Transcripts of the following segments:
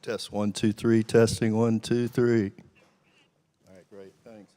Test 1, 2, 3, testing 1, 2, 3. All right, great, thanks.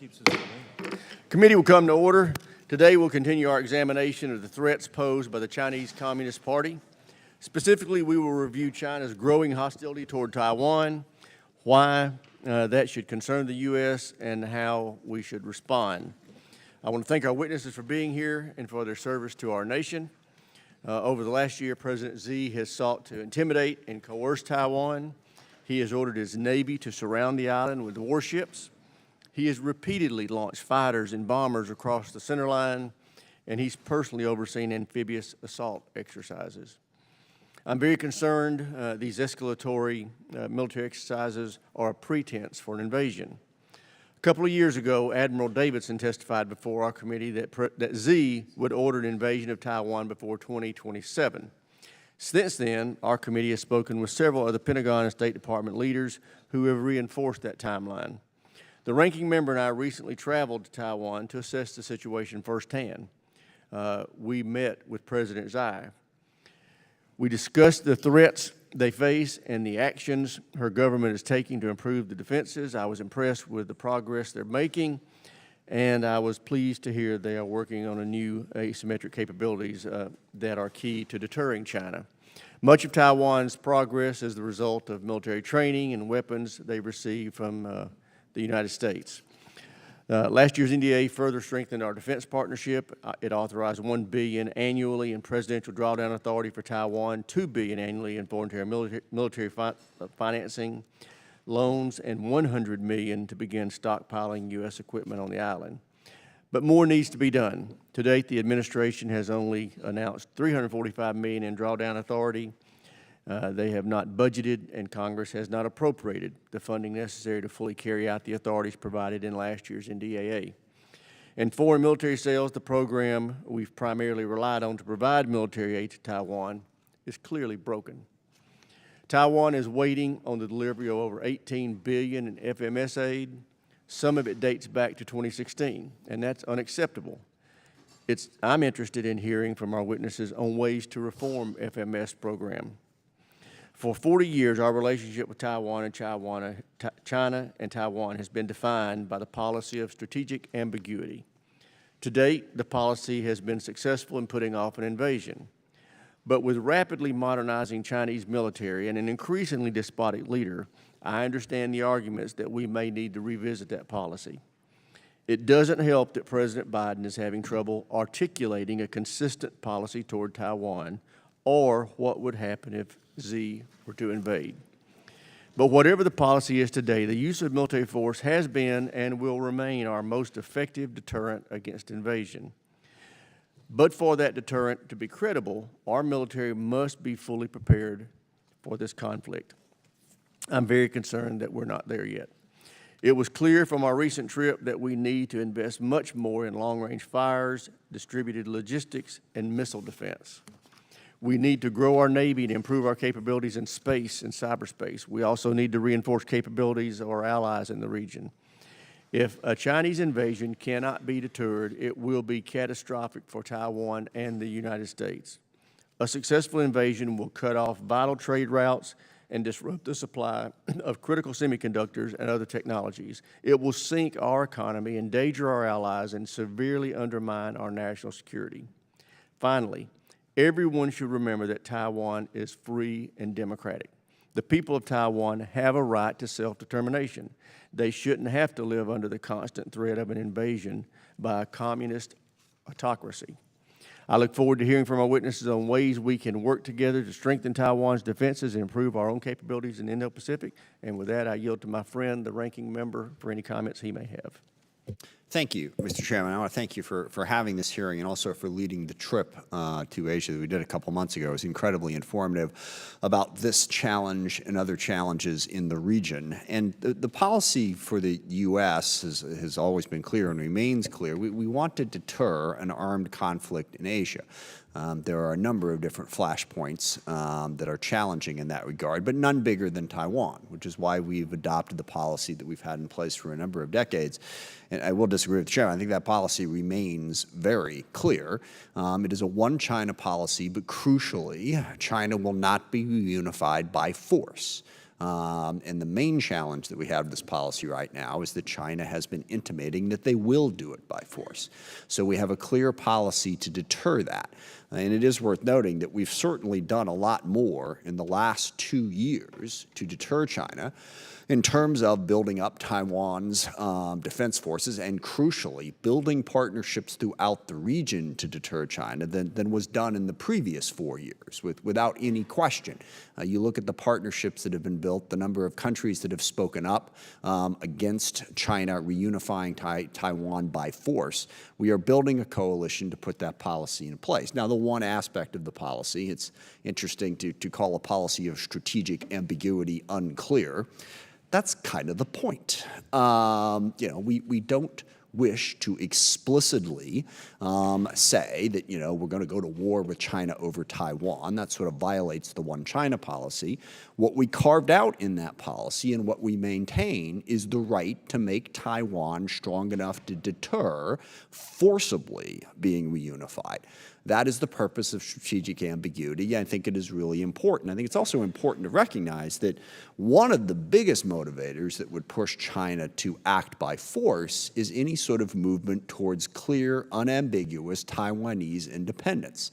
keeps us clean. Committee will come to order. Today we'll continue our examination of the threats posed by the Chinese Communist Party. Specifically, we will review China's growing hostility toward Taiwan, why that should concern the U.S., and how we should respond. I want to thank our witnesses for being here and for their service to our nation. Over the last year, President Xi has sought to intimidate and coerce Taiwan. He has ordered his Navy to surround the island with warships. He has repeatedly launched fighters and bombers across the center line, and he's personally overseen amphibious assault exercises. I'm very concerned these escalatory military exercises are a pretense for an invasion. A couple of years ago, Admiral Davidson testified before our committee that Xi would order an invasion of Taiwan before 2027. Since then, our committee has spoken with several other Pentagon and State Department leaders who have reinforced that timeline. The ranking member and I recently traveled to Taiwan to assess the situation firsthand. We met with President Xi. We discussed the threats they face and the actions her government is taking to improve the defenses. I was impressed with the progress they're making, and I was pleased to hear they are working on a new asymmetric capabilities that are key to deterring China. Much of Taiwan's progress is the result of military training and weapons they received from the United States. Last year's NDA further strengthened our defense partnership. It authorized $1 billion annually in presidential drawdown authority for Taiwan, $2 billion annually in foreign military financing, loans, and $100 million to begin stockpiling U.S. equipment on the island. But more needs to be done. To date, the administration has only announced $345 million in drawdown authority. They have not budgeted, and Congress has not appropriated the funding necessary to fully carry out the authorities provided in last year's NDAA. In foreign military sales, the program we've primarily relied on to provide military aid to Taiwan is clearly broken. Taiwan is waiting on the delivery of over $18 billion in FMS aid. Some of it dates back to 2016, and that's unacceptable. I'm interested in hearing from our witnesses on ways to reform FMS program. For 40 years, our relationship with China and Taiwan has been defined by the policy of strategic ambiguity. To date, the policy has been successful in putting off an invasion. But with rapidly modernizing Chinese military and an increasingly despotic leader, I understand the arguments that we may need to revisit that policy. It doesn't help that President Biden is having trouble articulating a consistent policy toward Taiwan, or what would happen if Xi were to invade. But whatever the policy is today, the use of military force has been and will remain our most effective deterrent against invasion. But for that deterrent to be credible, our military must be fully prepared for this conflict. I'm very concerned that we're not there yet. It was clear from our recent trip that we need to invest much more in long-range fires, distributed logistics, and missile defense. We need to grow our Navy to improve our capabilities in space and cyberspace. We also need to reinforce capabilities of our allies in the region. If a Chinese invasion cannot be deterred, it will be catastrophic for Taiwan and the United States. A successful invasion will cut off vital trade routes and disrupt the supply of critical semiconductors and other technologies. It will sink our economy, endanger our allies, and severely undermine our national security. Finally, everyone should remember that Taiwan is free and democratic. The people of Taiwan have a right to self-determination. They shouldn't have to live under the constant threat of an invasion by a communist autocracy. I look forward to hearing from our witnesses on ways we can work together to strengthen Taiwan's defenses and improve our own capabilities in the Indo-Pacific. And with that, I yield to my friend, the ranking member, for any comments he may have. Thank you, Mr. Chairman. I want to thank you for having this hearing and also for leading the trip to Asia that we did a couple months ago. It was incredibly informative about this challenge and other challenges in the region. And the policy for the U.S. has always been clear and remains clear. We want to deter an armed conflict in Asia. There are a number of different flashpoints that are challenging in that regard, but none bigger than Taiwan, which is why we've adopted the policy that we've had in place for a number of decades. And I will disagree with the chairman. I think that policy remains very clear. It is a one-China policy, but crucially, China will not be reunified by force. And the main challenge that we have with this policy right now is that China has been intimating that they will do it by force. So we have a clear policy to deter that. And it is worth noting that we've certainly done a lot more in the last 2 years to deter China in terms of building up Taiwan's defense forces and, crucially, building partnerships throughout the region to deter China than was done in the previous 4 years, without any question. You look at the partnerships that have been built, the number of countries that have spoken up against China reunifying Taiwan by force. We are building a coalition to put that policy in place. Now, the one aspect of the policy, it's interesting to call a policy of strategic ambiguity unclear. That's kind of the point. We don't wish to explicitly say that, we're going to go to war with China over Taiwan. That sort of violates the one China policy. What we carved out in that policy and what we maintain is the right to make Taiwan strong enough to deter forcibly being reunified. That is the purpose of strategic ambiguity. I think it is really important. I think it's also important to recognize that one of the biggest motivators that would push China to act by force is any sort of movement towards clear, unambiguous Taiwanese independence.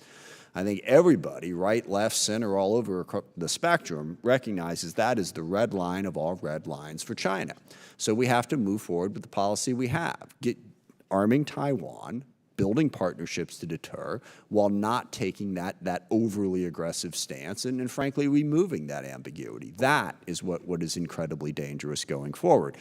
I think everybody, right, left, center, all over the spectrum, recognizes that is the red line of all red lines for China. So we have to move forward with the policy we have, arming Taiwan, building partnerships to deter, while not taking that overly aggressive stance and frankly, removing that ambiguity. That is what is incredibly dangerous going forward.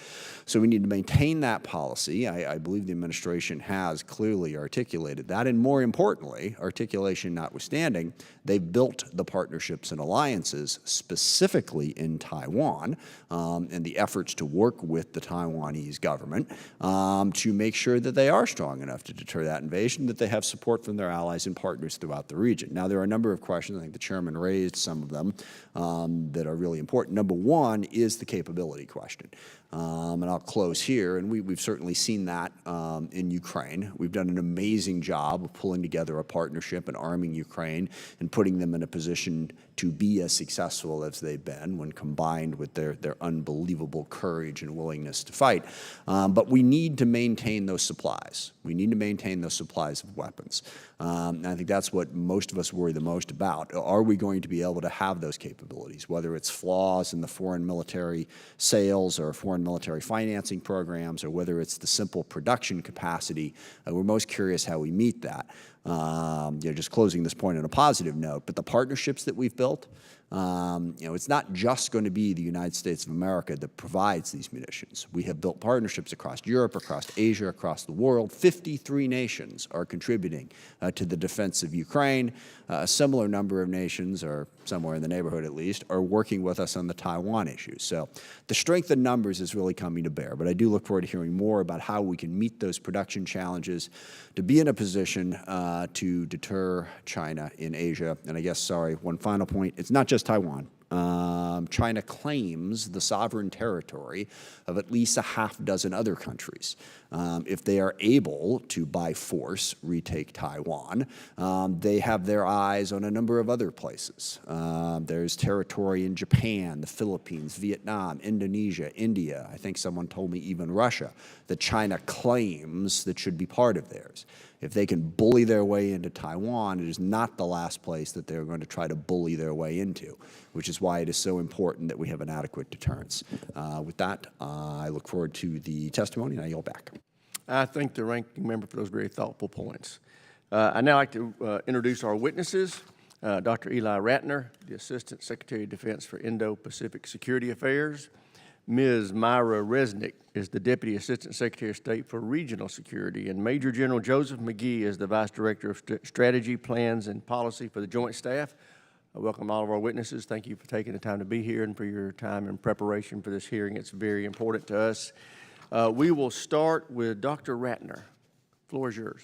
So we need to maintain that policy. I believe the administration has clearly articulated that, and more importantly, articulation notwithstanding, they've built the partnerships and alliances specifically in Taiwan and the efforts to work with the Taiwanese government to make sure that they are strong enough to deter that invasion, that they have support from their allies and partners throughout the region. Now, there are a number of questions, I think the chairman raised some of them, that are really important. Number one is the capability question. And I'll close here, and we've certainly seen that in Ukraine. We've done an amazing job of pulling together a partnership and arming Ukraine and putting them in a position to be as successful as they've been when combined with their unbelievable courage and willingness to fight. But we need to maintain those supplies. We need to maintain those supplies of weapons. And I think that's what most of us worry the most about. Are we going to be able to have those capabilities, whether it's flaws in the foreign military sales or foreign military financing programs, or whether it's the simple production capacity? We're most curious how we meet that. Just closing this point on a positive note, but the partnerships that we've built, it's not just going to be the United States of America that provides these munitions. We have built partnerships across Europe, across Asia, across the world. 53 nations are contributing to the defense of Ukraine. A similar number of nations, or somewhere in the neighborhood at least, are working with us on the Taiwan issue. So the strength in numbers is really coming to bear. But I do look forward to hearing more about how we can meet those production challenges to be in a position to deter China in Asia. And I guess, one final point, it's not just Taiwan. China claims the sovereign territory of at least a half dozen other countries. If they are able to, by force, retake Taiwan, they have their eyes on a number of other places. There's territory in Japan, the Philippines, Vietnam, Indonesia, India. I think someone told me even Russia that China claims that should be part of theirs. If they can bully their way into Taiwan, it is not the last place that they're going to try to bully their way into, which is why it is so important that we have an adequate deterrence. With that, I look forward to the testimony, and I yield back. I thank the ranking member for those very thoughtful points. I'd now like to introduce our witnesses. Dr. Eli Ratner, the Assistant Secretary of Defense for Indo-Pacific Security Affairs. Ms. Myra Resnick is the Deputy Assistant Secretary of State for Regional Security, and Major General Joseph McGee is the Vice Director of Strategy, Plans, and Policy for the Joint Staff. I welcome all of our witnesses. Thank you for taking the time to be here and for your time in preparation for this hearing. It's very important to us. We will start with Dr. Ratner. The floor is yours.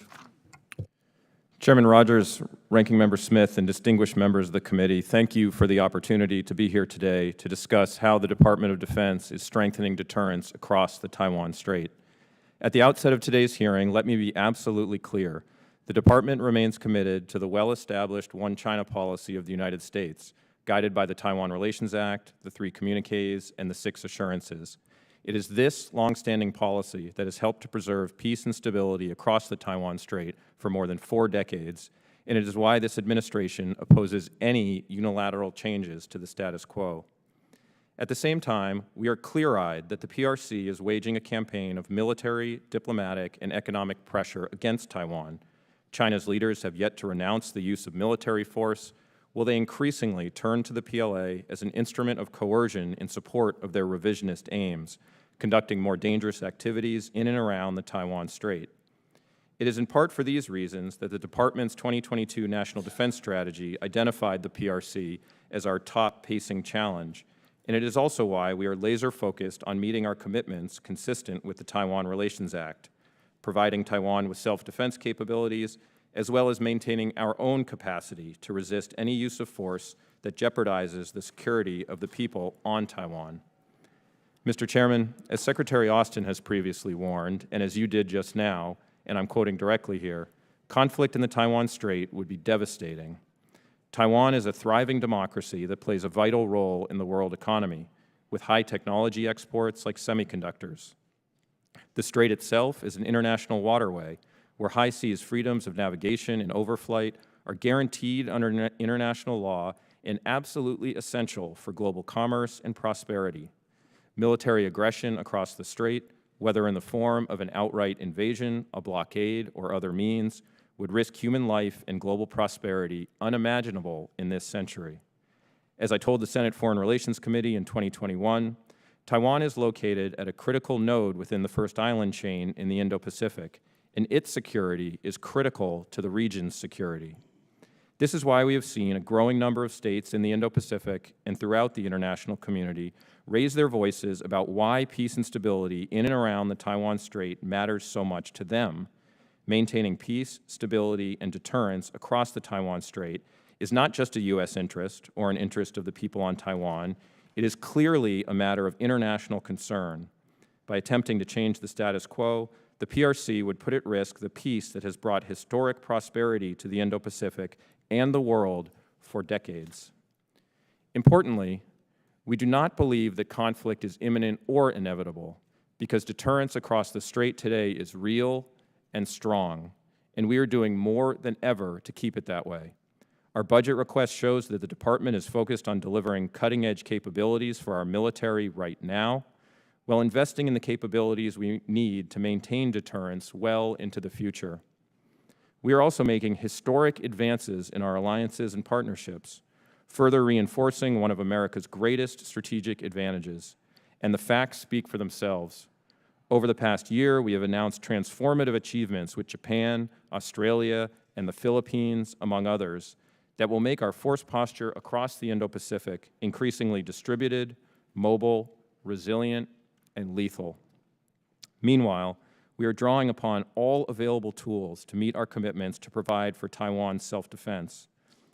Chairman Rogers, Ranking Member Smith, and distinguished members of the committee, thank you for the opportunity to be here today to discuss how the Department of Defense is strengthening deterrence across the Taiwan Strait. At the outset of today's hearing, let me be absolutely clear. The Department remains committed to the well-established One China policy of the United States, guided by the Taiwan Relations Act, the 3 communiques, and the 6 assurances. It is this longstanding policy that has helped to preserve peace and stability across the Taiwan Strait for more than 4 decades, and it is why this administration opposes any unilateral changes to the status quo. At the same time, we are clear-eyed that the PRC is waging a campaign of military, diplomatic, and economic pressure against Taiwan. China's leaders have yet to renounce the use of military force, while they increasingly turn to the PLA as an instrument of coercion in support of their revisionist aims, conducting more dangerous activities in and around the Taiwan Strait. It is in part for these reasons that the Department's 2022 National Defense Strategy identified the PRC as our top pacing challenge, and it is also why we are laser-focused on meeting our commitments consistent with the Taiwan Relations Act, providing Taiwan with self-defense capabilities, as well as maintaining our own capacity to resist any use of force that jeopardizes the security of the people on Taiwan. Mr. Chairman, as Secretary Austin has previously warned, and as you did just now, and I'm quoting directly here, conflict in the Taiwan Strait would be devastating. Taiwan is a thriving democracy that plays a vital role in the world economy, with high technology exports like semiconductors. The strait itself is an international waterway where high seas freedoms of navigation and overflight are guaranteed under international law and absolutely essential for global commerce and prosperity. Military aggression across the strait, whether in the form of an outright invasion, a blockade, or other means, would risk human life and global prosperity unimaginable in this century. As I told the Senate Foreign Relations Committee in 2021, Taiwan is located at a critical node within the first island chain in the Indo-Pacific, and its security is critical to the region's security. This is why we have seen a growing number of states in the Indo-Pacific and throughout the international community raise their voices about why peace and stability in and around the Taiwan Strait matters so much to them. Maintaining peace, stability, and deterrence across the Taiwan Strait is not just a U.S. interest or an interest of the people on Taiwan. It is clearly a matter of international concern. By attempting to change the status quo, the PRC would put at risk the peace that has brought historic prosperity to the Indo-Pacific and the world for decades. Importantly, we do not believe that conflict is imminent or inevitable, because deterrence across the strait today is real and strong, and we are doing more than ever to keep it that way. Our budget request shows that the Department is focused on delivering cutting-edge capabilities for our military right now, while investing in the capabilities we need to maintain deterrence well into the future. We are also making historic advances in our alliances and partnerships, further reinforcing one of America's greatest strategic advantages, and the facts speak for themselves. Over the past year, we have announced transformative achievements with Japan, Australia, and the Philippines, among others, that will make our force posture across the Indo-Pacific increasingly distributed, mobile, resilient, and lethal. Meanwhile, we are drawing upon all available tools to meet our commitments to provide for Taiwan's self-defense.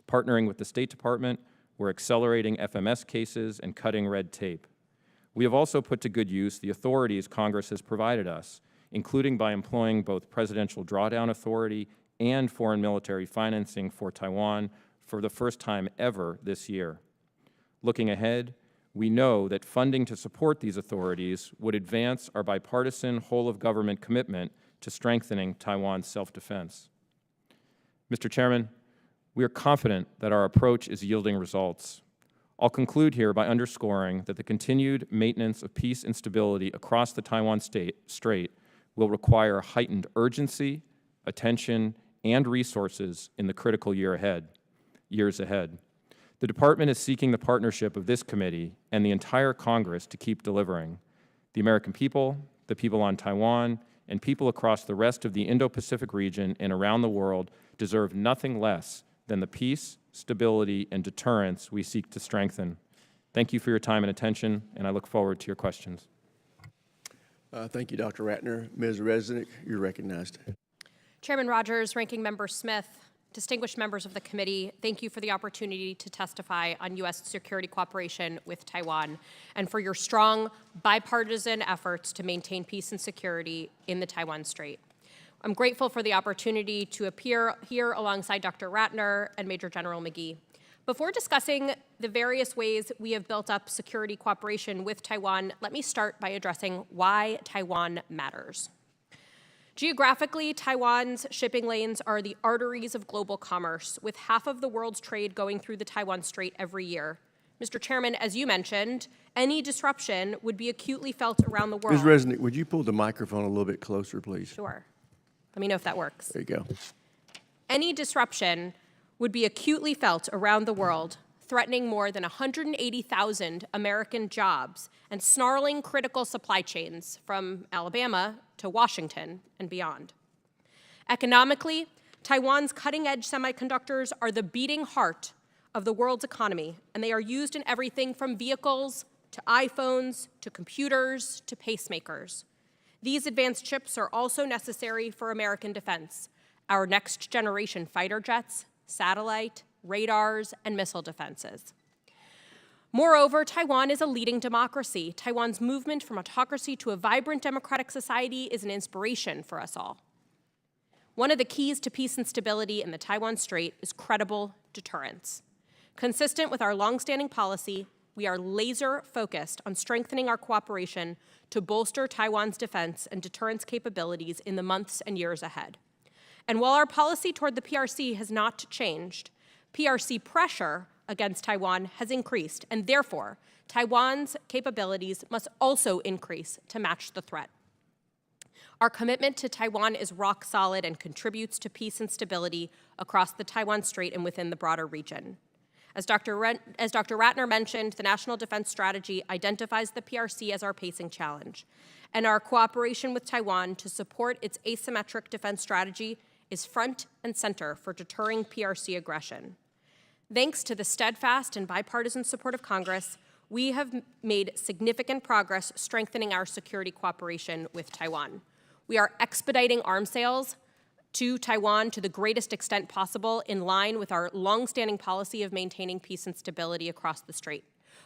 Partnering with the State Department, we're accelerating FMS cases and cutting red tape. We have also put to good use the authorities Congress has provided us, including by employing both Presidential Drawdown Authority and foreign military financing for Taiwan for the first time ever this year. Looking ahead, we know that funding to support these authorities would advance our bipartisan whole-of-government commitment to strengthening Taiwan's self-defense. Mr. Chairman, we are confident that our approach is yielding results. I'll conclude here by underscoring that the continued maintenance of peace and stability across the Taiwan Strait will require heightened urgency, attention, and resources in the critical years ahead. The Department is seeking the partnership of this committee and the entire Congress to keep delivering. The American people, the people on Taiwan, and people across the rest of the Indo-Pacific region and around the world deserve nothing less than the peace, stability, and deterrence we seek to strengthen. Thank you for your time and attention, and I look forward to your questions. Thank you, Dr. Ratner. Ms. Resnick, you're recognized. Chairman Rogers, Ranking Member Smith, distinguished members of the committee, thank you for the opportunity to testify on U.S. security cooperation with Taiwan and for your strong bipartisan efforts to maintain peace and security in the Taiwan Strait. I'm grateful for the opportunity to appear here alongside Dr. Ratner and Major General McGee. Before discussing the various ways we have built up security cooperation with Taiwan, let me start by addressing why Taiwan matters. Geographically, Taiwan's shipping lanes are the arteries of global commerce, with half of the world's trade going through the Taiwan Strait every year. Mr. Chairman, as you mentioned, any disruption would be acutely felt around the world. Ms. Resnick, would you pull the microphone a little bit closer, please? Sure. Let me know if that works. There you go. Any disruption would be acutely felt around the world, threatening more than 180,000 American jobs and snarling critical supply chains from Alabama to Washington and beyond. Economically, Taiwan's cutting-edge semiconductors are the beating heart of the world's economy, and they are used in everything from vehicles to iPhones to computers to pacemakers. These advanced chips are also necessary for American defense, our next-generation fighter jets, satellite, radars, and missile defenses. Moreover, Taiwan is a leading democracy. Taiwan's movement from autocracy to a vibrant democratic society is an inspiration for us all. One of the keys to peace and stability in the Taiwan Strait is credible deterrence. Consistent with our longstanding policy, we are laser-focused on strengthening our cooperation to bolster Taiwan's defense and deterrence capabilities in the months and years ahead. And while our policy toward the PRC has not changed, PRC pressure against Taiwan has increased, and therefore, Taiwan's capabilities must also increase to match the threat. Our commitment to Taiwan is rock solid and contributes to peace and stability across the Taiwan Strait and within the broader region. As Dr. Ratner mentioned, the National Defense Strategy identifies the PRC as our pacing challenge, and our cooperation with Taiwan to support its asymmetric defense strategy is front and center for deterring PRC aggression. Thanks to the steadfast and bipartisan support of Congress, we have made significant progress strengthening our security cooperation with Taiwan. We are expediting arms sales to Taiwan to the greatest extent possible, in line with our longstanding policy of maintaining peace and stability across the Strait.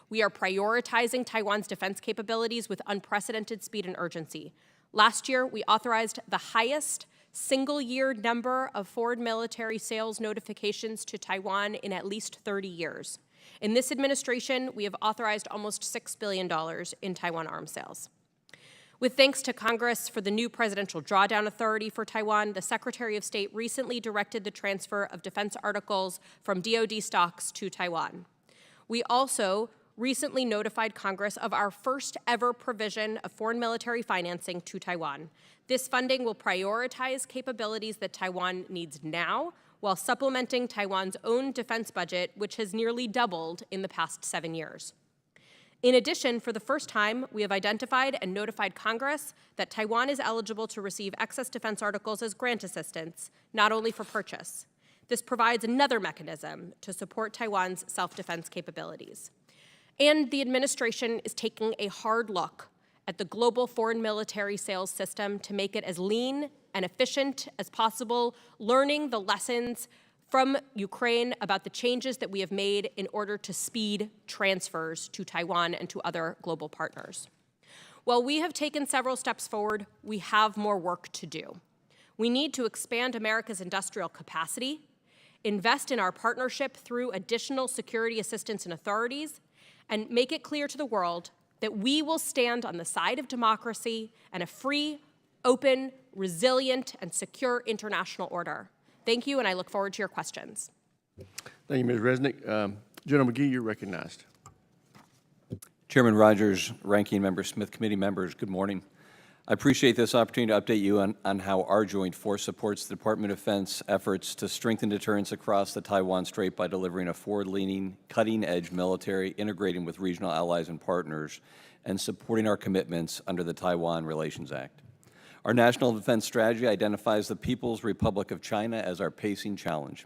We are prioritizing Taiwan's defense capabilities with unprecedented speed and urgency. Last year, we authorized the highest single-year number of foreign military sales notifications to Taiwan in at least 30 years. In this administration, we have authorized almost $6 billion in Taiwan arms sales. With thanks to Congress for the new Presidential Drawdown Authority for Taiwan, the Secretary of State recently directed the transfer of defense articles from DoD stocks to Taiwan. We also recently notified Congress of our first ever provision of foreign military financing to Taiwan. This funding will prioritize capabilities that Taiwan needs now, while supplementing Taiwan's own defense budget, which has nearly doubled in the past 7 years. In addition, for the first time, we have identified and notified Congress that Taiwan is eligible to receive excess defense articles as grant assistance, not only for purchase. This provides another mechanism to support Taiwan's self-defense capabilities. And the administration is taking a hard look at the global foreign military sales system to make it as lean and efficient as possible, learning the lessons from Ukraine about the changes that we have made in order to speed transfers to Taiwan and to other global partners. While we have taken several steps forward, we have more work to do. We need to expand America's industrial capacity, invest in our partnership through additional security assistance and authorities, and make it clear to the world that we will stand on the side of democracy and a free, open, resilient, and secure international order. Thank you, and I look forward to your questions. Thank you, Ms. Resnick. General McGee, you're recognized. Chairman Rogers, Ranking Member Smith, committee members, good morning. I appreciate this opportunity to update you on how our joint force supports the Department of Defense efforts to strengthen deterrence across the Taiwan Strait by delivering a forward-leaning, cutting-edge military, integrating with regional allies and partners, and supporting our commitments under the Taiwan Relations Act. Our national defense strategy identifies the People's Republic of China as our pacing challenge,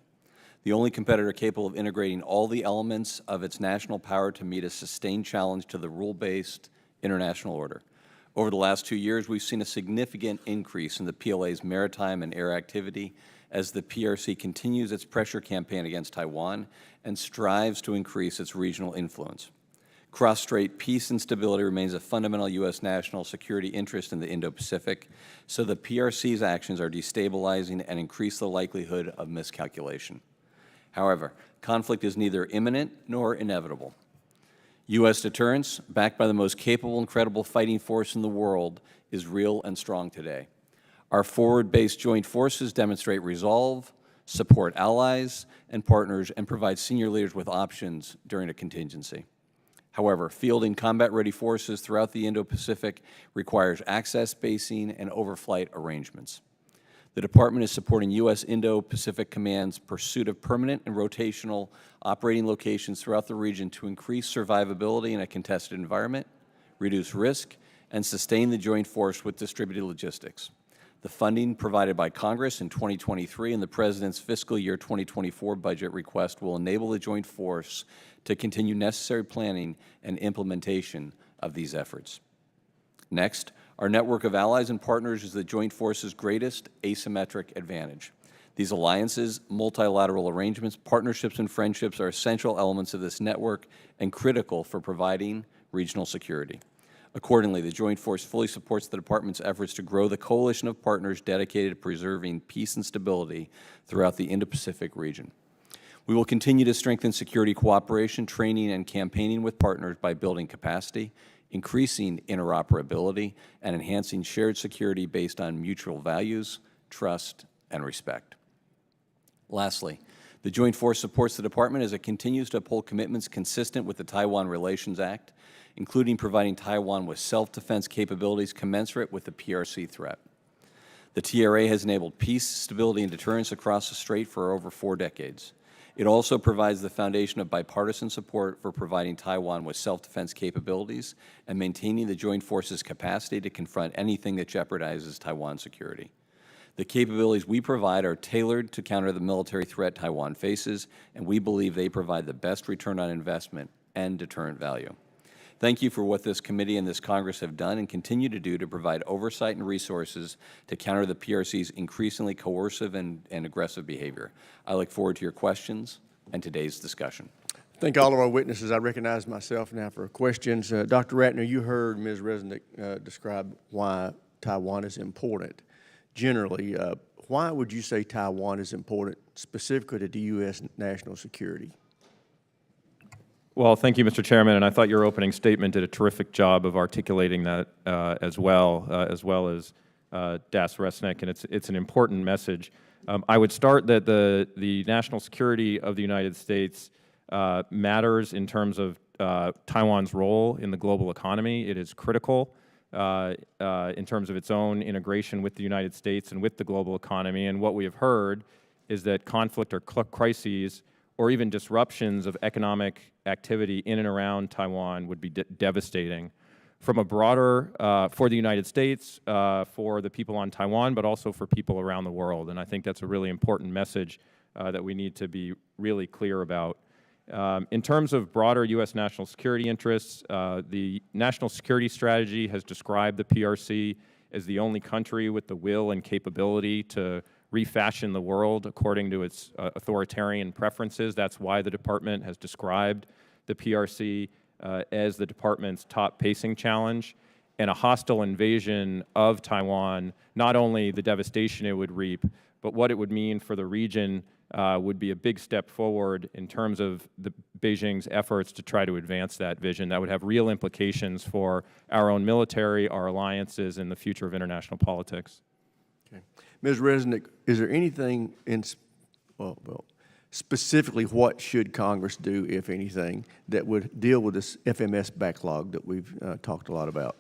the only competitor capable of integrating all the elements of its national power to meet a sustained challenge to the rule-based international order. Over the last 2 years, we've seen a significant increase in the PLA's maritime and air activity as the PRC continues its pressure campaign against Taiwan and strives to increase its regional influence. Cross-strait peace and stability remains a fundamental U.S. national security interest in the Indo-Pacific, so the PRC's actions are destabilizing and increase the likelihood of miscalculation. However, conflict is neither imminent nor inevitable. U.S. deterrence, backed by the most capable and credible fighting force in the world, is real and strong today. Our forward-based joint forces demonstrate resolve, support allies and partners, and provide senior leaders with options during a contingency. However, fielding combat-ready forces throughout the Indo-Pacific requires access, basing, and overflight arrangements. The Department is supporting U.S. Indo-Pacific Command's pursuit of permanent and rotational operating locations throughout the region to increase survivability in a contested environment, reduce risk, and sustain the joint force with distributed logistics. The funding provided by Congress in 2023 and the President's fiscal year 2024 budget request will enable the joint force to continue necessary planning and implementation of these efforts. Next, our network of allies and partners is the joint force's greatest asymmetric advantage. These alliances, multilateral arrangements, partnerships, and friendships are essential elements of this network and critical for providing regional security. Accordingly, the Joint Force fully supports the Department's efforts to grow the coalition of partners dedicated to preserving peace and stability throughout the Indo-Pacific region. We will continue to strengthen security cooperation, training, and campaigning with partners by building capacity, increasing interoperability, and enhancing shared security based on mutual values, trust, and respect. Lastly, the Joint Force supports the Department as it continues to uphold commitments consistent with the Taiwan Relations Act, including providing Taiwan with self-defense capabilities commensurate with the PRC threat. The TRA has enabled peace, stability, and deterrence across the Strait for over 4 decades. It also provides the foundation of bipartisan support for providing Taiwan with self-defense capabilities and maintaining the Joint Force's capacity to confront anything that jeopardizes Taiwan's security. The capabilities we provide are tailored to counter the military threat Taiwan faces, and we believe they provide the best return on investment and deterrent value. Thank you for what this committee and this Congress have done and continue to do to provide oversight and resources to counter the PRC's increasingly coercive and aggressive behavior. I look forward to your questions and today's discussion. Thank all of our witnesses. I recognize myself now for questions. Dr. Ratner, you heard Ms. Resnick describe why Taiwan is important. Generally, why would you say Taiwan is important specifically to the U.S. national security? Well, thank you, Mr. Chairman, and I thought your opening statement did a terrific job of articulating that as well as Das Resnick, and it's an important message. I would start that the national security of the United States matters in terms of Taiwan's role in the global economy. It is critical in terms of its own integration with the United States and with the global economy, and what we have heard is that conflict or crises or even disruptions of economic activity in and around Taiwan would be devastating from a broader, for the United States, for the people on Taiwan, but also for people around the world. And I think that's a really important message that we need to be really clear about. In terms of broader U.S. national security interests, the National Security Strategy has described the PRC as the only country with the will and capability to refashion the world according to its authoritarian preferences. That's why the Department has described the PRC as the Department's top pacing challenge. And a hostile invasion of Taiwan, not only the devastation it would reap, but what it would mean for the region would be a big step forward in terms of Beijing's efforts to try to advance that vision. That would have real implications for our own military, our alliances, and the future of international politics. Okay. Ms. Resnick, is there anything specifically what should Congress do, if anything, that would deal with this FMS backlog that we've talked a lot about?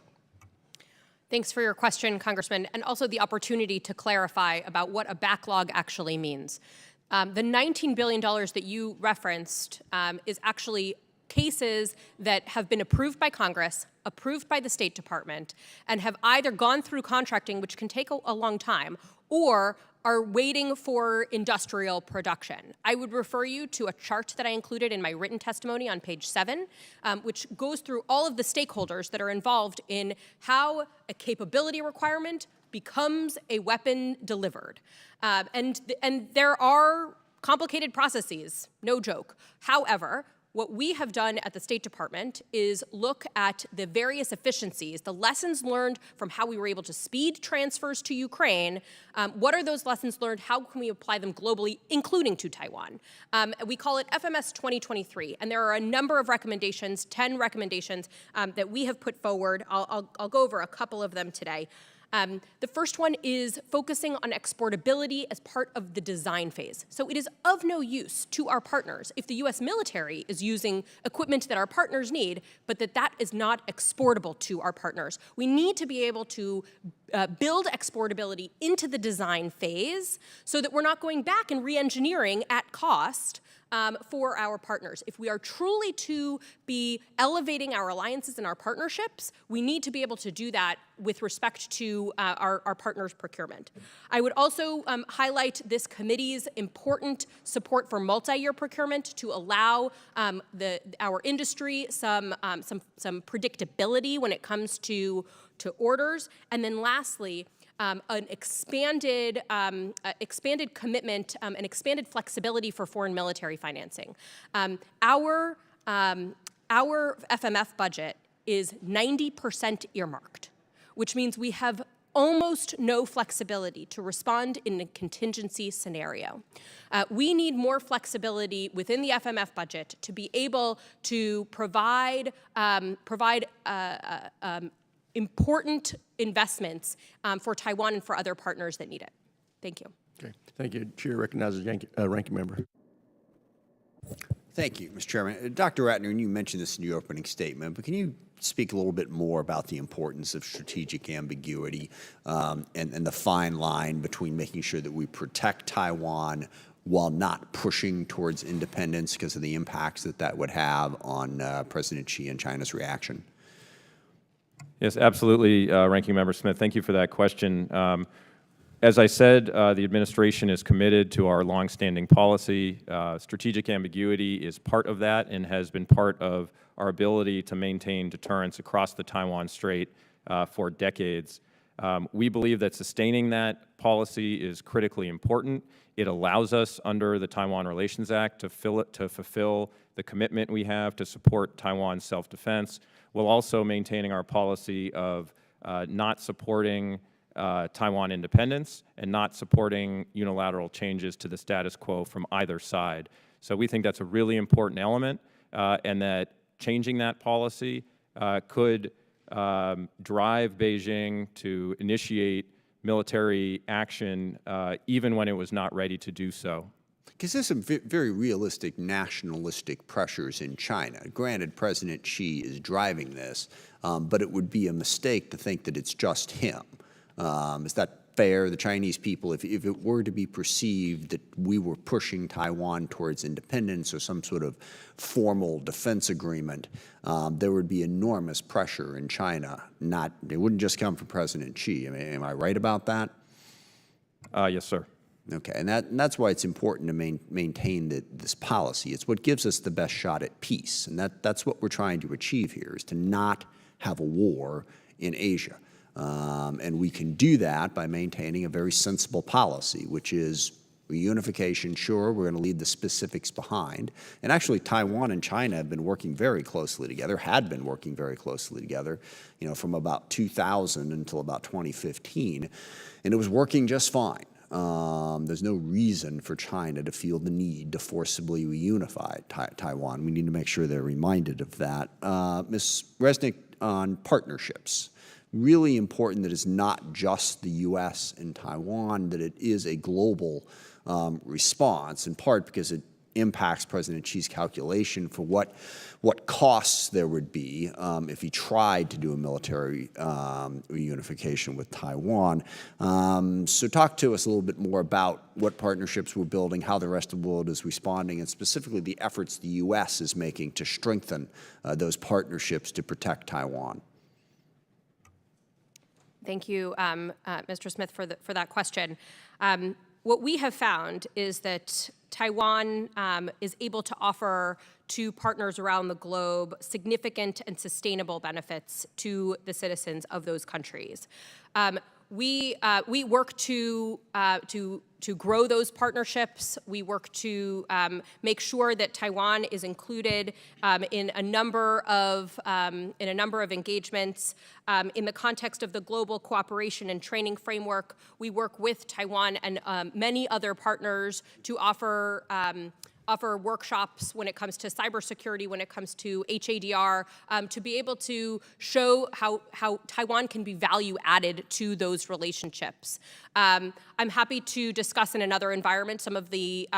Thanks for your question, Congressman, and also the opportunity to clarify about what a backlog actually means. The $19 billion that you referenced is actually cases that have been approved by Congress, approved by the State Department, and have either gone through contracting, which can take a long time, or are waiting for industrial production. I would refer you to a chart that I included in my written testimony on page 7, which goes through all of the stakeholders that are involved in how a capability requirement becomes a weapon delivered. And there are complicated processes, no joke. However, what we have done at the State Department is look at the various efficiencies, the lessons learned from how we were able to speed transfers to Ukraine. What are those lessons learned? How can we apply them globally, including to Taiwan? We call it FMS 2023, and there are a number of recommendations, 10 recommendations that we have put forward. I'll go over a couple of them today. The first one is focusing on exportability as part of the design phase. So it is of no use to our partners if the U.S. military is using equipment that our partners need, but that is not exportable to our partners. We need to be able to build exportability into the design phase so that we're not going back and re-engineering at cost for our partners. If we are truly to be elevating our alliances and our partnerships, we need to be able to do that with respect to our partners' procurement. I would also highlight this committee's important support for multi-year procurement to allow our industry some predictability when it comes to orders. And then lastly, an expanded commitment and expanded flexibility for foreign military financing. Our FMF budget is 90% earmarked, which means we have almost no flexibility to respond in a contingency scenario. We need more flexibility within the FMF budget to be able to provide important investments for Taiwan and for other partners that need it. Thank you. Okay, thank you. Chair recognizes Ranking Member. Thank you, Mr. Chairman. Dr. Ratner, and you mentioned this in your opening statement, but can you speak a little bit more about the importance of strategic ambiguity and the fine line between making sure that we protect Taiwan while not pushing towards independence because of the impacts that would have on President Xi and China's reaction? Yes, absolutely, Ranking Member Smith. Thank you for that question. As I said, the administration is committed to our longstanding policy. Strategic ambiguity is part of that and has been part of our ability to maintain deterrence across the Taiwan Strait for decades. We believe that sustaining that policy is critically important. It allows us, under the Taiwan Relations Act, to fulfill the commitment we have to support Taiwan's self-defense, while also maintaining our policy of not supporting Taiwan independence and not supporting unilateral changes to the status quo from either side. So we think that's a really important element, and that changing that policy could drive Beijing to initiate military action even when it was not ready to do so. Because there's some very realistic nationalistic pressures in China. Granted, President Xi is driving this, but it would be a mistake to think that it's just him. Is that fair? The Chinese people, if it were to be perceived that we were pushing Taiwan towards independence or some sort of formal defense agreement, there would be enormous pressure in China. It wouldn't just come from President Xi. I mean, am I right about that? Yes, sir. Okay, and that's why it's important to maintain this policy. It's what gives us the best shot at peace, and that's what we're trying to achieve here, is to not have a war in Asia. And we can do that by maintaining a very sensible policy, which is reunification. Sure, we're going to leave the specifics behind. And actually, Taiwan and China have been working very closely together, had been working very closely together, from about 2000 until about 2015, and it was working just fine. There's no reason for China to feel the need to forcibly reunify Taiwan. We need to make sure they're reminded of that. Ms. Resnick, on partnerships, really important that it's not just the U.S. and Taiwan, that it is a global response, in part because it impacts President Xi's calculation for what costs there would be if he tried to do a military reunification with Taiwan. So talk to us a little bit more about what partnerships we're building, how the rest of the world is responding, and specifically the efforts the U.S. is making to strengthen those partnerships to protect Taiwan. Thank you, Mr. Smith, for that question. What we have found is that Taiwan is able to offer to partners around the globe significant and sustainable benefits to the citizens of those countries. We work to grow those partnerships. We work to make sure that Taiwan is included in a number of engagements. In the context of the Global Cooperation and Training Framework, we work with Taiwan and many other partners to offer workshops when it comes to cybersecurity, when it comes to HADR, to be able to show how Taiwan can be value added to those relationships. I'm happy to discuss in another environment some of the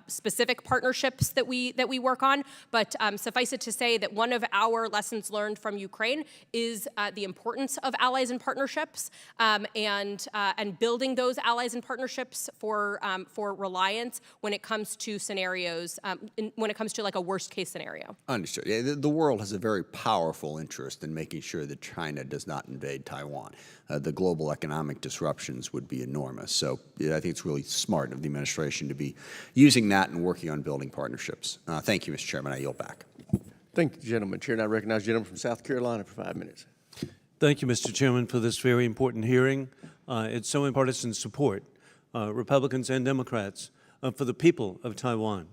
specific partnerships that we work on. But suffice it to say that one of our lessons learned from Ukraine is the importance of allies and partnerships, and building those allies and partnerships for reliance when it comes to scenarios, when it comes to like a worst case scenario. Understood. Yeah, the world has a very powerful interest in making sure that China does not invade Taiwan. The global economic disruptions would be enormous. So yeah, I think it's really smart of the administration to be using that and working on building partnerships. Thank you, Mr. Chairman. I yield back. Thank you, gentleman. Chair, and I recognize the gentleman from South Carolina for 5 minutes. Thank you, Mr. Chairman, for this very important hearing. It's so in partisan support, Republicans and Democrats, for the people of Taiwan.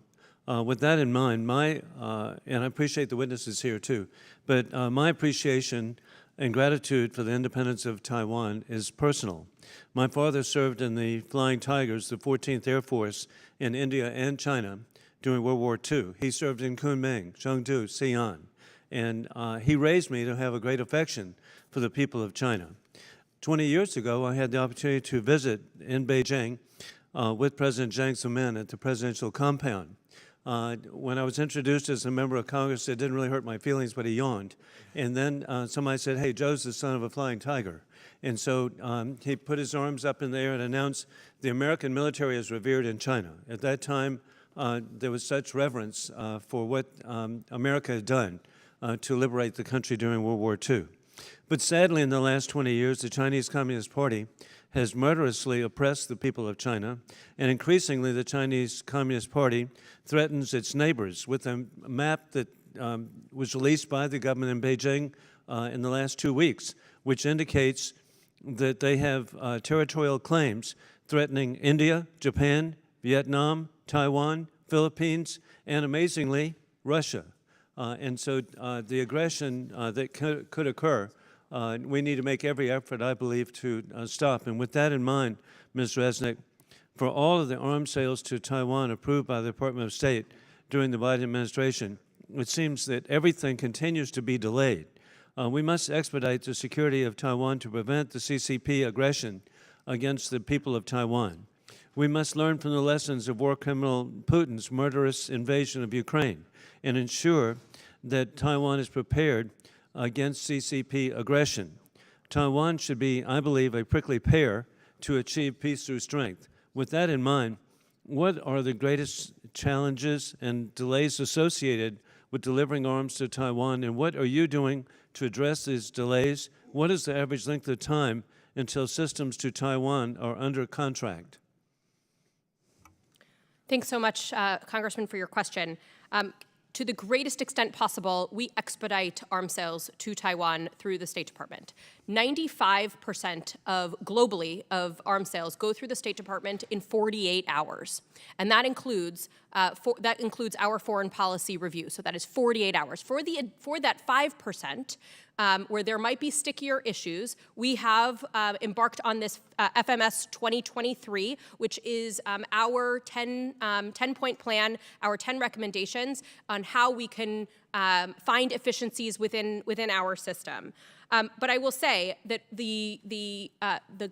With that in mind, and I appreciate the witnesses here too, but my appreciation and gratitude for the independence of Taiwan is personal. My father served in the Flying Tigers, the 14th Air Force, in India and China during World War II. He served in Kunming, Chengdu, Xi'an, and he raised me to have a great affection for the people of China. 20 years ago, I had the opportunity to visit in Beijing with President Jiang Zemin at the presidential compound. When I was introduced as a member of Congress, it didn't really hurt my feelings, but he yawned. And then somebody said, "Hey, Joe's the son of a flying tiger." And so he put his arms up in the air and announced, "The American military is revered in China." At that time, there was such reverence for what America had done to liberate the country during World War II. But sadly, in the last 20 years, the Chinese Communist Party has murderously oppressed the people of China, and increasingly the Chinese Communist Party threatens its neighbors with a map that was released by the government in Beijing in the last 2 weeks, which indicates that they have territorial claims threatening India, Japan, Vietnam, Taiwan, Philippines, and amazingly, Russia. And so the aggression that could occur, we need to make every effort, I believe, to stop. And with that in mind, Ms. Resnick, for all of the arms sales to Taiwan approved by the Department of State during the Biden administration, it seems that everything continues to be delayed. We must expedite the security of Taiwan to prevent the CCP aggression against the people of Taiwan. We must learn from the lessons of war criminal Putin's murderous invasion of Ukraine and ensure that Taiwan is prepared against CCP aggression. Taiwan should be, I believe, a prickly pear to achieve peace through strength. With that in mind, what are the greatest challenges and delays associated with delivering arms to Taiwan, and what are you doing to address these delays? What is the average length of time until systems to Taiwan are under contract? Thanks so much, Congressman, for your question. To the greatest extent possible, we expedite arms sales to Taiwan through the State Department. 95% globally of arms sales go through the State Department in 48 hours, and that includes our foreign policy review. So that is 48 hours. For that 5%, where there might be stickier issues, we have embarked on this FMS 2023, which is our 10-point plan, our 10 recommendations on how we can find efficiencies within our system. But I will say that the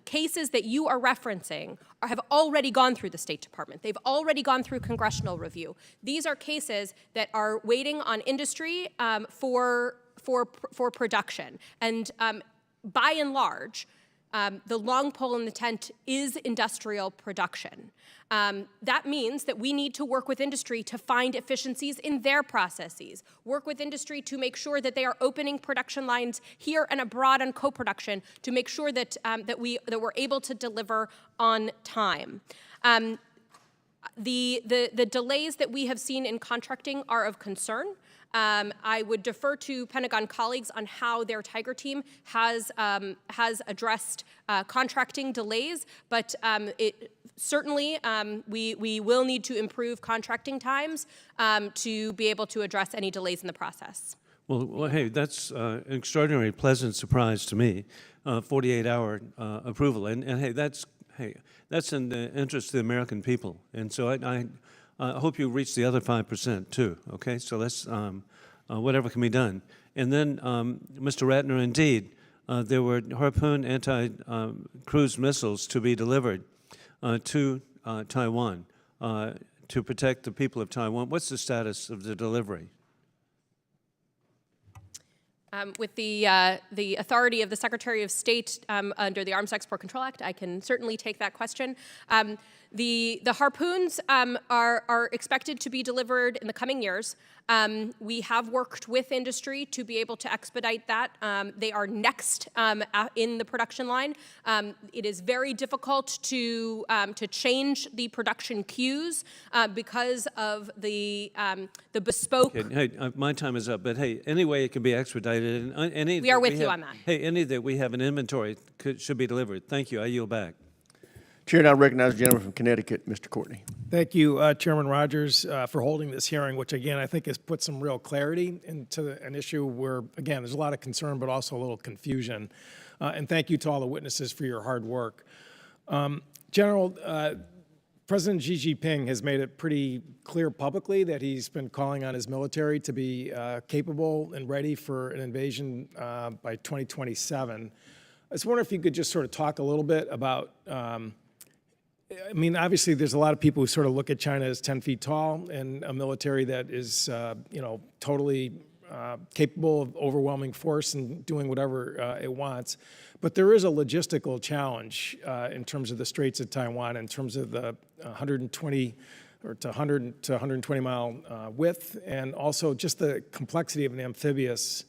cases that you are referencing have already gone through the State Department. They've already gone through congressional review. These are cases that are waiting on industry for production. And by and large, the long pole in the tent is industrial production. That means that we need to work with industry to find efficiencies in their processes, work with industry to make sure that they are opening production lines here and abroad on co-production to make sure that, that we're able to deliver on time. The delays that we have seen in contracting are of concern. I would defer to Pentagon colleagues on how their Tiger team has addressed contracting delays, but certainly we will need to improve contracting times to be able to address any delays in the process. Well, hey, that's an extraordinary, pleasant surprise to me, 48-hour approval. And hey, that's in the interest of the American people. And so I hope you reach the other 5% too, okay? So let's, whatever can be done. And then, Mr. Ratner, indeed, there were Harpoon anti-cruise missiles to be delivered to Taiwan to protect the people of Taiwan. What's the status of the delivery? With the authority of the Secretary of State under the Arms Export Control Act, I can certainly take that question. The Harpoons are expected to be delivered in the coming years. We have worked with industry to be able to expedite that. They are next in the production line. It is very difficult to change the production queues because of the bespoke. Okay, hey, my time is up, but hey, any way it can be expedited. And any We are that with you have- on that. Hey, any that we have in inventory should be delivered. Thank you. I yield back. Chair now recognizes the gentleman from Connecticut, Mr. Courtney. Thank you, Chairman Rogers, for holding this hearing, which again, I think has put some real clarity into an issue where, again, there's a lot of concern, but also a little confusion. And thank you to all the witnesses for your hard work. General, President Xi Jinping has made it pretty clear publicly that he's been calling on his military to be capable and ready for an invasion by 2027. I just wonder if you could just sort of talk a little bit about I mean, obviously, there's a lot of people who sort of look at China as 10 feet tall and a military that is, totally capable of overwhelming force and doing whatever it wants. But there is a logistical challenge in terms of the Straits of Taiwan, in terms of the 120 or to 100 to 120 mile width, and also just the complexity of an amphibious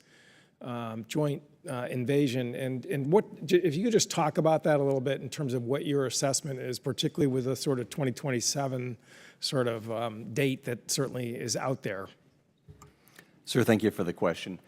joint invasion. And what, if you could just talk about that a little bit in terms of what your assessment is, particularly with a sort of 2027 sort of date that certainly is out there. Sir, thank you for the question.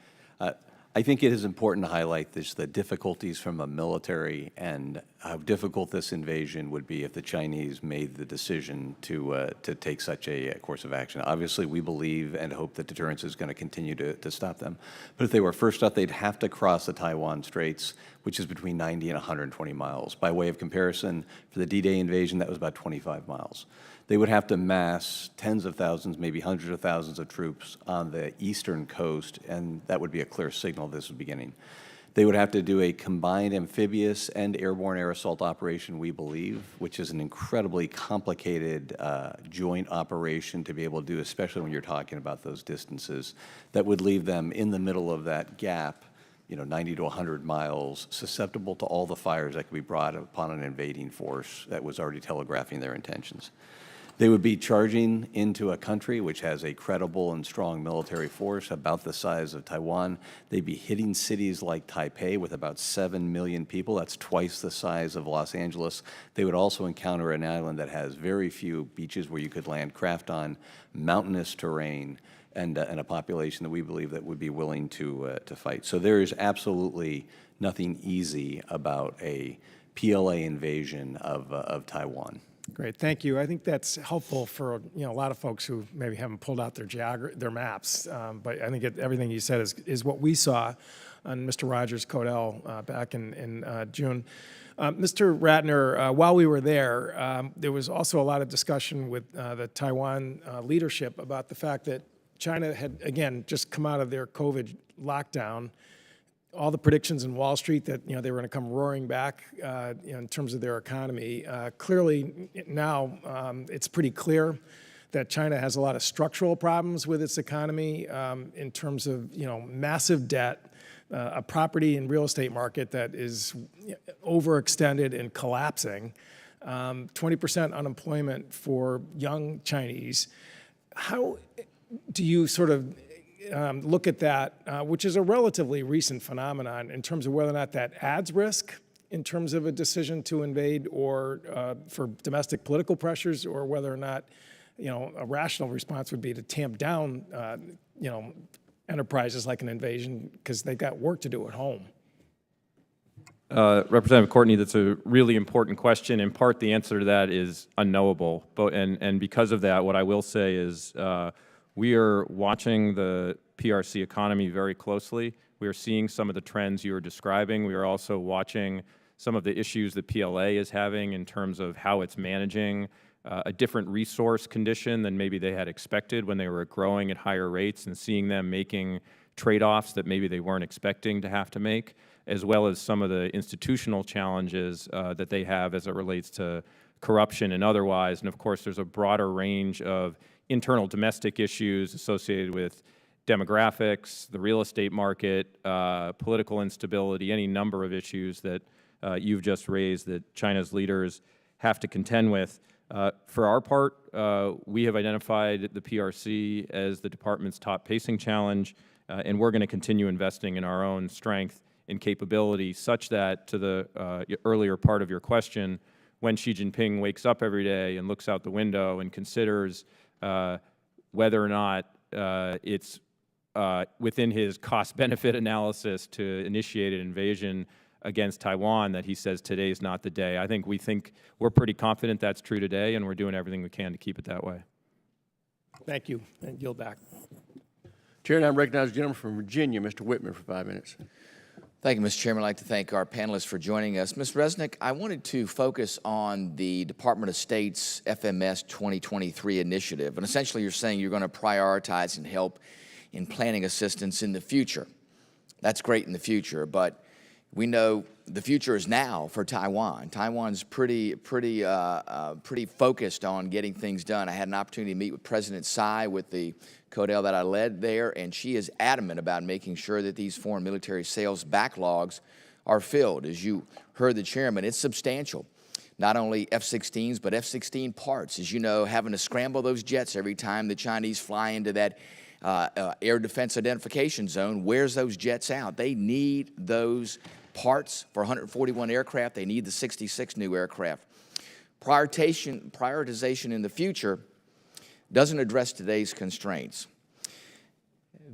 I think it is important to highlight the difficulties from a military and how difficult this invasion would be if the Chinese made the decision to take such a course of action. Obviously, we believe and hope that deterrence is going to continue to stop them. But if they were first up, they'd have to cross the Taiwan Straits, which is between 90 and 120 miles. By way of comparison, for the D-Day invasion, that was about 25 miles. They would have to mass tens of thousands, maybe hundreds of thousands of troops on the eastern coast, and that would be a clear signal this is beginning. They would have to do a combined amphibious and airborne air assault operation, we believe, which is an incredibly complicated joint operation to be able to do, especially when you're talking about those distances, that would leave them in the middle of that gap, 90 to 100 miles, susceptible to all the fires that could be brought upon an invading force that was already telegraphing their intentions. They would be charging into a country which has a credible and strong military force about the size of Taiwan. They'd be hitting cities like Taipei with about 7 million people. That's twice the size of Los Angeles. They would also encounter an island that has very few beaches where you could land craft on, mountainous terrain, and a population that we believe that would be willing to fight. So there is absolutely nothing easy about a PLA invasion of Taiwan. Great, thank you. I think that's helpful for a lot of folks who maybe haven't pulled out their maps. But I think everything you said is what we saw on Mr. Rogers' Codell back in June. Mr. Ratner, while we were there, there was also a lot of discussion with the Taiwan leadership about the fact that China had, again, just come out of their COVID lockdown. All the predictions in Wall Street that they were going to come roaring back in terms of their economy. Clearly now it's pretty clear that China has a lot of structural problems with its economy in terms of massive debt, a property and real estate market that is overextended and collapsing, 20% unemployment for young Chinese. How do you sort of look at that, which is a relatively recent phenomenon, in terms of whether or not that adds risk in terms of a decision to invade or for domestic political pressures, or whether or not a rational response would be to tamp down enterprises like an invasion because they've got work to do at home? Representative Courtney, that's a really important question. In part, the answer to that is unknowable. And because of that, what I will say is we are watching the PRC economy very closely. We are seeing some of the trends you are describing. We are also watching some of the issues that PLA is having in terms of how it's managing a different resource condition than maybe they had expected when they were growing at higher rates, and seeing them making trade-offs that maybe they weren't expecting to have to make, as well as some of the institutional challenges that they have as it relates to corruption and otherwise. And of course, there's a broader range of internal domestic issues associated with demographics, the real estate market, political instability, any number of issues that you've just raised that China's leaders have to contend with. For our part, we have identified the PRC as the department's top pacing challenge, and we're going to continue investing in our own strength and capability such that, to the earlier part of your question, when Xi Jinping wakes up every day and looks out the window and considers whether or not it's within his cost-benefit analysis to initiate an invasion against Taiwan, that he says today's not the day. I think we're pretty confident that's true today, and we're doing everything we can to keep it that way. Thank you, and yield back. Chair, now recognize the gentleman from Virginia, Mr. Whitman, for 5 minutes. Thank you, Mr. Chairman. I'd like to thank our panelists for joining us. Ms. Resnick, I wanted to focus on the Department of State's FMS 2023 initiative. And essentially, you're saying you're going to prioritize and help in planning assistance in the future. That's great in the future, but we know the future is now for Taiwan. Taiwan's pretty focused on getting things done. I had an opportunity to meet with President Tsai with the CODEL that I led there, and she is adamant about making sure that these foreign military sales backlogs are filled. As you heard the chairman, it's substantial. Not only F-16s, but F-16 parts. As you know, having to scramble those jets every time the Chinese fly into that air defense identification zone wears those jets out. They need those parts for 141 aircraft. They need the 66 new aircraft. Prioritization in the future doesn't address today's constraints.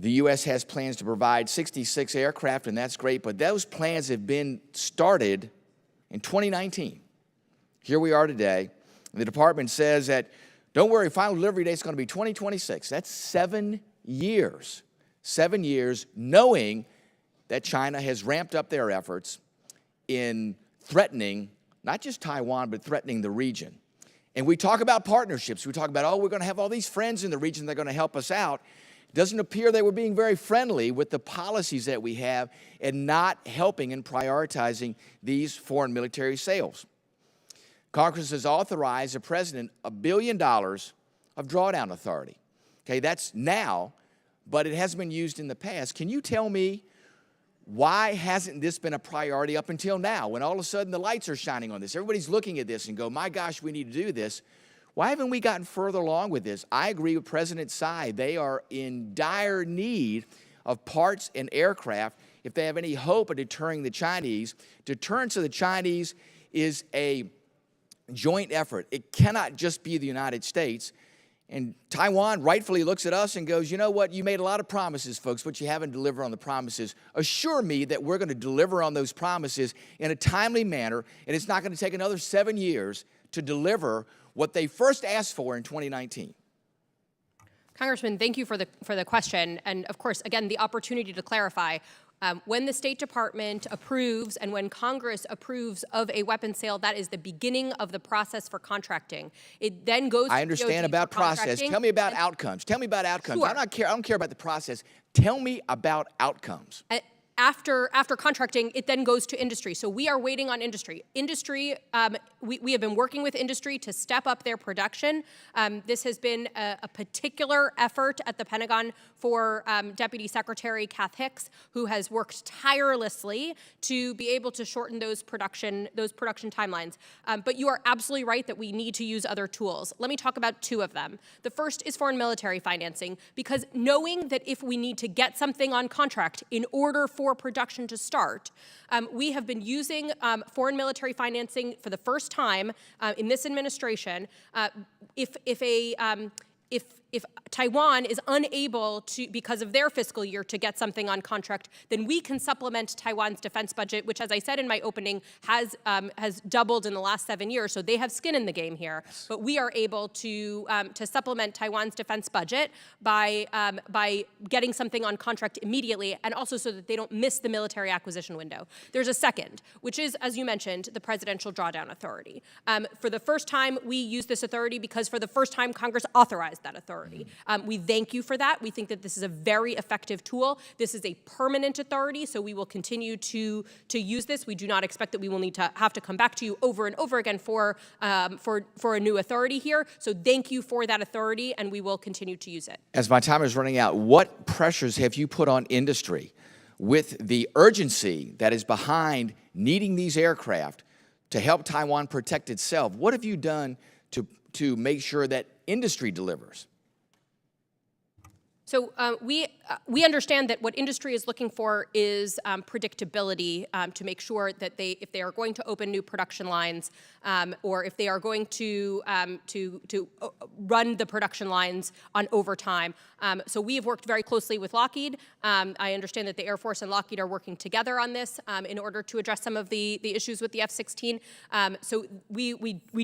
The U.S. has plans to provide 66 aircraft, and that's great, but those plans have been started in 2019. Here we are today. The department says that, don't worry, final delivery date is going to be 2026. That's 7 years. 7 years, knowing that China has ramped up their efforts in threatening not just Taiwan, but threatening the region. And we talk about partnerships. We talk about, oh, we're going to have all these friends in the region that are going to help us out. It doesn't appear they were being very friendly with the policies that we have and not helping and prioritizing these foreign military sales. Congress has authorized the president $1 billion of drawdown authority. Okay, that's now, but it hasn't been used in the past. Can you tell me why hasn't this been a priority up until now, when all of a sudden the lights are shining on this? Everybody's looking at this and go, my gosh, we need to do this. Why haven't we gotten further along with this? I agree with President Tsai. They are in dire need of parts and aircraft if they have any hope of deterring the Chinese. Deterrence of the Chinese is a joint effort. It cannot just be the United States. And Taiwan rightfully looks at us and goes, you know what, you made a lot of promises, folks, but you haven't delivered on the promises. Assure me that we're going to deliver on those promises in a timely manner, and it's not going to take another 7 years to deliver what they first asked for in 2019. Congressman, thank you for the question. And of course, again, the opportunity to clarify. When the State Department approves and when Congress approves of a weapons sale, that is the beginning of the process for contracting. It then goes to I understand DOD about for process. contracting. Tell me about outcomes. Tell me about outcomes. Sure. I don't care about the process. Tell me about outcomes. After contracting, it then goes to industry. So we are waiting on industry. Industry, we have been working with industry to step up their production. This has been a particular effort at the Pentagon for Deputy Secretary Kath Hicks, who has worked tirelessly to be able to shorten those production timelines. But you are absolutely right that we need to use other tools. Let me talk about two of them. The first is foreign military financing, because knowing that if we need to get something on contract in order for production to start, we have been using foreign military financing for the first time in this administration. If if Taiwan is unable to, because of their fiscal year, to get something on contract, then we can supplement Taiwan's defense budget, which, as I said in my opening, has doubled in the last 7 years. So they have skin in the game here. But we are able to supplement Taiwan's defense budget by getting something on contract immediately, and also so that they don't miss the military acquisition window. There's a second, which is, as you mentioned, the Presidential Drawdown Authority. For the first time, we use this authority because for the first time, Congress authorized that authority. We thank you for that. We think that this is a very effective tool. This is a permanent authority, so we will continue to use this. We do not expect that we will need to have to come back to you over and over again for a new authority here. So thank you for that authority, and we will continue to use it. As my time is running out, what pressures have you put on industry with the urgency that is behind needing these aircraft to help Taiwan protect itself? What have you done to make sure that industry delivers? So we understand that what industry is looking for is predictability to make sure that if they are going to open new production lines, or if they are going to run the production lines on overtime. So we have worked very closely with Lockheed. I understand that the Air Force and Lockheed are working together on this in order to address some of the issues with the F-16. So we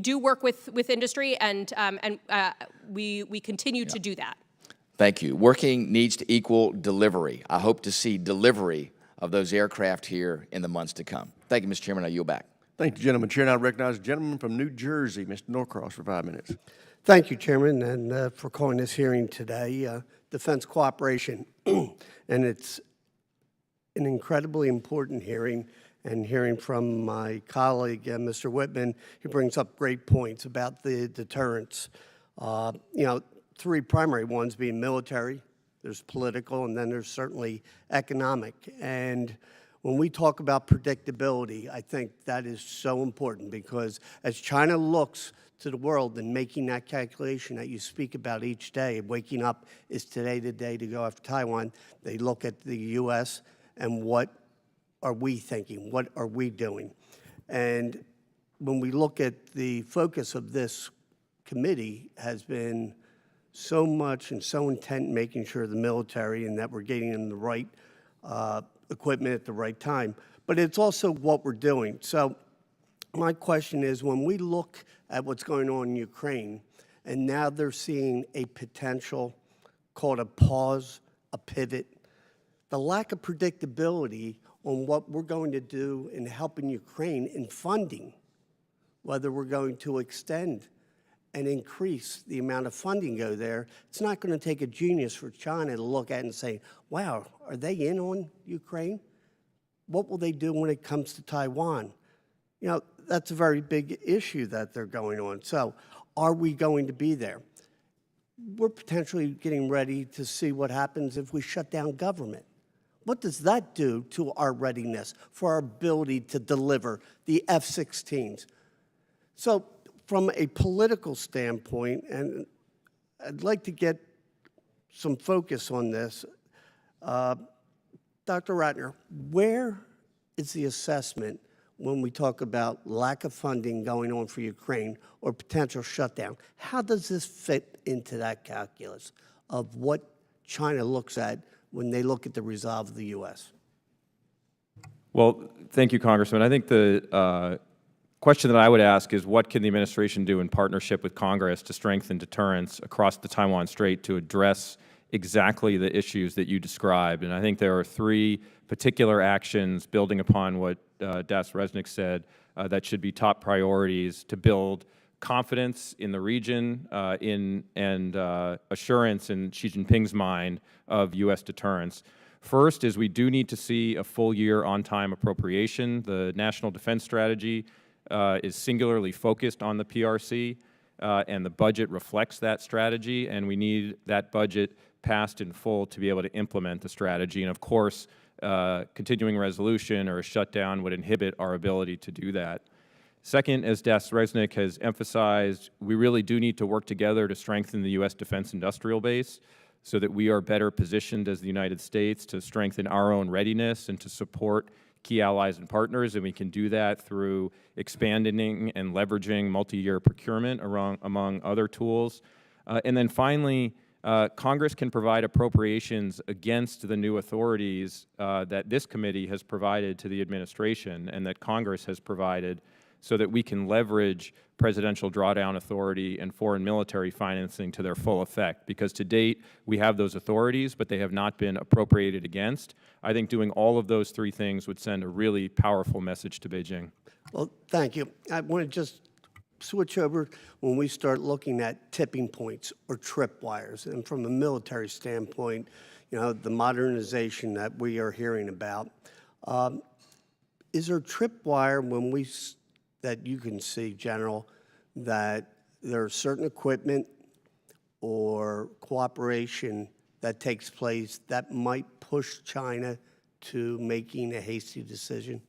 do work with industry, and we continue to do that. Thank you. Working needs to equal delivery. I hope to see delivery of those aircraft here in the months to come. Thank you, Mr. Chairman. I yield back. Thank you, gentleman. Chair now recognizes the gentleman from New Jersey, Mr. Norcross, for 5 minutes. Thank you, Chairman, and for calling this hearing today. Defense cooperation, and it's an incredibly important hearing. And hearing from my colleague, Mr. Whitman, he brings up great points about the deterrence. Three primary ones being military, there's political, and then there's certainly economic. And when we talk about predictability, I think that is so important, because as China looks to the world and making that calculation that you speak about each day, waking up is today the day to go after Taiwan, they look at the U.S. and what are we thinking? What are we doing? And when we look at the focus of this committee has been so much and so intent in making sure the military and that we're getting them the right equipment at the right time, but it's also what we're doing. So my question is, when we look at what's going on in Ukraine, and now they're seeing a potential, called a pause, a pivot, the lack of predictability on what we're going to do in helping Ukraine in funding, whether we're going to extend and increase the amount of funding go there, it's not going to take a genius for China to look at and say, wow, are they in on Ukraine? What will they do when it comes to Taiwan? That's a very big issue that they're going on. So are we going to be there? We're potentially getting ready to see what happens if we shut down government. What does that do to our readiness for our ability to deliver the F-16s? So from a political standpoint, and I'd like to get some focus on this, Dr. Ratner, where is the assessment when we talk about lack of funding going on for Ukraine or potential shutdown? How does this fit into that calculus of what China looks at when they look at the resolve of the U.S.? Well, thank you, Congressman. I think the question that I would ask is, what can the administration do in partnership with Congress to strengthen deterrence across the Taiwan Strait to address exactly the issues that you described? And I think there are three particular actions, building upon what Das Resnick said, that should be top priorities to build confidence in the region and assurance in Xi Jinping's mind of U.S. deterrence. First is we do need to see a full year on-time appropriation. The National Defense Strategy is singularly focused on the PRC, and the budget reflects that strategy, and we need that budget passed in full to be able to implement the strategy. And of course, continuing resolution or a shutdown would inhibit our ability to do that. Second, as Das Resnick has emphasized, we really do need to work together to strengthen the U.S. defense industrial base so that we are better positioned as the United States to strengthen our own readiness and to support key allies and partners, and we can do that through expanding and leveraging multi-year procurement among other tools. And then finally, Congress can provide appropriations against the new authorities that this committee has provided to the administration and that Congress has provided so that we can leverage presidential drawdown authority and foreign military financing to their full effect. Because to date, we have those authorities, but they have not been appropriated against. I think doing all of those three things would send a really powerful message to Beijing. Well, thank you. I want to just switch over when we start looking at tipping points or tripwires. And from a military standpoint, you know, the modernization that we are hearing about, is there a tripwire when that you can see, General, that there's certain equipment or cooperation that takes place that might push China to making a hasty decision?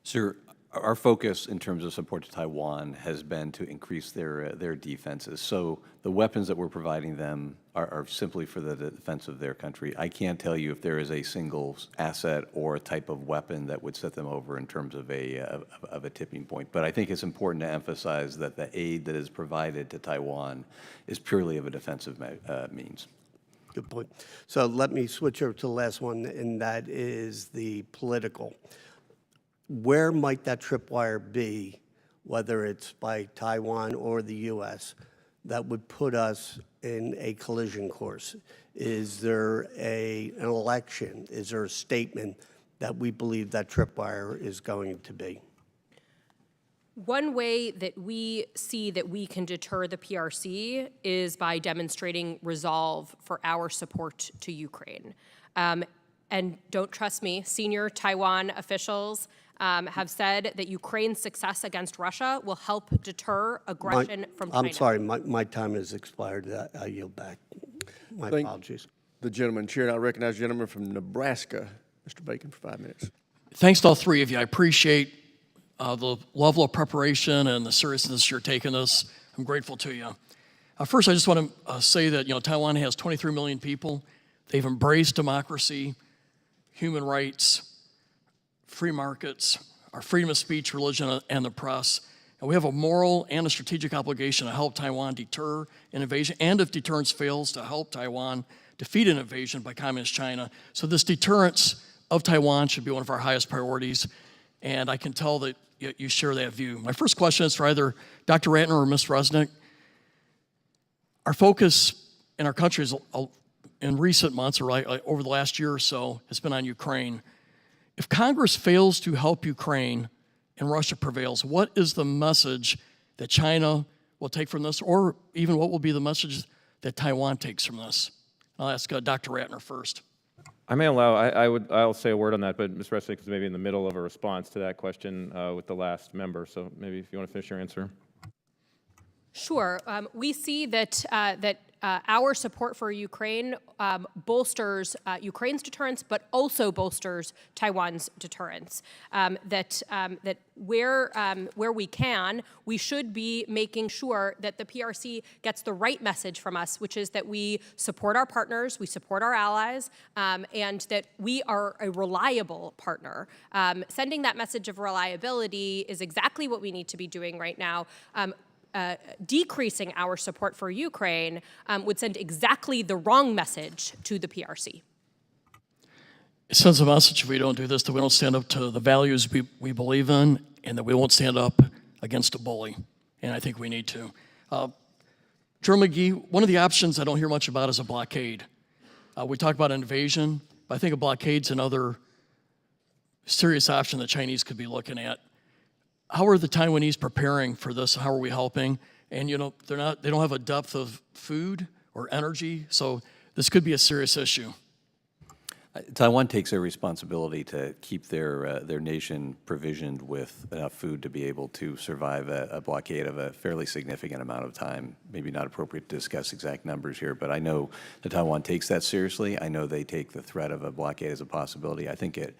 Sir, our focus in terms of support to Taiwan has been to increase their defenses. So the weapons that we're providing them are simply for the defense of their country. I can't tell you if there is a single asset or a type of weapon that would set them over in terms of a tipping point. But I think it's important to emphasize that the aid that is provided to Taiwan is purely of a defensive means. Good point. So let me switch over to the last one, and that is the political. Where might that tripwire be, whether it's by Taiwan or the U.S., that would put us in a collision course? Is there an election? Is there a statement that we believe that tripwire is going to be? One way that we see that we can deter the PRC is by demonstrating resolve for our support to Ukraine. And don't trust me, senior Taiwan officials have said that Ukraine's success against Russia will help deter aggression from China. I'm sorry, my time has expired. I yield back. My apologies. The gentleman, Chair, and I recognize the gentleman from Nebraska, Mr. Bacon, for 5 minutes. Thanks to all three of you. I appreciate the level of preparation and the seriousness you're taking this. I'm grateful to you. First, I just want to say that, you know, Taiwan has 23 million people. They've embraced democracy, human rights, free markets, our freedom of speech, religion, and the press. And we have a moral and a strategic obligation to help Taiwan deter an invasion, and if deterrence fails, to help Taiwan defeat an invasion by Communist China. So this deterrence of Taiwan should be one of our highest priorities, and I can tell that you share that view. My first question is for either Dr. Ratner or Ms. Resnick. Our focus in our country is, in recent months, or over the last year or so, has been on Ukraine. If Congress fails to help Ukraine and Russia prevails, what is the message that China will take from this, or even what will be the message that Taiwan takes from this? I'll ask Dr. Ratner first. I may allow, I'll say a word on that, but Ms. Resnick is maybe in the middle of a response to that question with the last member, so maybe if you want to finish your answer. Sure. We see that our support for Ukraine bolsters Ukraine's deterrence, but also bolsters Taiwan's deterrence. That where we can, we should be making sure that the PRC gets the right message from us, which is that we support our partners, we support our allies, and that we are a reliable partner. Sending that message of reliability is exactly what we need to be doing right now. Decreasing our support for Ukraine would send exactly the wrong message to the PRC. It sends a message if we don't do this, that we don't stand up to the values we believe in, and that we won't stand up against a bully. And I think we need to. General McGee, one of the options I don't hear much about is a blockade. We talk about invasion, but I think a blockade's another serious option the Chinese could be looking at. How are the Taiwanese preparing for this? How are we helping? And you know, they don't have a depth of food or energy, so this could be a serious issue. Taiwan takes a responsibility to keep their nation provisioned with enough food to be able to survive a blockade of a fairly significant amount of time. Maybe not appropriate to discuss exact numbers here, but I know that Taiwan takes that seriously. I know they take the threat of a blockade as a possibility. I think it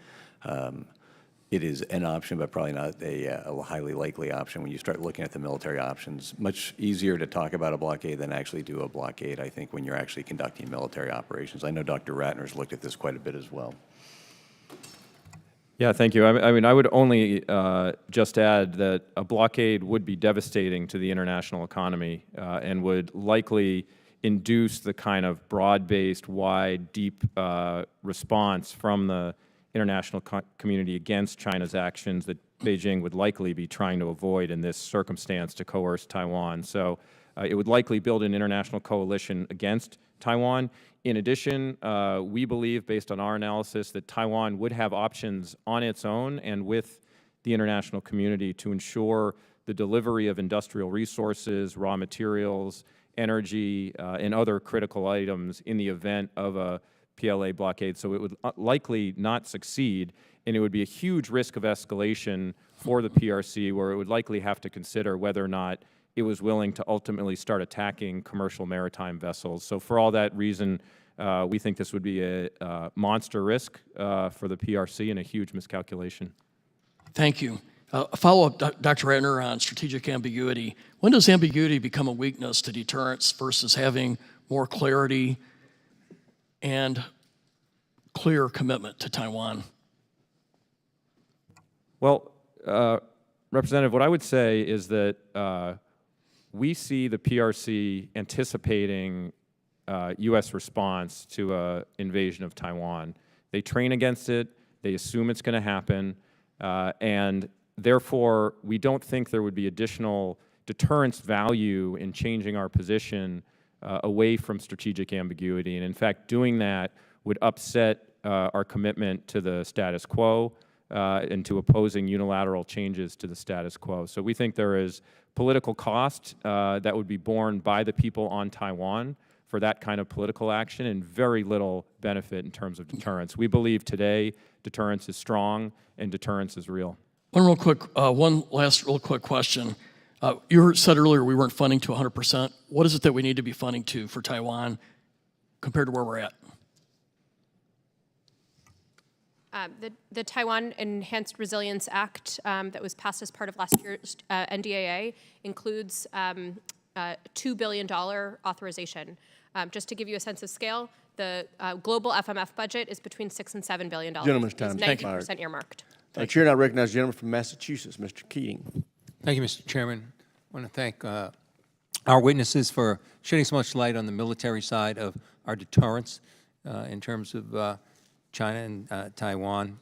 is an option, but probably not a highly likely option. When you start looking at the military options, much easier to talk about a blockade than actually do a blockade, I think, when you're actually conducting military operations. I know Dr. Ratner's looked at this quite a bit as well. Yeah, thank you. I mean, I would only just add that a blockade would be devastating to the international economy and would likely induce the kind of broad-based, wide, deep response from the international community against China's actions that Beijing would likely be trying to avoid in this circumstance to coerce Taiwan. So it would likely build an international coalition against Taiwan. In addition, we believe, based on our analysis, that Taiwan would have options on its own and with the international community to ensure the delivery of industrial resources, raw materials, energy, and other critical items in the event of a PLA blockade. So it would likely not succeed, and it would be a huge risk of escalation for the PRC, where it would likely have to consider whether or not it was willing to ultimately start attacking commercial maritime vessels. So for all that reason, we think this would be a monster risk for the PRC and a huge miscalculation. Thank you. A follow-up, Dr. Ratner, on strategic ambiguity. When does ambiguity become a weakness to deterrence versus having more clarity and clear commitment to Taiwan? Well, Representative, what I would say is that we see the PRC anticipating U.S. response to an invasion of Taiwan. They train against it. They assume it's going to happen. And therefore, we don't think there would be additional deterrence value in changing our position away from strategic ambiguity. And in fact, doing that would upset our commitment to the status quo and to opposing unilateral changes to the status quo. So we think there is political cost that would be borne by the people on Taiwan for that kind of political action, and very little benefit in terms of deterrence. We believe today deterrence is strong and deterrence is real. One last real quick question. You said earlier we weren't funding to 100%. What is it that we need to be funding to for Taiwan compared to where we're at? The Taiwan Enhanced Resilience Act that was passed as part of last year's NDAA includes $2 billion authorization. Just to give you a sense of scale, the global FMF budget is between $6 and $7 billion. Gentleman's time It's expired. 90% earmarked. Chair now recognizes the gentleman from Massachusetts, Mr. Keating. Thank you, Mr. Chairman. I want to thank our witnesses for shedding so much light on the military side of our deterrence in terms of China and Taiwan.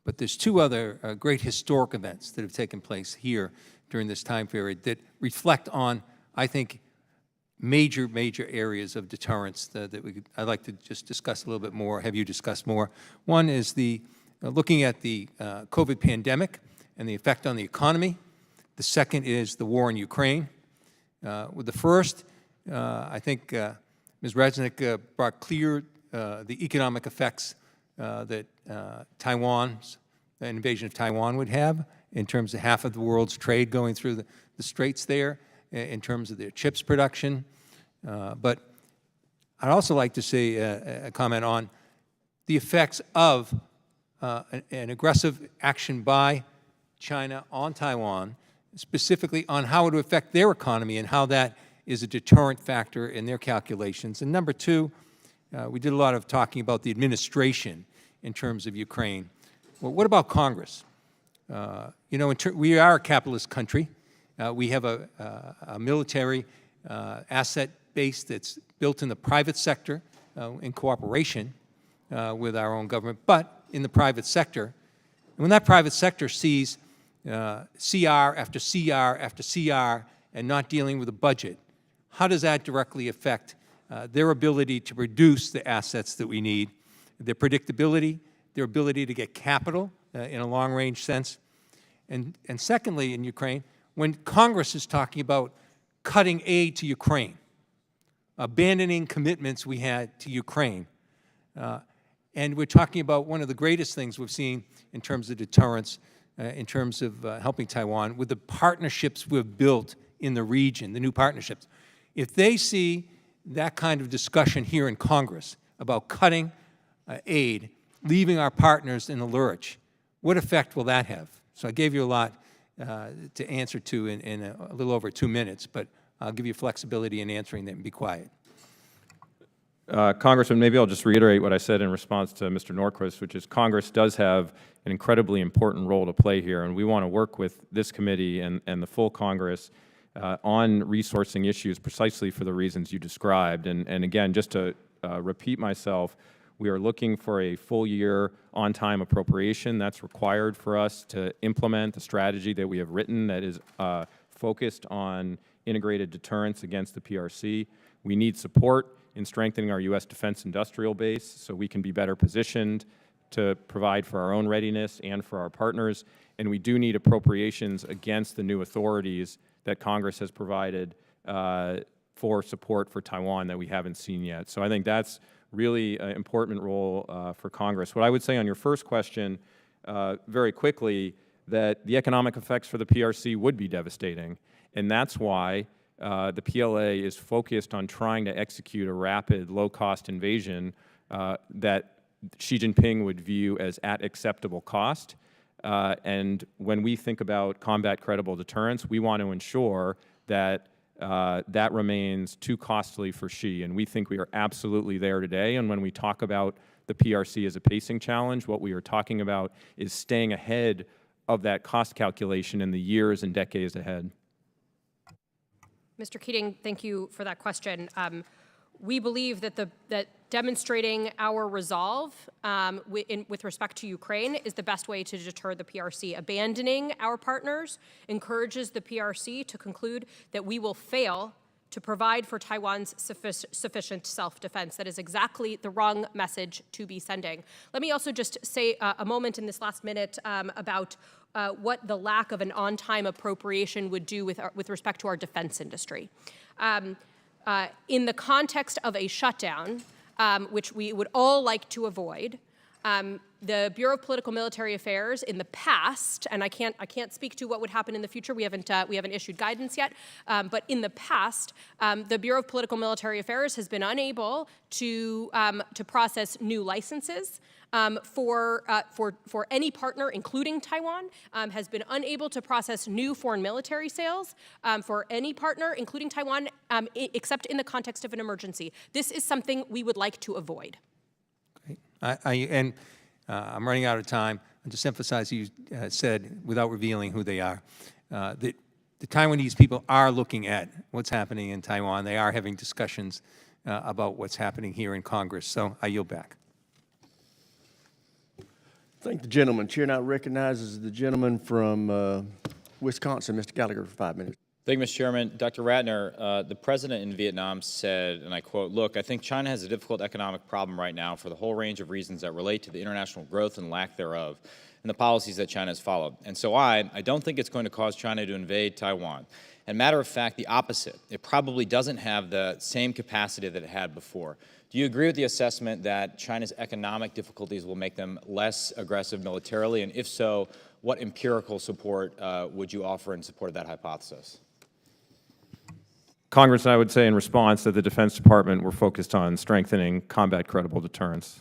But there's two other great historic events that have taken place here during this time period that reflect on, I think, major areas of deterrence that I'd like to just discuss a little bit more, have you discuss more. One is the looking at the COVID pandemic and the effect on the economy. The second is the war in Ukraine. With the first, I think Ms. Resnick brought clear the economic effects that Taiwan's invasion of Taiwan would have in terms of half of the world's trade going through the straits there, in terms of their chips production. But I'd also like to say a comment on the effects of an aggressive action by China on Taiwan, specifically on how it would affect their economy and how that is a deterrent factor in their calculations. And number two, we did a lot of talking about the administration in terms of Ukraine. Well, what about Congress? You know, we are a capitalist country. We have a military asset base that's built in the private sector in cooperation with our own government, but in the private sector. And when that private sector sees CR after CR after CR and not dealing with a budget, how does that directly affect their ability to produce the assets that we need, their predictability, their ability to get capital in a long-range sense? And secondly, in Ukraine, when Congress is talking about cutting aid to Ukraine, abandoning commitments we had to Ukraine, and we're talking about one of the greatest things we've seen in terms of deterrence, in terms of helping Taiwan, with the partnerships we've built in the region, the new partnerships. If they see that kind of discussion here in Congress about cutting aid, leaving our partners in the lurch, what effect will that have? So I gave you a lot to answer to in a little over 2 minutes, but I'll give you flexibility in answering them and be quiet. Congressman, maybe I'll just reiterate what I said in response to Mr. Norquist, which is Congress does have an incredibly important role to play here, and we want to work with this committee and the full Congress on resourcing issues precisely for the reasons you described. And again, just to repeat myself, we are looking for a full year on-time appropriation. That's required for us to implement the strategy that we have written that is focused on integrated deterrence against the PRC. We need support in strengthening our U.S. defense industrial base so we can be better positioned to provide for our own readiness and for our partners. And we do need appropriations against the new authorities that Congress has provided for support for Taiwan that we haven't seen yet. So I think that's really an important role for Congress. What I would say on your first question, very quickly, that the economic effects for the PRC would be devastating. And that's why the PLA is focused on trying to execute a rapid, low-cost invasion that Xi Jinping would view as at acceptable cost. And when we think about combat credible deterrence, we want to ensure that that remains too costly for Xi. And we think we are absolutely there today. And when we talk about the PRC as a pacing challenge, what we are talking about is staying ahead of that cost calculation in the years and decades ahead. Mr. Keating, thank you for that question. We believe that that demonstrating our resolve with respect to Ukraine is the best way to deter the PRC. Abandoning our partners encourages the PRC to conclude that we will fail to provide for Taiwan's sufficient self-defense. That is exactly the wrong message to be sending. Let me also just say a moment in this last minute about what the lack of an on-time appropriation would do with respect to our defense industry. In the context of a shutdown, which we would all like to avoid, the Bureau of Political Military Affairs in the past, and I can't speak to what would happen in the future. We haven't issued guidance yet, but in the past, the Bureau of Political Military Affairs has been unable to process new licenses for any partner, including Taiwan, has been unable to process new foreign military sales for any partner, including Taiwan, except in the context of an emergency. This is something we would like to avoid. Great. I'm running out of time. I'll just emphasize you said, without revealing who they are, that the Taiwanese people are looking at what's happening in Taiwan. They are having discussions about what's happening here in Congress. So I yield back. Thank the gentleman. Chair now recognizes the gentleman from Wisconsin, Mr. Gallagher, for 5 minutes. Thank you, Mr. Chairman. Dr. Ratner, the president in Vietnam said, and I quote, "Look, I think China has a difficult economic problem right now for the whole range of reasons that relate to the international growth and lack thereof and the policies that China has followed. And so I don't think it's going to cause China to invade Taiwan. And matter of fact, the opposite. It probably doesn't have the same capacity that it had before. Do you agree with the assessment that China's economic difficulties will make them less aggressive militarily? And if so, what empirical support would you offer in support of that hypothesis?" Congress, I would say in response that the Defense Department, we're focused on strengthening combat credible deterrence.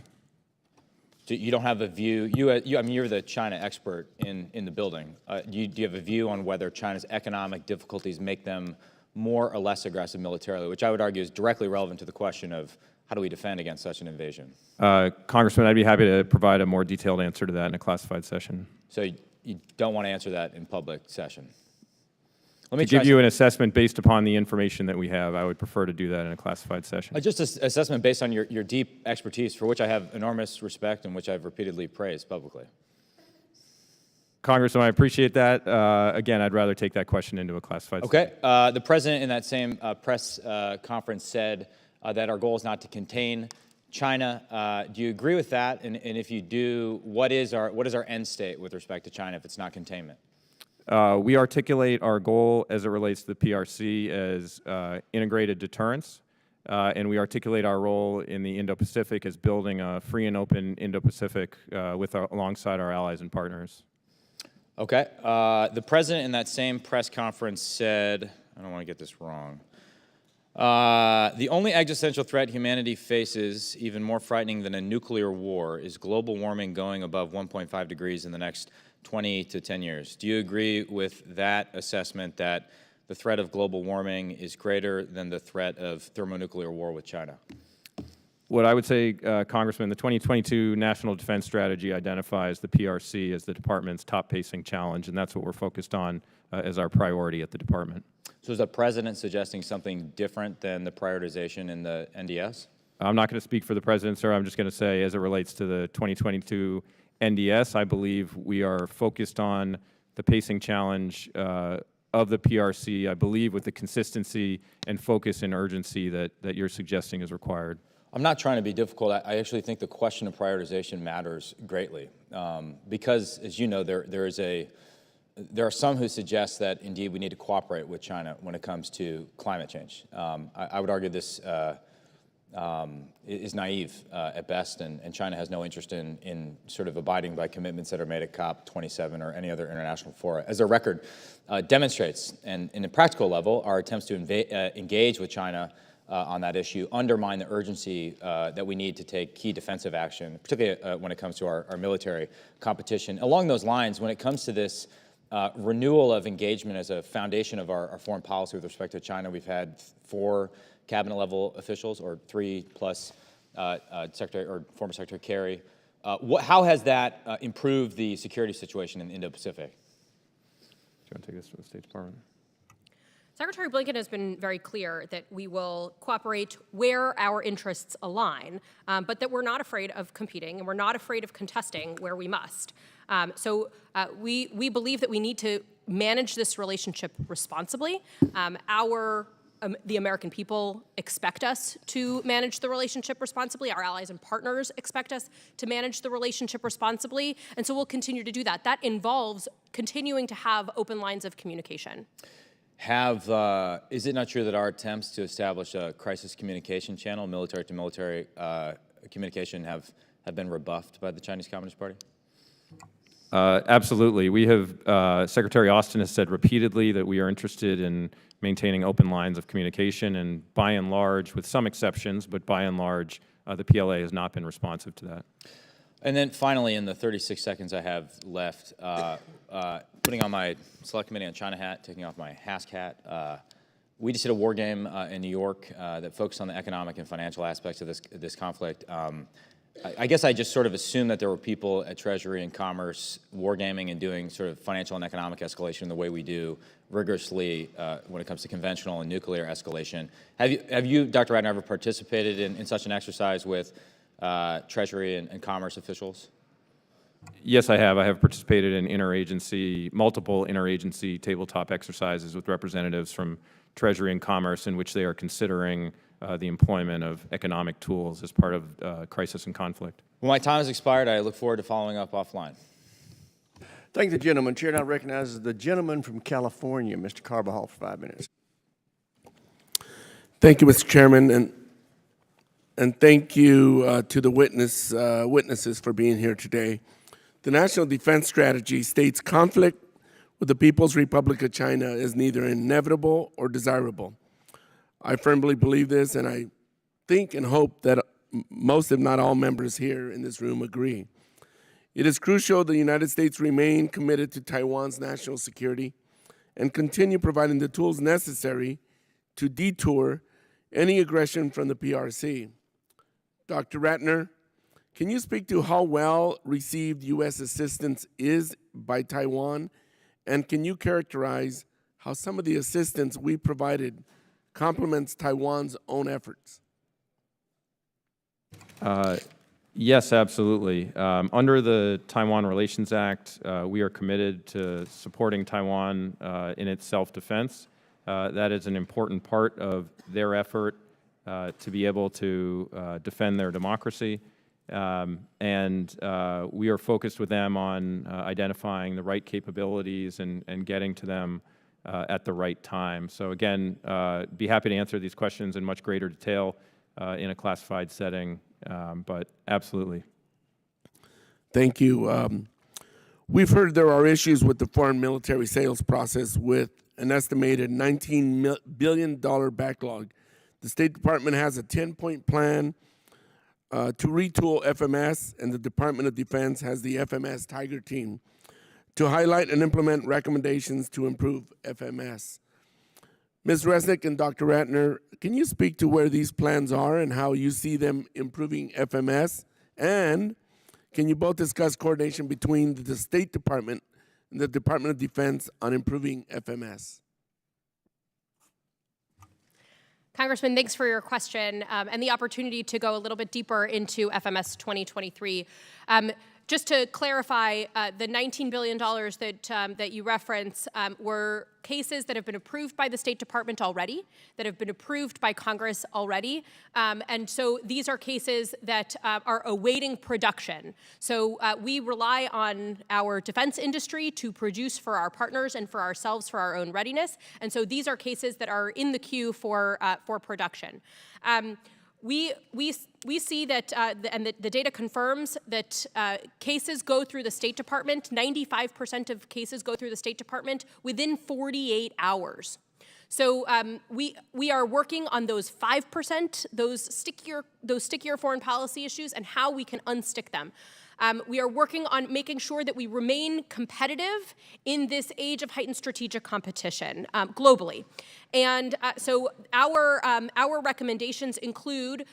You don't have a view, I mean, you're the China expert in the building. Do you have a view on whether China's economic difficulties make them more or less aggressive militarily, which I would argue is directly relevant to the question of how do we defend against such an invasion? Congressman, I'd be happy to provide a more detailed answer to that in a classified session. So you don't want to answer that in public session? To give you an assessment based upon the information that we have, I would prefer to do that in a classified session. Just an assessment based on your deep expertise, for which I have enormous respect and which I've repeatedly praised publicly. Congressman, I appreciate that. Again, I'd rather take that question into a classified session. Okay. The president in that same press conference said that our goal is not to contain China. Do you agree with that? And if you do, what is our end state with respect to China if it's not containment? We articulate our goal as it relates to the PRC as integrated deterrence, and we articulate our role in the Indo-Pacific as building a free and open Indo-Pacific alongside our allies and partners. Okay. The president in that same press conference said, I don't want to get this wrong, the only existential threat humanity faces, even more frightening than a nuclear war, is global warming going above 1.5 degrees in the next 20 to 10 years. Do you agree with that assessment that the threat of global warming is greater than the threat of thermonuclear war with China? What I would say, Congressman, the 2022 National Defense Strategy identifies the PRC as the department's top pacing challenge, and that's what we're focused on as our priority at the department. So is the president suggesting something different than the prioritization in the NDS? I'm not going to speak for the president, sir. I'm just going to say, as it relates to the 2022 NDS, I believe we are focused on the pacing challenge of the PRC, I believe, with the consistency and focus and urgency that you're suggesting is required. I'm not trying to be difficult. I actually think the question of prioritization matters greatly because, as you know, there are some who suggest that indeed we need to cooperate with China when it comes to climate change. I would argue this is naive at best, and China has no interest in sort of abiding by commitments that are made at COP27 or any other international fora. As our record demonstrates, and in a practical level, our attempts to engage with China on that issue undermine the urgency that we need to take key defensive action, particularly when it comes to our military competition. Along those lines, when it comes to this renewal of engagement as a foundation of our foreign policy with respect to China, we've had 4 cabinet-level officials, or 3 plus Secretary or former Secretary Kerry. How has that improved the security situation in the Indo-Pacific? Do you want to take this to the State Department? Secretary Blinken has been very clear that we will cooperate where our interests align, but that we're not afraid of competing and we're not afraid of contesting where we must. So we believe that we need to manage this relationship responsibly. The American people expect us to manage the relationship responsibly. Our allies and partners expect us to manage the relationship responsibly. And so we'll continue to do that. That involves continuing to have open lines of communication. Is it not true that our attempts to establish a crisis communication channel, military-to-military communication, have been rebuffed by the Chinese Communist Party? Absolutely. We have, Secretary Austin has said repeatedly that we are interested in maintaining open lines of communication, and by and large, with some exceptions, but by and large, the PLA has not been responsive to that. And then finally, in the 36 seconds I have left, putting on my Select Committee on China hat, taking off my HASC hat, we just did a war game in New York that focused on the economic and financial aspects of this conflict. I guess I just sort of assumed that there were people at Treasury and Commerce wargaming and doing sort of financial and economic escalation the way we do rigorously when it comes to conventional and nuclear escalation. Have you, Dr. Ratner, ever participated in such an exercise with Treasury and Commerce officials? Yes, I have. I have participated in multiple interagency tabletop exercises with representatives from Treasury and Commerce in which they are considering the employment of economic tools as part of crisis and conflict. Well, my time has expired. I look forward to following up offline. Thank the gentleman. Chair now recognizes the gentleman from California, Mr. Carbajal, for 5 minutes. Thank you, Mr. Chairman, and thank you to the witnesses for being here today. The National Defense Strategy states conflict with the People's Republic of China is neither inevitable or desirable. I firmly believe this, and I think and hope that most, if not all, members here in this room agree. It is crucial the United States remain committed to Taiwan's national security and continue providing the tools necessary to detour any aggression from the PRC. Dr. Ratner, can you speak to how well received U.S. assistance is by Taiwan, and can you characterize how some of the assistance we provided complements Taiwan's own efforts? Yes, absolutely. Under the Taiwan Relations Act, we are committed to supporting Taiwan in its self-defense. That is an important part of their effort to be able to defend their democracy. And we are focused with them on identifying the right capabilities and getting to them at the right time. So again, be happy to answer these questions in much greater detail in a classified setting, but absolutely. Thank you. We've heard there are issues with the foreign military sales process with an estimated $19 billion backlog. The State Department has a 10-point plan to retool FMS, and the Department of Defense has the FMS Tiger Team to highlight and implement recommendations to improve FMS. Ms. Resnick and Dr. Ratner, can you speak to where these plans are and how you see them improving FMS? And can you both discuss coordination between the State Department and the Department of Defense on improving FMS? Congressman, thanks for your question and the opportunity to go a little bit deeper into FMS 2023. Just to clarify, the $19 billion that you reference were cases that have been approved by the State Department already, that have been approved by Congress already. And so these are cases that are awaiting production. So we rely on our defense industry to produce for our partners and for ourselves for our own readiness. And so these are cases that are in the queue for production. We see that, and the data confirms that cases go through the State Department. 95% of cases go through the State Department within 48 hours. So we are working on those 5%, those stickier foreign policy issues, and how we can unstick them. We are working on making sure that we remain competitive in this age of heightened strategic competition globally. And so our recommendations include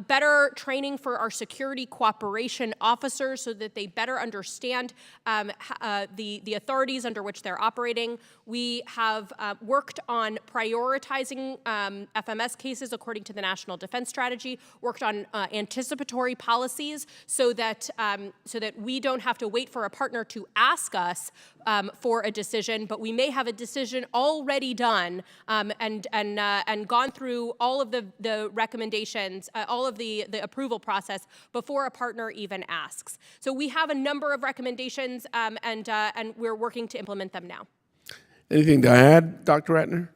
better training for our security cooperation officers so that they better understand the authorities under which they're operating. We have worked on prioritizing FMS cases according to the National Defense Strategy, worked on anticipatory policies so that we don't have to wait for a partner to ask us for a decision, but we may have a decision already done and gone through all of the recommendations, all of the approval process before a partner even asks. So we have a number of recommendations, and we're working to implement them now. Anything to add, Dr. Ratner?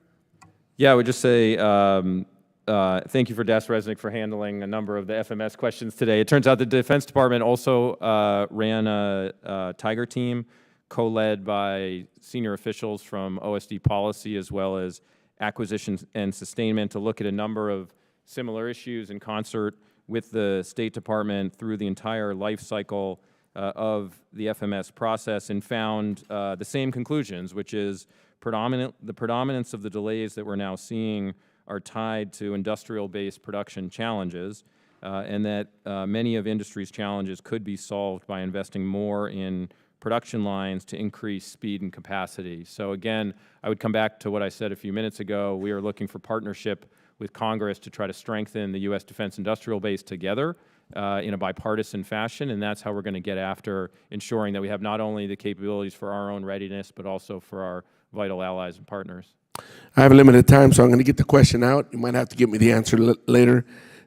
Yeah, I would just say thank you for Das Resnick for handling a number of the FMS questions today. It turns out the Defense Department also ran a Tiger team co-led by senior officials from OSD Policy as well as Acquisition and Sustainment to look at a number of similar issues in concert with the State Department through the entire life cycle of the FMS process and found the same conclusions, which is the predominance of the delays that we're now seeing are tied to industrial-based production challenges, and that many of industry's challenges could be solved by investing more in production lines to increase speed and capacity. So again, I would come back to what I said a few minutes ago. We are looking for partnership with Congress to try to strengthen the U.S. defense industrial base together in a bipartisan fashion, and that's how we're going to get after ensuring that we have not only the capabilities for our own readiness, but also for our vital allies and partners. I have a limited time, so I'm going to get the question out. You might have to give me the answer later.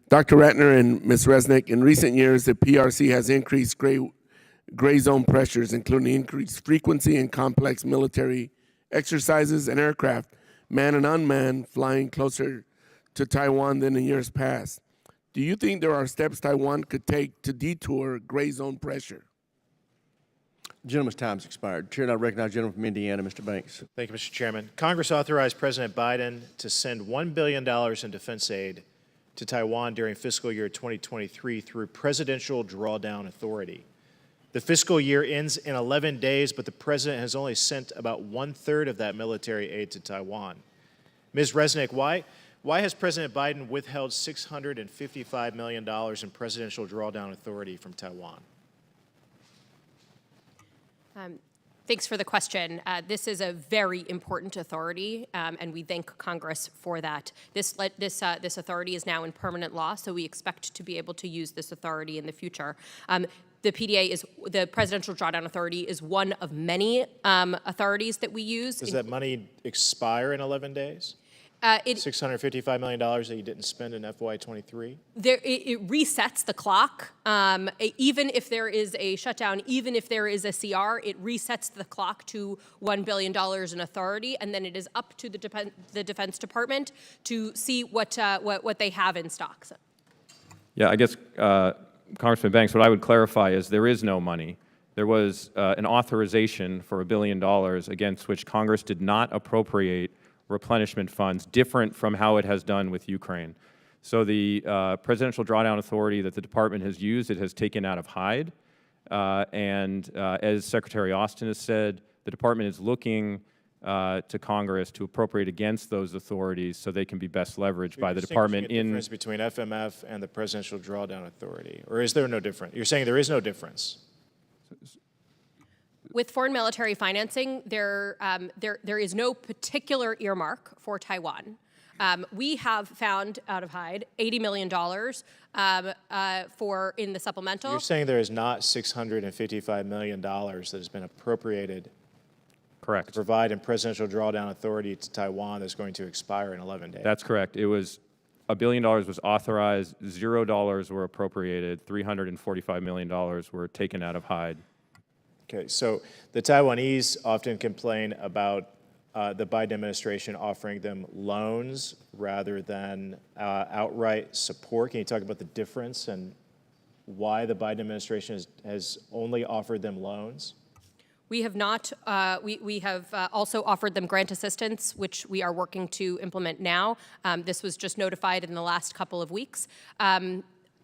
Dr. Ratner and Ms. Resnick, in recent years, the PRC has increased gray zone pressures, including increased frequency and complex military exercises and aircraft, manned and unmanned, flying closer to Taiwan than in years past. Do you think there are steps Taiwan could take to detour gray zone pressure? Gentleman's time's expired. Chair, I recognize the gentleman from Indiana, Mr. Banks. Thank you, Mr. Chairman. Congress authorized President Biden to send $1 billion in defense aid to Taiwan during fiscal year 2023 through Presidential Drawdown Authority. The fiscal year ends in 11 days, but the president has only sent about 1/3 of that military aid to Taiwan. Ms. Resnick, why has President Biden withheld $655 million in Presidential Drawdown Authority from Taiwan? Thanks for the question. This is a very important authority, and we thank Congress for that. This authority is now in permanent law, so we expect to be able to use this authority in the future. The PDA the Presidential Drawdown Authority is one of many authorities that we use. Does that money expire in 11 days? $655 million that you didn't spend in FY23? It resets the clock. Even if there is a shutdown, even if there is a CR, it resets the clock to $1 billion in authority, and then it is up to the Defense Department to see what they have in stock. So. Yeah, I guess, Congressman Banks, what I would clarify is there is no money. There was an authorization for $1 billion against which Congress did not appropriate replenishment funds, different from how it has done with Ukraine. So the Presidential Drawdown Authority that the department has used, it has taken out of Hyde. And as Secretary Austin has said, the department is looking to Congress to appropriate against those authorities so they can be best leveraged by the department in... difference between FMF and the Presidential Drawdown Authority? Or is there no difference? You're saying there is no difference? With foreign military financing, there is no particular earmark for Taiwan. We have found out of Hyde $80 million in the supplemental. You're saying there is not $655 million that has been appropriated Correct. to provide in presidential drawdown authority to Taiwan that's going to expire in 11 days. That's correct. It was $1 billion was authorized, $0 were appropriated, $345 million were taken out of Hyde. Okay, so the Taiwanese often complain about the Biden administration offering them loans rather than outright support. Can you talk about the difference and why the Biden administration has only offered them loans? We have not. We have also offered them grant assistance, which we are working to implement now. This was just notified in the last couple of weeks.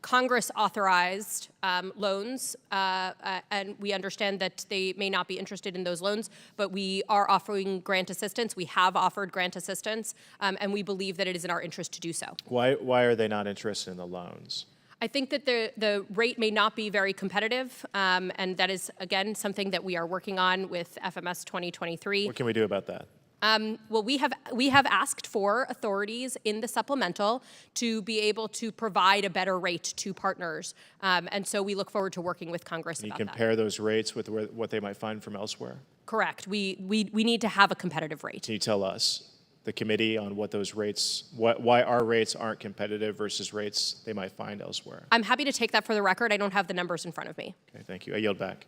Congress authorized loans, and we understand that they may not be interested in those loans, but we are offering grant assistance. We have offered grant assistance, and we believe that it is in our interest to do so. Why are they not interested in the loans? I think that the rate may not be very competitive, and that is, again, something that we are working on with FMS 2023. What can we do about that? Well, we have asked for authorities in the supplemental to be able to provide a better rate to partners, and so we look forward to working with Congress Can you about that. compare those rates with what they might find from elsewhere? Correct. We need to have a competitive rate. Can you tell us, the committee, on what those rates, why our rates aren't competitive versus rates they might find elsewhere? I'm happy to take that for the record. I don't have the numbers in front of me. Okay, thank you. I yield back.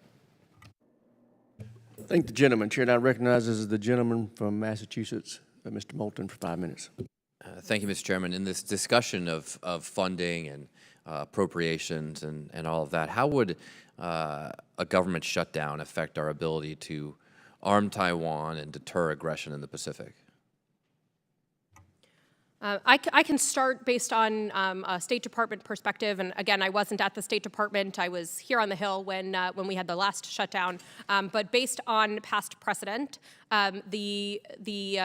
Thank the gentleman. Chair now recognizes the gentleman from Massachusetts, Mr. Moulton, for 5 minutes. Thank you, Mr. Chairman. In this discussion of funding and appropriations and all of that, how would a government shutdown affect our ability to arm Taiwan and deter aggression in the Pacific? I can start based on a State Department perspective, and again, I wasn't at the State Department. I was here on the Hill when we had the last shutdown. But based on past precedent, the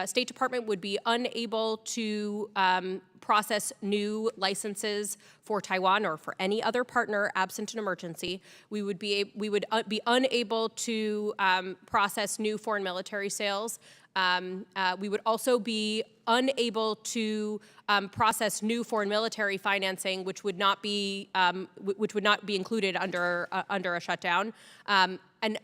State Department would be unable to process new licenses for Taiwan or for any other partner absent an emergency. We would be unable to process new foreign military sales. We would also be unable to process new foreign military financing, which would not be included under a shutdown. And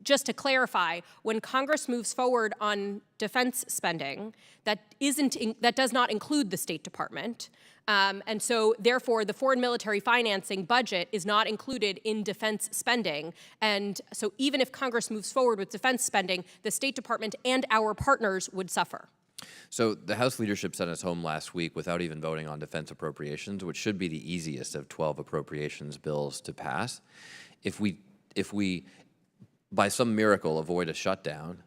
just to clarify, when Congress moves forward on defense spending, that does not include the State Department. And so, therefore, the foreign military financing budget is not included in defense spending. And so even if Congress moves forward with defense spending, the State Department and our partners would suffer. So the House leadership sent us home last week without even voting on defense appropriations, which should be the easiest of 12 appropriations bills to pass. If we by some miracle avoid a shutdown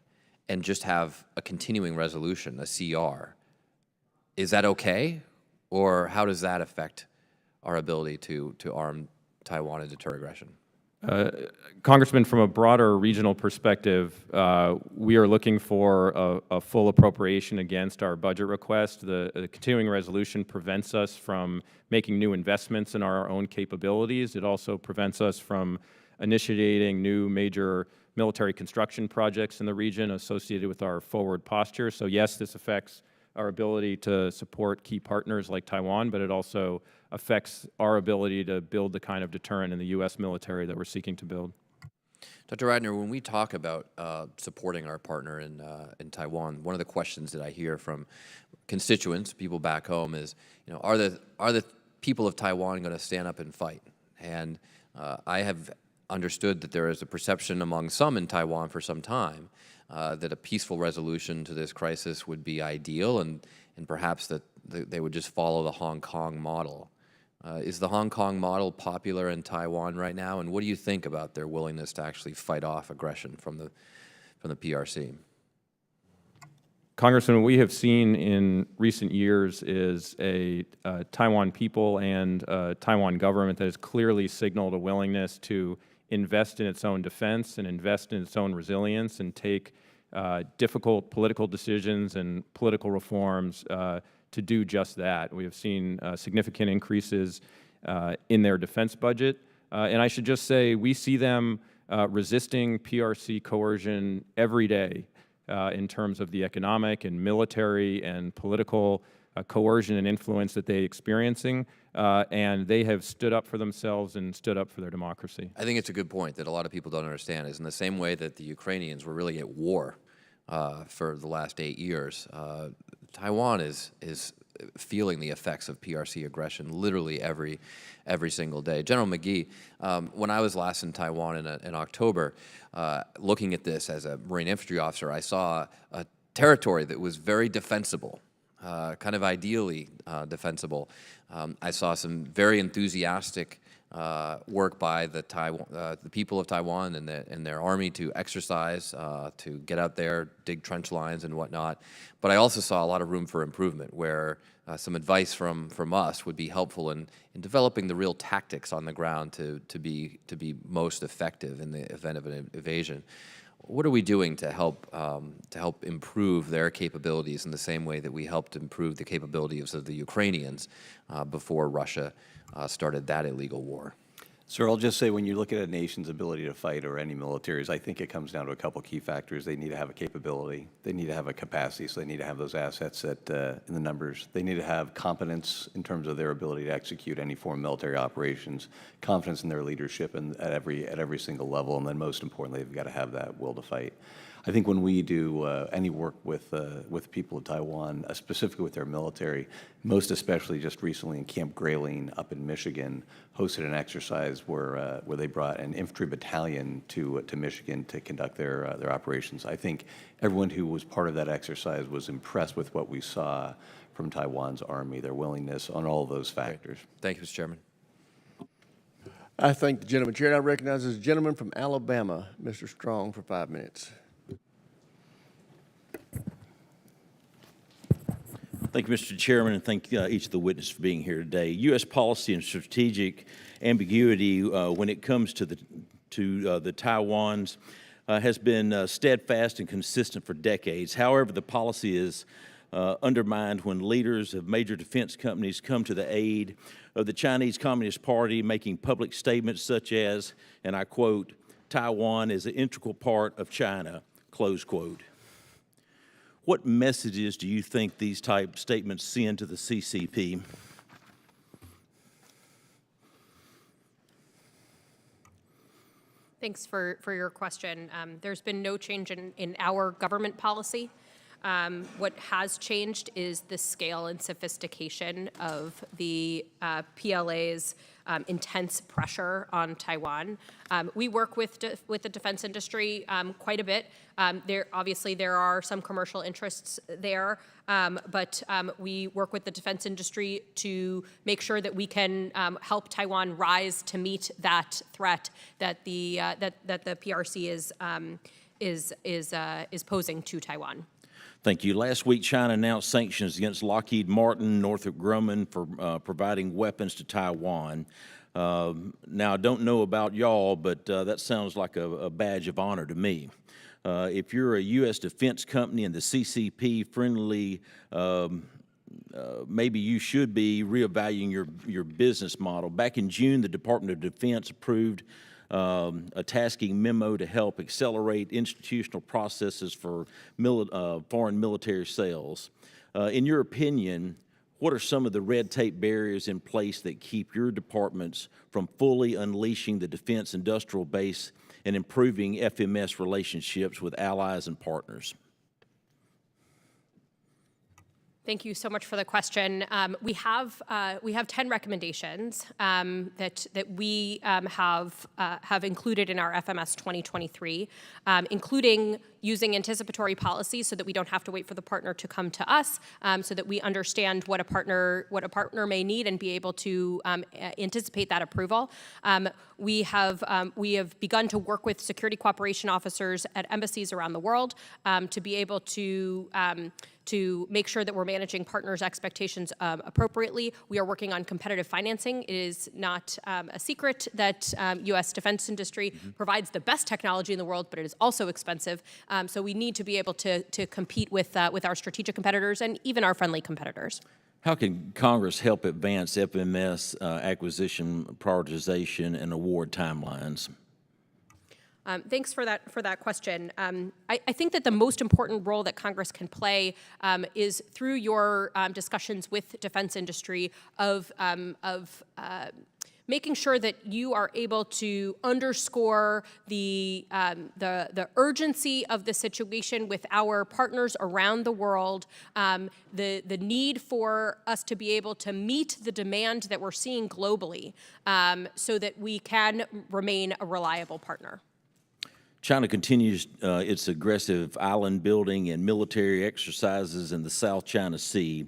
and just have a continuing resolution, a CR, is that okay? Or how does that affect our ability to arm Taiwan and deter aggression? Congressman, from a broader regional perspective, we are looking for a full appropriation against our budget request. The continuing resolution prevents us from making new investments in our own capabilities. It also prevents us from initiating new major military construction projects in the region associated with our forward posture. So yes, this affects our ability to support key partners like Taiwan, but it also affects our ability to build the kind of deterrent in the U.S. military that we're seeking to build. Dr. Ratner, when we talk about supporting our partner in Taiwan, one of the questions that I hear from constituents, people back home, is, are the people of Taiwan going to stand up and fight? And I have understood that there is a perception among some in Taiwan for some time that a peaceful resolution to this crisis would be ideal, and perhaps that they would just follow the Hong Kong model. Is the Hong Kong model popular in Taiwan right now, and what do you think about their willingness to actually fight off aggression from the PRC? Congressman, what we have seen in recent years is a Taiwan people and Taiwan government that has clearly signaled a willingness to invest in its own defense and invest in its own resilience and take difficult political decisions and political reforms to do just that. We have seen significant increases in their defense budget. And I should just say, we see them resisting PRC coercion every day. in terms of the economic and military and political coercion and influence that they're experiencing, and they have stood up for themselves and stood up for their democracy. I think it's a good point that a lot of people don't understand is in the same way that the Ukrainians were really at war for the last 8 years, Taiwan is feeling the effects of PRC aggression literally every single day. General McGee, when I was last in Taiwan in October, looking at this as a Marine infantry officer, I saw a territory that was very defensible, kind of ideally defensible. I saw some very enthusiastic work by the people of Taiwan and their army to exercise, to get out there, dig trench lines and whatnot. But I also saw a lot of room for improvement where some advice from us would be helpful in developing the real tactics on the ground to be most effective in the event of an invasion. What are we doing to help improve their capabilities in the same way that we helped improve the capabilities of the Ukrainians before Russia started that illegal war? Sir, I'll just say when you look at a nation's ability to fight or any militaries, I think it comes down to a couple key factors. They need to have a capability. They need to have a capacity, so they need to have those assets in the numbers. They need to have competence in terms of their ability to execute any form of military operations, confidence in their leadership and at every single level, and then most importantly, they've got to have that will to fight. I think when we do any work with people of Taiwan, specifically with their military, most especially just recently in Camp Grayling up in Michigan, hosted an exercise where they brought an infantry battalion to Michigan to conduct their operations. I think everyone who was part of that exercise was impressed with what we saw from Taiwan's army, their willingness on all of those factors. Thank you, Mr. Chairman. I thank the gentleman. Chair, I recognize the gentleman from Alabama, Mr. Strong, for 5 minutes. Thank you, Mr. Chairman, and thank each of the witnesses for being here today. U.S. policy and strategic ambiguity when it comes to the Taiwans has been steadfast and consistent for decades. However, the policy is undermined when leaders of major defense companies come to the aid of the Chinese Communist Party, making public statements such as, and I quote, "Taiwan is an integral part of China," close quote. What messages do you think these type statements send to the CCP? Thanks for your question. There's been no change in our government policy. What has changed is the scale and sophistication of the PLA's intense pressure on Taiwan. We work with the defense industry quite a bit. Obviously, there are some commercial interests there, but we work with the defense industry to make sure that we can help Taiwan rise to meet that threat that the PRC is posing to Taiwan. Thank you. Last week, China announced sanctions against Lockheed Martin, Northrop Grumman for providing weapons to Taiwan. Now, I don't know about y'all, but that sounds like a badge of honor to me. If you're a U.S. defense company and the CCP friendly, maybe you should be reevaluating your business model. Back in June, the Department of Defense approved a tasking memo to help accelerate institutional processes for foreign military sales. In your opinion, what are some of the red tape barriers in place that keep your departments from fully unleashing the defense industrial base and improving FMS relationships with allies and partners? Thank you so much for the question. We have 10 recommendations that we have included in our FMS 2023, including using anticipatory policies so that we don't have to wait for the partner to come to us, so that we understand what a partner may need and be able to anticipate that approval. We have begun to work with security cooperation officers at embassies around the world to be able to make sure that we're managing partners' expectations appropriately. We are working on competitive financing. It is not a secret that U.S. defense industry provides the best technology in the world, but it is also expensive. So we need to be able to compete with our strategic competitors and even our friendly competitors. How can Congress help advance FMS acquisition, prioritization, and award timelines? Thanks for that question. I think that the most important role that Congress can play is through your discussions with defense industry of making sure that you are able to underscore the urgency of the situation with our partners around the world, the need for us to be able to meet the demand that we're seeing globally, so that we can remain a reliable partner. China continues its aggressive island building and military exercises in the South China Sea.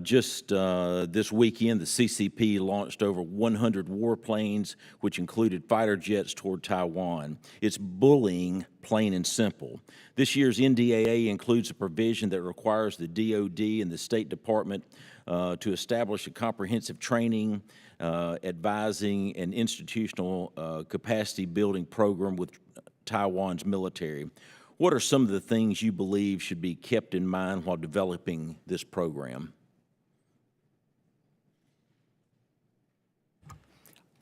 Just this weekend, the CCP launched over 100 warplanes, which included fighter jets toward Taiwan. It's bullying, plain and simple. This year's NDAA includes a provision that requires the DoD and the State Department to establish a comprehensive training, advising, and institutional capacity building program with Taiwan's military. What are some of the things you believe should be kept in mind while developing this program?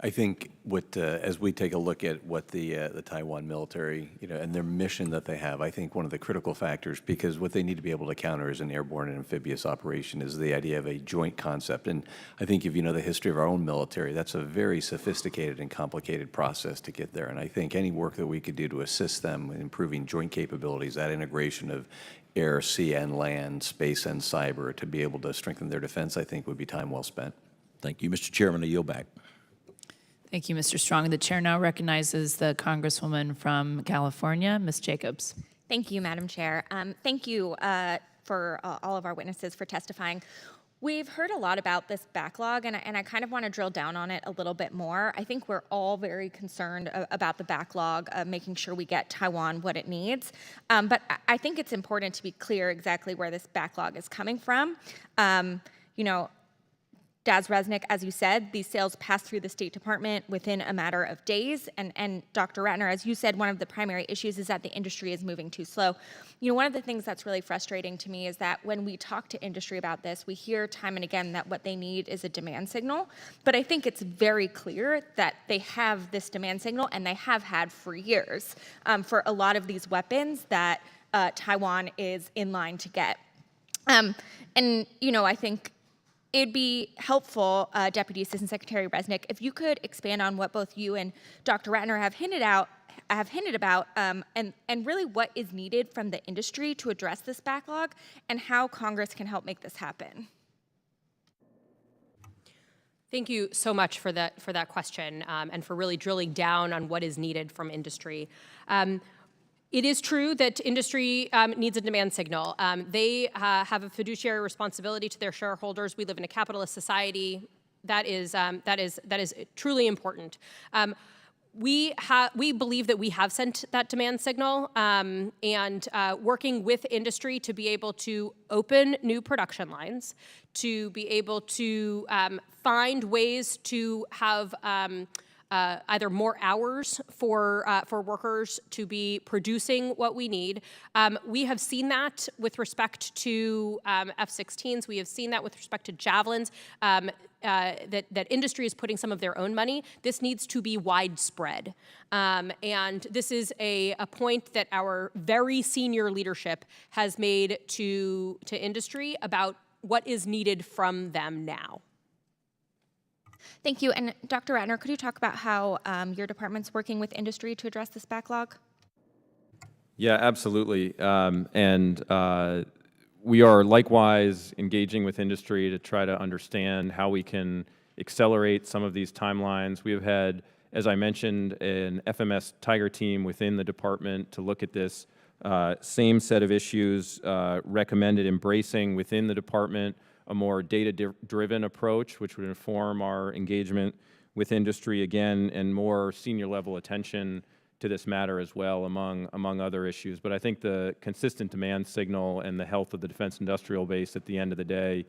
I think as we take a look at what the Taiwan military, and their mission that they have, I think one of the critical factors, because what they need to be able to counter as an airborne and amphibious operation is the idea of a joint concept. And I think if you know the history of our own military, that's a very sophisticated and complicated process to get there. And I think any work that we could do to assist them in improving joint capabilities, that integration of air, sea, and land, space, and cyber to be able to strengthen their defense, I think would be time well spent. Thank you. Mr. Chairman, I yield back. Thank you, Mr. Strong. The chair now recognizes the Congresswoman from California, Ms. Jacobs. Thank you, Madam Chair. Thank you for all of our witnesses for testifying. We've heard a lot about this backlog, and I kind of want to drill down on it a little bit more. I think we're all very concerned about the backlog, making sure we get Taiwan what it needs. But I think it's important to be clear exactly where this backlog is coming from. Daz Resnick, as you said, these sales passed through the State Department within a matter of days. And Dr. Ratner, as you said, one of the primary issues is that the industry is moving too slow. One of the things that's really frustrating to me is that when we talk to industry about this, we hear time and again that what they need is a demand signal. But I think it's very clear that they have this demand signal, and they have had for years, for a lot of these weapons that Taiwan is in line to get. I think it'd be helpful, Deputy Assistant Secretary Resnick, if you could expand on what both you and Dr. Ratner have hinted about, and really what is needed from the industry to address this backlog, and how Congress can help make this happen. Thank you so much for that question, and for really drilling down on what is needed from industry. It is true that industry needs a demand signal. They have a fiduciary responsibility to their shareholders. We live in a capitalist society. That is truly important. We believe that we have sent that demand signal, and working with industry to be able to open new production lines, to be able to find ways to have either more hours for workers to be producing what we need. We have seen that with respect to F-16s. We have seen that with respect to Javelins, that industry is putting some of their own money. This needs to be widespread. And this is a point that our very senior leadership has made to industry about what is needed from them now. Thank you. And Dr. Ratner, could you talk about how your department's working with industry to address this backlog? Yeah, absolutely. We are likewise engaging with industry to try to understand how we can accelerate some of these timelines. We have had, as I mentioned, an FMS Tiger team within the department to look at this same set of issues, recommended embracing within the department a more data-driven approach, which would inform our engagement with industry again, and more senior level attention to this matter as well, among other issues. But I think the consistent demand signal and the health of the defense industrial base at the end of the day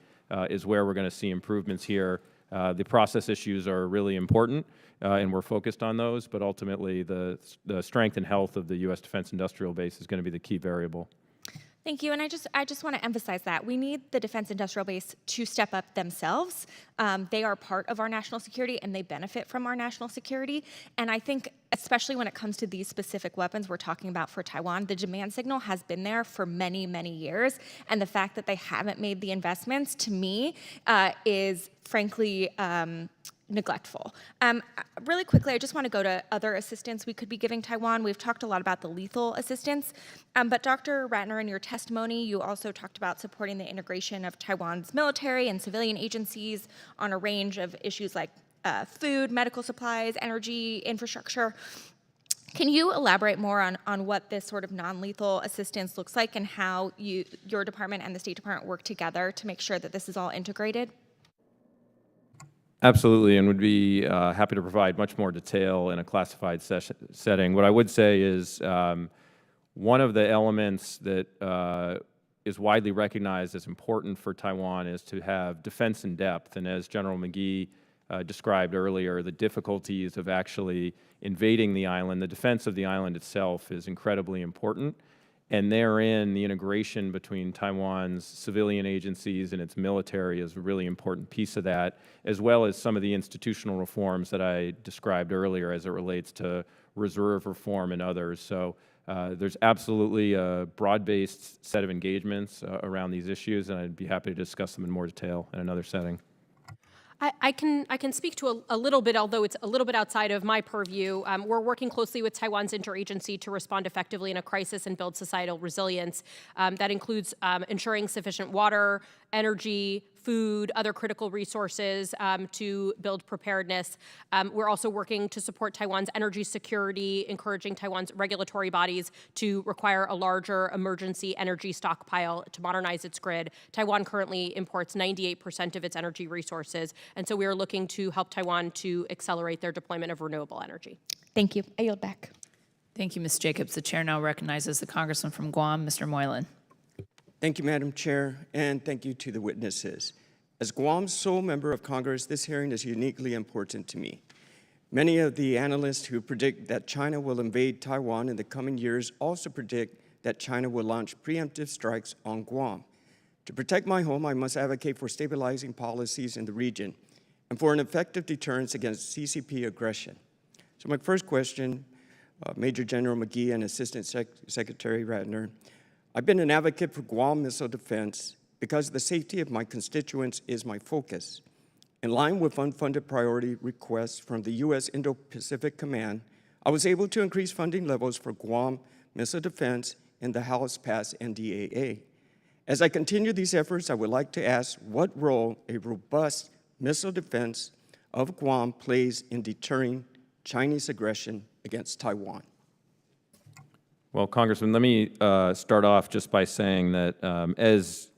is where we're going to see improvements here. The process issues are really important, and we're focused on those, but ultimately the strength and health of the U.S. defense industrial base is going to be the key variable. Thank you, and I just want to emphasize that we need the defense industrial base to step up themselves. They are part of our national security, and they benefit from our national security. And I think, especially when it comes to these specific weapons we're talking about for Taiwan, the demand signal has been there for many, many years. And the fact that they haven't made the investments, to me, is frankly neglectful. Really quickly, I just want to go to other assistance we could be giving Taiwan. We've talked a lot about the lethal assistance, but Dr. Ratner, in your testimony, you also talked about supporting the integration of Taiwan's military and civilian agencies on a range of issues like food, medical supplies, energy, infrastructure. Can you elaborate more on what this sort of non-lethal assistance looks like and how your department and the State Department work together to make sure that this is all integrated? Absolutely, and would be happy to provide much more detail in a classified setting. What I would say is one of the elements that is widely recognized as important for Taiwan is to have defense in depth. And as General McGee described earlier, the difficulties of actually invading the island, the defense of the island itself is incredibly important. And therein, the integration between Taiwan's civilian agencies and its military is a really important piece of that, as well as some of the institutional reforms that I described earlier as it relates to reserve reform and others. So there's absolutely a broad-based set of engagements around these issues, and I'd be happy to discuss them in more detail in another setting. I can speak to a little bit, although it's a little bit outside of my purview. We're working closely with Taiwan's interagency to respond effectively in a crisis and build societal resilience. That includes ensuring sufficient water, energy, food, other critical resources to build preparedness. We're also working to support Taiwan's energy security, encouraging Taiwan's regulatory bodies to require a larger emergency energy stockpile to modernize its grid. Taiwan currently imports 98% of its energy resources, and so we are looking to help Taiwan to accelerate their deployment of renewable energy. Thank you. I yield back. Thank you, Ms. Jacobs. The chair now recognizes the congressman from Guam, Mr. Moylan. Thank you, Madam Chair, and thank you to the witnesses. As Guam's sole member of Congress, this hearing is uniquely important to me. Many of the analysts who predict that China will invade Taiwan in the coming years also predict that China will launch preemptive strikes on Guam. To protect my home, I must advocate for stabilizing policies in the region and for an effective deterrence against CCP aggression. So my first question, Major General McGee and Assistant Secretary Ratner, I've been an advocate for Guam missile defense because the safety of my constituents is my focus. In line with unfunded priority requests from the U.S. Indo-Pacific Command, I was able to increase funding levels for Guam missile defense in the House-passed NDAA. As I continue these efforts, I would like to ask what role a robust missile defense of Guam plays in deterring Chinese aggression against Taiwan. Well, Congressman, let me start off just by saying that as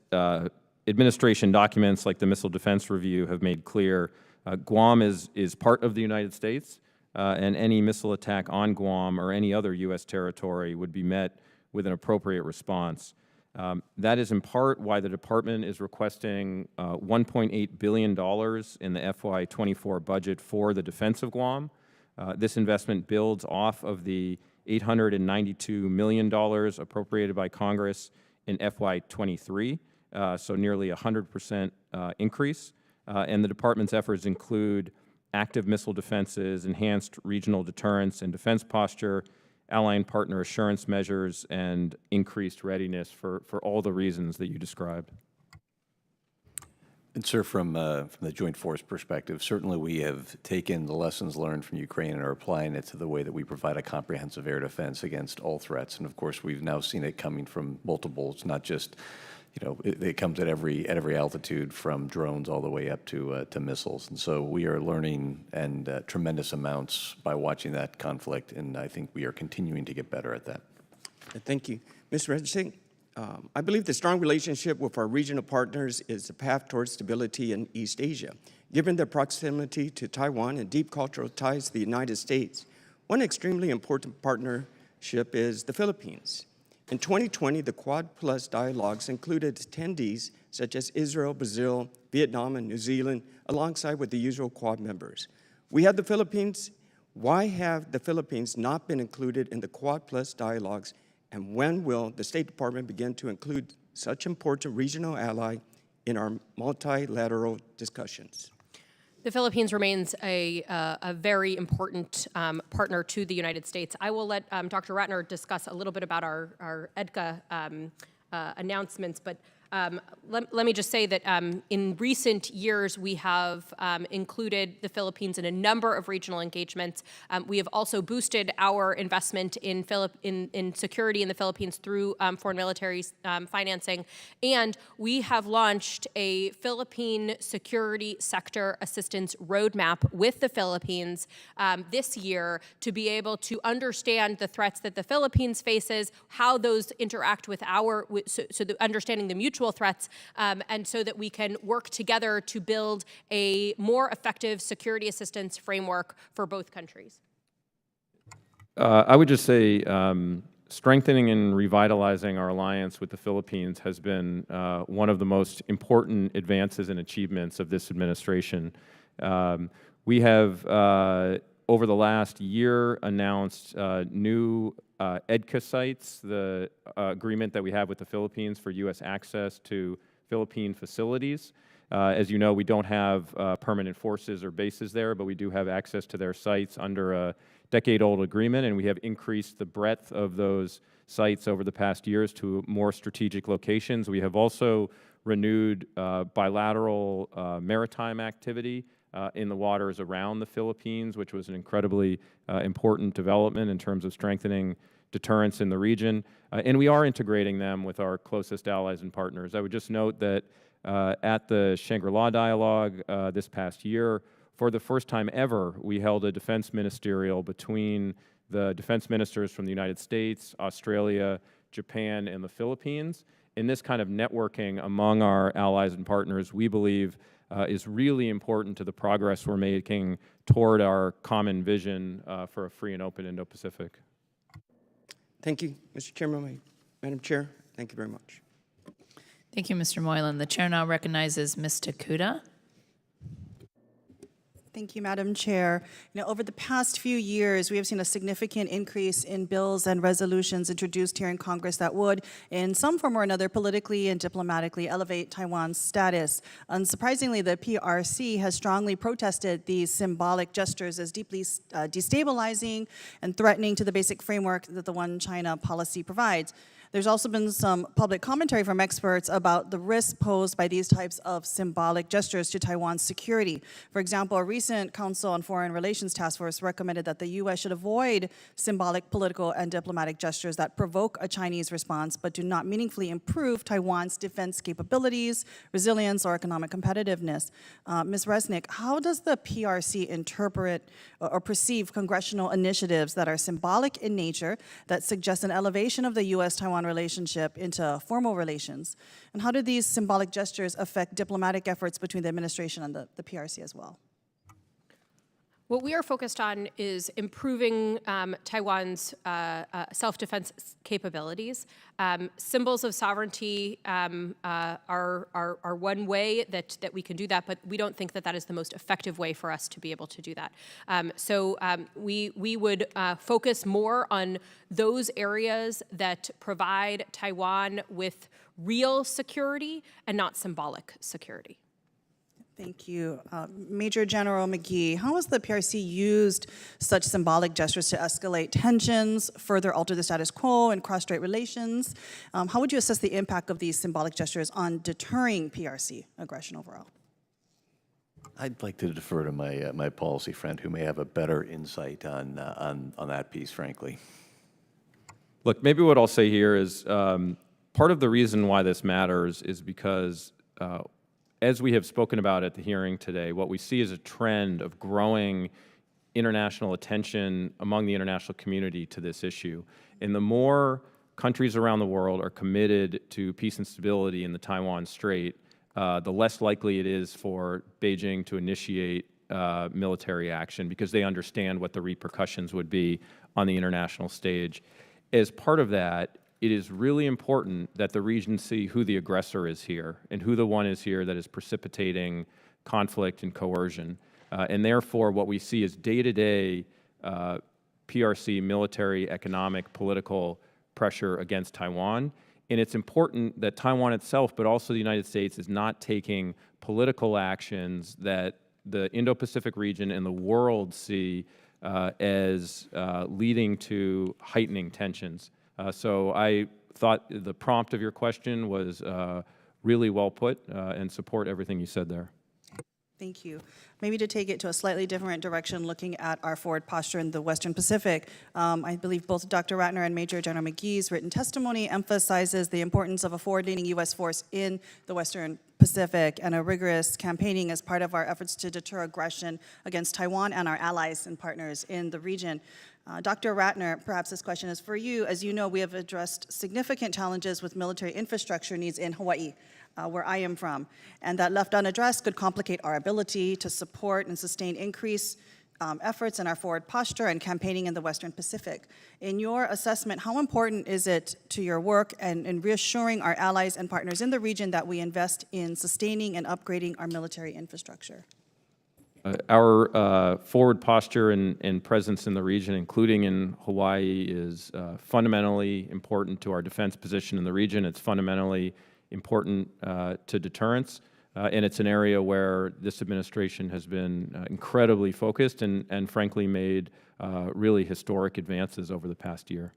administration documents like the Missile Defense Review have made clear, Guam is part of the United States, and any missile attack on Guam or any other U.S. territory would be met with an appropriate response. That is in part why the Department is requesting $1.8 billion in the FY24 budget for the defense of Guam. This investment builds off of the $892 million appropriated by Congress in FY23, so nearly 100% increase. And the department's efforts include active missile defenses, enhanced regional deterrence and defense posture, ally and partner assurance measures, and increased readiness for all the reasons that you described. And sir, from the Joint Force perspective, certainly we have taken the lessons learned from Ukraine and are applying it to the way that we provide a comprehensive air defense against all threats. And of course, we've now seen it coming from multiples, not just, you know, it comes at every altitude, from drones all the way up to missiles. And so we are learning and tremendous amounts by watching that conflict, and I think we are continuing to get better at that. Thank you. Ms. Redsing, I believe the strong relationship with our regional partners is the path towards stability in East Asia. Given their proximity to Taiwan and deep cultural ties to the United States, one extremely important partnership is the Philippines. In 2020, the Quad Plus dialogues included attendees such as Israel, Brazil, Vietnam, and New Zealand, alongside with the usual Quad members. We have the Philippines. Why have the Philippines not been included in the Quad Plus dialogues, And when will the State Department begin to include such important regional ally in our multilateral discussions? The Philippines remains a very important partner to the United States. I will let Dr. Ratner discuss a little bit about our EDCA announcements, but let me just say that in recent years, we have included the Philippines in a number of regional engagements. We have also boosted our investment in security in the Philippines through foreign military financing. And we have launched a Philippine security sector assistance roadmap with the Philippines this year to be able to understand the threats that the Philippines faces, how those interact with so the understanding the mutual threats, and so that we can work together to build a more effective security assistance framework for both countries. I would just say strengthening and revitalizing our alliance with the Philippines has been one of the most important advances and achievements of this administration. We have, over the last year, announced new EDCA sites, the agreement that we have with the Philippines for U.S. access to Philippine facilities. As you know, we don't have permanent forces or bases there, but we do have access to their sites under a decade-old agreement, and we have increased the breadth of those sites over the past years to more strategic locations. We have also renewed bilateral maritime activity in the waters around the Philippines, which was an incredibly important development in terms of strengthening deterrence in the region. And we are integrating them with our closest allies and partners. I would just note that at the Shangri-La Dialogue this past year, for the first time ever, we held a defense ministerial between the defense ministers from the United States, Australia, Japan, and the Philippines. And this kind of networking among our allies and partners, we believe, is really important to the progress we're making toward our common vision for a free and open Indo-Pacific. Thank you, Mr. Chairman. Madam Chair, thank you very much. Thank you, Mr. Moylan. The chair now recognizes Ms. Takuda. Thank you, Madam Chair. Over the past few years, we have seen a significant increase in bills and resolutions introduced here in Congress that would, in some form or another, politically and diplomatically elevate Taiwan's status. Unsurprisingly, the PRC has strongly protested these symbolic gestures as deeply destabilizing and threatening to the basic framework that the One China policy provides. There's also been some public commentary from experts about the risks posed by these types of symbolic gestures to Taiwan's security. For example, a recent Council on Foreign Relations Task Force recommended that the U.S. should avoid symbolic political and diplomatic gestures that provoke a Chinese response but do not meaningfully improve Taiwan's defense capabilities, resilience, or economic competitiveness. Ms. Resnick, how does the PRC interpret or perceive congressional initiatives that are symbolic in nature that suggest an elevation of the U.S.-Taiwan relationship into formal relations? And how do these symbolic gestures affect diplomatic efforts between the administration and the PRC as well? What we are focused on is improving Taiwan's self-defense capabilities. Symbols of sovereignty are one way that we can do that, but we don't think that that is the most effective way for us to be able to do that. So we would focus more on those areas that provide Taiwan with real security and not symbolic security. Thank you. Major General McGee, how has the PRC used such symbolic gestures to escalate tensions, further alter the status quo, and cross-strait relations? How would you assess the impact of these symbolic gestures on deterring PRC aggression overall? I'd like to defer to my policy friend who may have a better insight on that piece, frankly. Look, maybe what I'll say here is part of the reason why this matters is because as we have spoken about at the hearing today, what we see is a trend of growing international attention among the international community to this issue. And the more countries around the world are committed to peace and stability in the Taiwan Strait, the less likely it is for Beijing to initiate military action because they understand what the repercussions would be on the international stage. As part of that, it is really important that the region see who the aggressor is here and who the one is here that is precipitating conflict and coercion. And therefore, what we see is day-to-day PRC military, economic, political pressure against Taiwan. And it's important that Taiwan itself, but also the United States, is not taking political actions that the Indo-Pacific region and the world see as leading to heightening tensions. So I thought the prompt of your question was really well put and support everything you said there. Thank you. Maybe to take it to a slightly different direction, looking at our forward posture in the Western Pacific, I believe both Dr. Ratner and Major General McGee's written testimony emphasizes the importance of a forward-leaning U.S. force in the Western Pacific and a rigorous campaigning as part of our efforts to deter aggression against Taiwan and our allies and partners in the region. Dr. Ratner, perhaps this question is for you. As you know, we have addressed significant challenges with military infrastructure needs in Hawaii, where I am from, and that left unaddressed could complicate our ability to support and sustain increased efforts in our forward posture and campaigning in the Western Pacific. In your assessment, how important is it to your work and in reassuring our allies and partners in the region that we invest in sustaining and upgrading our military infrastructure? Our forward posture and presence in the region, including in Hawaii, is fundamentally important to our defense position in the region. It's fundamentally important to deterrence, and it's an area where this administration has been incredibly focused and frankly made really historic advances over the past year.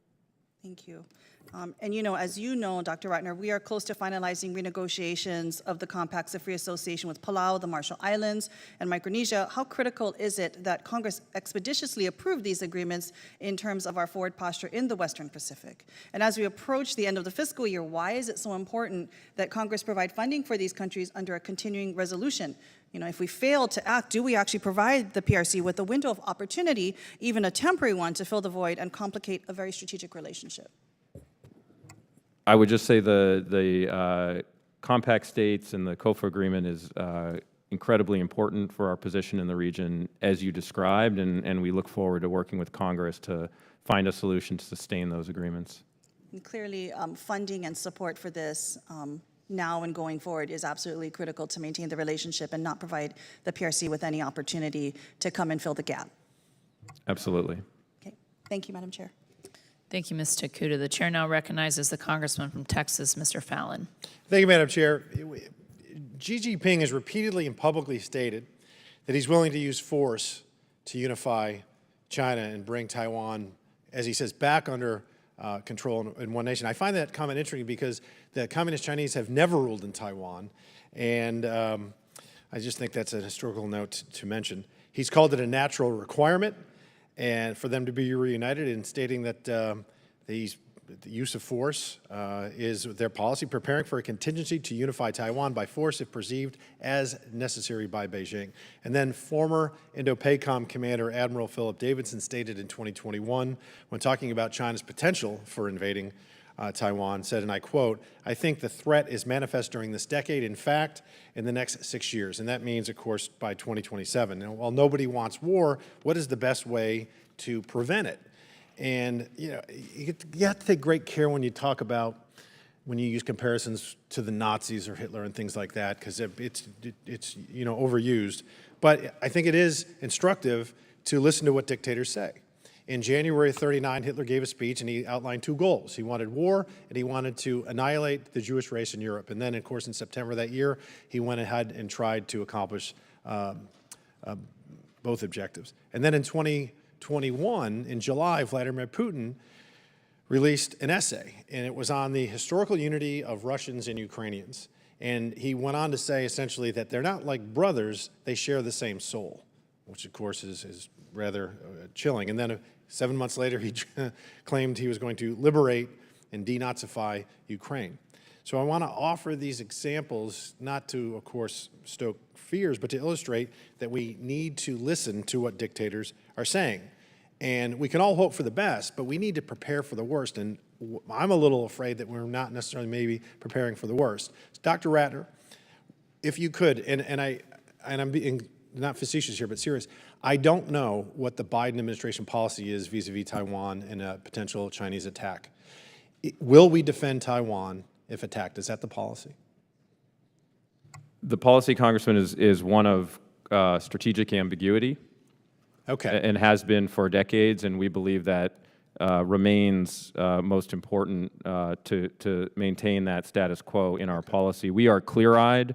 Thank you. And as you know, Dr. Ratner, we are close to finalizing renegotiations of the Compacts of Free Association with Palau, the Marshall Islands, and Micronesia. How critical is it that Congress expeditiously approve these agreements in terms of our forward posture in the Western Pacific? And as we approach the end of the fiscal year, why is it so important that Congress provide funding for these countries under a continuing resolution? If we fail to act, do we actually provide the PRC with a window of opportunity, even a temporary one, to fill the void and complicate a very strategic relationship? I would just say the compact states and the COFA agreement is incredibly important for our position in the region, as you described, and we look forward to working with Congress to find a solution to sustain those agreements. And clearly, funding and support for this now and going forward is absolutely critical to maintain the relationship and not provide the PRC with any opportunity to come and fill the gap. Absolutely. Okay. Thank you, Madam Chair. Thank you, Ms. Takuda. The chair now recognizes the congressman from Texas, Mr. Fallon. Thank you, Madam Chair. Xi Jinping has repeatedly and publicly stated that he's willing to use force to unify China and bring Taiwan, as he says, back under control in one nation. I find that comment interesting because the Communist Chinese have never ruled in Taiwan, and I just think that's a historical note to mention. He's called it a natural requirement and for them to be reunited, in stating that the use of force is their policy, preparing for a contingency to unify Taiwan by force if perceived as necessary by Beijing. And then former Indo-PACOM Commander Admiral Philip Davidson stated in 2021, when talking about China's potential for invading Taiwan, said, and I quote, "I think the threat is manifest during this decade, in fact, in the next 6 years." And that means, of course, by 2027. Now, while nobody wants war, what is the best way to prevent it? And, you have to take great care when you talk about, when you use comparisons to the Nazis or Hitler and things like that, because it's overused. But I think it is instructive to listen to what dictators say. In January of '39, Hitler gave a speech and he outlined two goals. He wanted war and he wanted to annihilate the Jewish race in Europe. And then, of course, in September that year, he went ahead and tried to accomplish both objectives. And then in 2021, in July, Vladimir Putin released an essay, and it was on the historical unity of Russians and Ukrainians. And he went on to say essentially that they're not like brothers, they share the same soul, which of course is rather chilling. And then 7 months later, he claimed he was going to liberate and denazify Ukraine. So I want to offer these examples, not to, of course, stoke fears, but to illustrate that we need to listen to what dictators are saying. And we can all hope for the best, but we need to prepare for the worst. And I'm a little afraid that we're not necessarily maybe preparing for the worst. Dr. Ratner, if you could, and I'm being not facetious here, but serious, I don't know what the Biden administration policy is vis-a-vis Taiwan and a potential Chinese attack. Will we defend Taiwan if attacked? Is that the policy? The policy, Congressman, is one of strategic ambiguity. Okay. And has been for decades, and we believe that remains most important to maintain that status quo in our policy. We are clear-eyed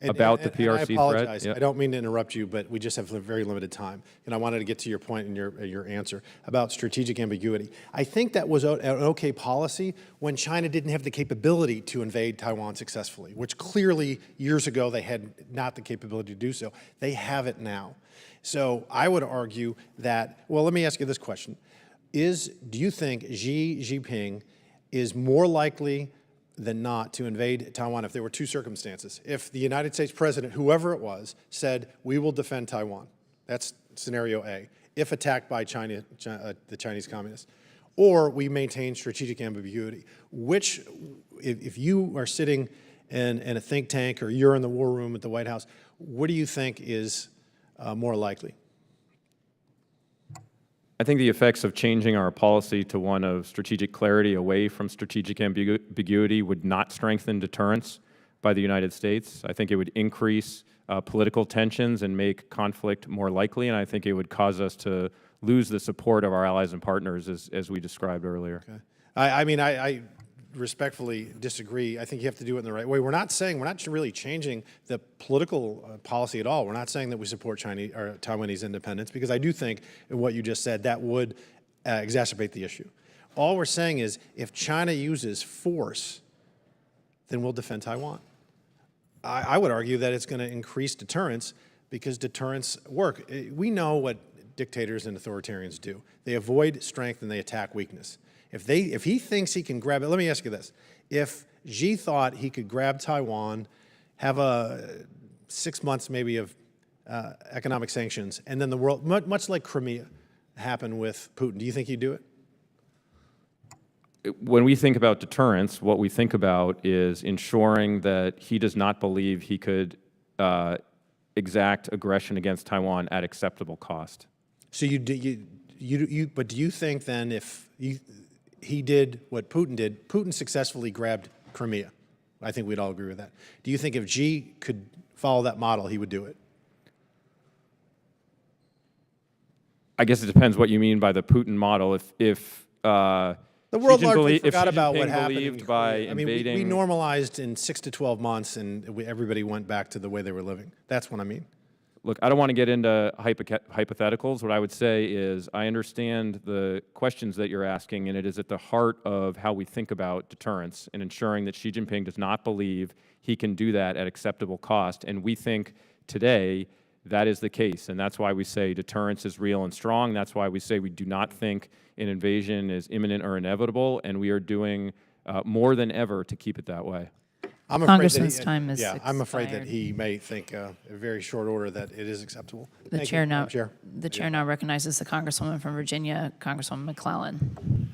about the PRC I apologize. threat. I don't mean to interrupt you, but we just have very limited time. And I wanted to get to your point in your answer about strategic ambiguity. I think that was an okay policy when China didn't have the capability to invade Taiwan successfully, which clearly years ago they had not the capability to do so. They have it now. So I would argue that, well, let me ask you this question. Do you think Xi Jinping is more likely than not to invade Taiwan if there were two circumstances? If the United States president, whoever it was, said, we will defend Taiwan. That's scenario A, if attacked by China, the Chinese communists. Or we maintain strategic ambiguity. Which, if you are sitting in a think tank or you're in the war room at the White House, what do you think is more likely? I think the effects of changing our policy to one of strategic clarity away from strategic ambiguity would not strengthen deterrence by the United States. I think it would increase political tensions and make conflict more likely, and I think it would cause us to lose the support of our allies and partners, as we described earlier. Okay. I respectfully disagree. I think you have to do it in the right way. We're not really changing the political policy at all. We're not saying that we support Taiwanese independence, because I do think in what you just said that would exacerbate the issue. All we're saying is if China uses force, then we'll defend Taiwan. I would argue that it's going to increase deterrence because deterrence work. We know what dictators and authoritarians do. They avoid strength and they attack weakness. If he thinks he can grab it, let me ask you this. If Xi thought he could grab Taiwan, have 6 months maybe of economic sanctions, and then the world, much like Crimea happened with Putin, do you think he'd do it? When we think about deterrence, what we think about is ensuring that he does not believe he could exact aggression against Taiwan at acceptable cost. So but do you think then if he did what Putin did, Putin successfully grabbed Crimea? I think we'd all agree with that. Do you think if Xi could follow that model, he would do it? I guess it depends what you mean by the Putin model. If the world largely forgot Xi about what Jinping happened believed by invading, we normalized in 6 to 12 months, and everybody went back to the way they were living. That's what I mean. Look, I don't want to get into hypotheticals. What I would say is I understand the questions that you're asking, and it is at the heart of how we think about deterrence and ensuring that Xi Jinping does not believe he can do that at acceptable cost. And we think today that is the case, and that's why we say deterrence is real and strong. That's why we say we do not think an invasion is imminent or inevitable, and we are doing more than ever to keep it that way. I'm Congressman's time is I'm afraid that expired. he may think in very short order that it is acceptable. The Thank chair you, now, Madam Chair. the chair now recognizes the Congresswoman from Virginia, Congresswoman McClellan.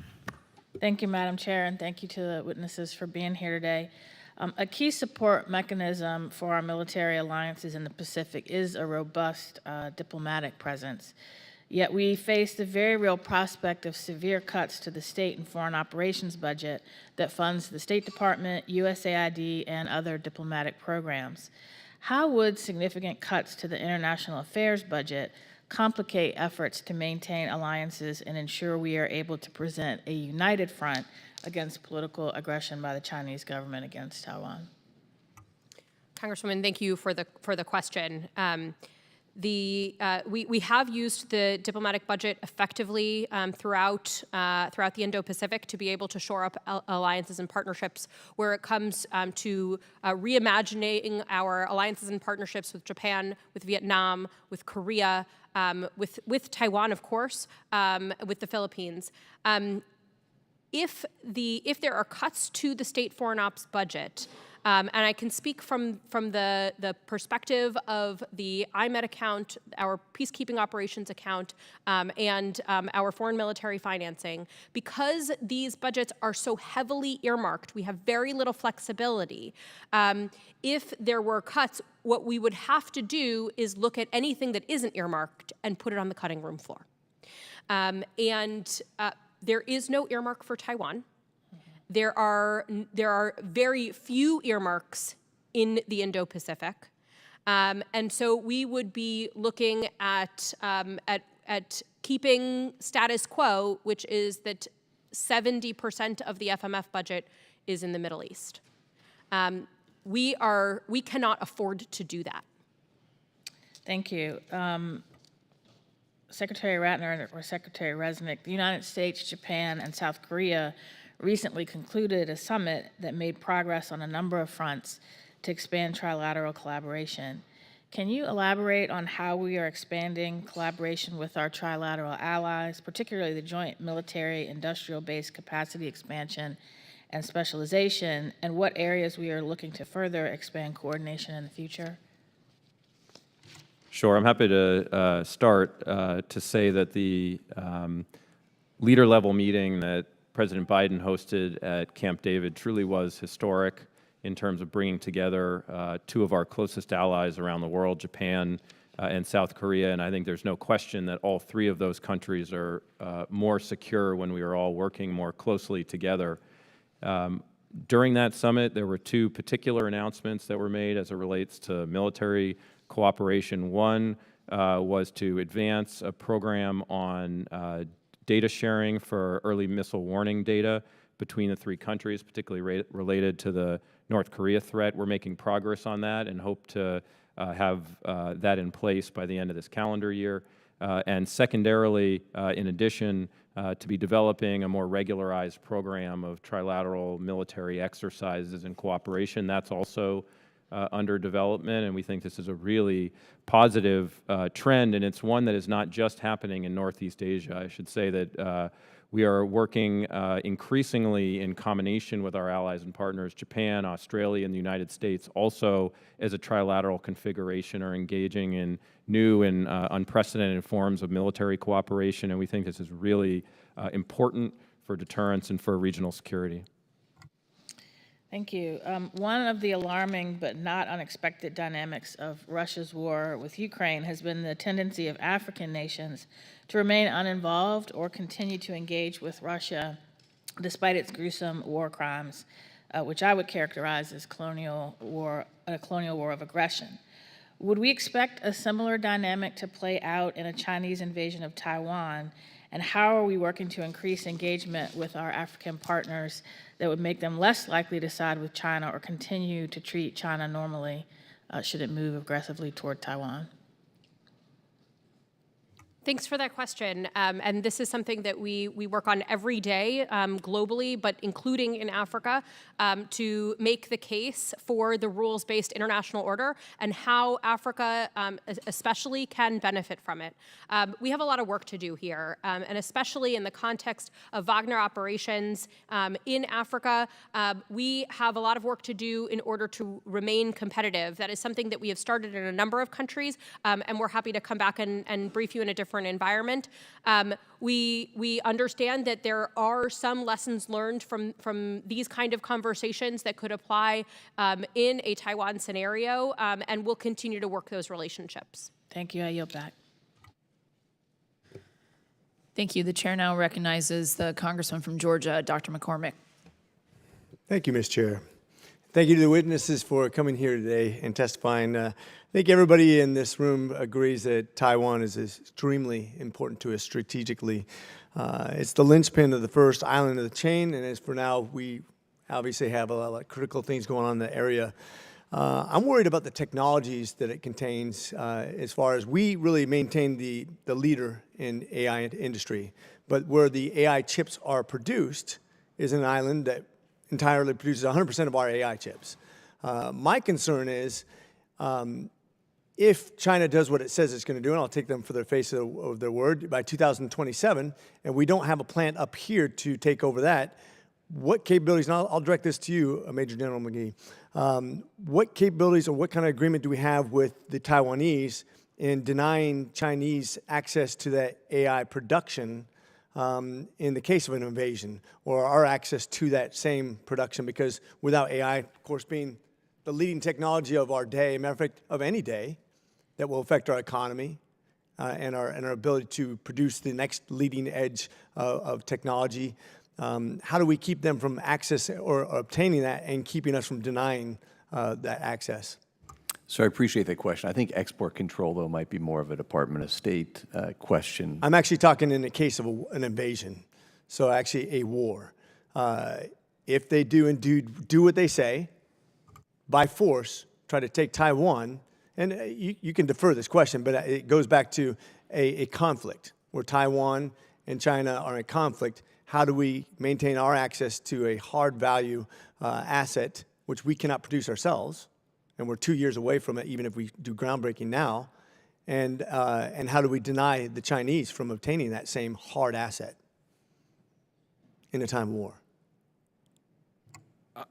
Thank you, Madam Chair, and thank you to the witnesses for being here today. A key support mechanism for our military alliances in the Pacific is a robust diplomatic presence. Yet we face the very real prospect of severe cuts to the state and foreign operations budget that funds the State Department, USAID, and other diplomatic programs. How would significant cuts to the international affairs budget complicate efforts to maintain alliances and ensure we are able to present a united front against political aggression by the Chinese government against Taiwan? Congresswoman, thank you for the question. We have used the diplomatic budget effectively throughout the Indo-Pacific to be able to shore up alliances and partnerships where it comes to reimagining our alliances and partnerships with Japan, with Vietnam, with Korea, with Taiwan, of course, with the Philippines. If there are cuts to the state foreign ops budget, and I can speak from the perspective of the IMED account, our peacekeeping operations account, and our foreign military financing. Because these budgets are so heavily earmarked, we have very little flexibility. If there were cuts, what we would have to do is look at anything that isn't earmarked and put it on the cutting room floor. There is no earmark for Taiwan. There are very few earmarks in the Indo-Pacific, and so we would be looking at keeping status quo, which is that 70% of the FMF budget is in the Middle East. We cannot afford to do that. Thank you. Secretary Ratner or Secretary Resnick, the United States, Japan, and South Korea recently concluded a summit that made progress on a number of fronts to expand trilateral collaboration. Can you elaborate on how we are expanding collaboration with our trilateral allies, particularly the joint military industrial base capacity expansion and specialization, and what areas we are looking to further expand coordination in the future? Sure, I'm happy to start to say that the leader-level meeting that President Biden hosted at Camp David truly was historic in terms of bringing together two of our closest allies around the world, Japan and South Korea, and I think there's no question that all three of those countries are more secure when we are all working more closely together. During that summit, there were two particular announcements that were made as it relates to military cooperation. One was to advance a program on data sharing for early missile warning data between the three countries, particularly related to the North Korea threat. We're making progress on that and hope to have that in place by the end of this calendar year. And secondarily, in addition, to be developing a more regularized program of trilateral military exercises and cooperation. That's also under development, and we think this is a really positive trend, and it's one that is not just happening in Northeast Asia. I should say that we are working increasingly in combination with our allies and partners, Japan, Australia, and the United States, also as a trilateral configuration, are engaging in new and unprecedented forms of military cooperation, and we think this is really important for deterrence and for regional security. Thank you. One of the alarming but not unexpected dynamics of Russia's war with Ukraine has been the tendency of African nations to remain uninvolved or continue to engage with Russia despite its gruesome war crimes, which I would characterize as a colonial war of aggression. Would we expect a similar dynamic to play out in a Chinese invasion of Taiwan? And how are we working to increase engagement with our African partners that would make them less likely to side with China or continue to treat China normally should it move aggressively toward Taiwan? Thanks for that question. And this is something that we work on every day globally, but including in Africa, to make the case for the rules-based international order and how Africa especially can benefit from it. We have a lot of work to do here, and especially in the context of Wagner operations in Africa, we have a lot of work to do in order to remain competitive. That is something that we have started in a number of countries, and we're happy to come back and brief you in a different environment. We understand that there are some lessons learned from these kind of conversations that could apply in a Taiwan scenario, and we'll continue to work those relationships. Thank you. I yield back. Thank you. The chair now recognizes the congressman from Georgia, Dr. McCormick. Thank you, Ms. Chair. Thank you to the witnesses for coming here today and testifying. I think everybody in this room agrees that Taiwan is extremely important to us strategically. It's the linchpin of the first island of the chain, and as for now, we obviously have a lot of critical things going on in the area. I'm worried about the technologies that it contains as far as we really maintain the leader in AI industry, but where the AI chips are produced is an island that entirely produces 100% of our AI chips. My concern is if China does what it says it's going to do, and I'll take them for their face of their word, by 2027, and we don't have a plant up here to take over that, what capabilities, and I'll direct this to you, Major General McGee, what capabilities or what kind of agreement do we have with the Taiwanese in denying Chinese access to that AI production in the case of an invasion, or our access to that same production? Because without AI, of course, being the leading technology of our day, matter of fact, of any day, that will affect our economy and our ability to produce the next leading edge of technology. How do we keep them from access or obtaining that and keeping us from denying that access? So I appreciate that question. I think export control, though, might be more of a Department of State question. I'm actually talking in the case of an invasion, so actually a war. If they do indeed do what they say, by force, try to take Taiwan, and you can defer this question, but it goes back to a conflict where Taiwan and China are in conflict. How do we maintain our access to a hard value asset, which we cannot produce ourselves? And we're 2 years away from it, even if we do groundbreaking now. And how do we deny the Chinese from obtaining that same hard asset in a time of war?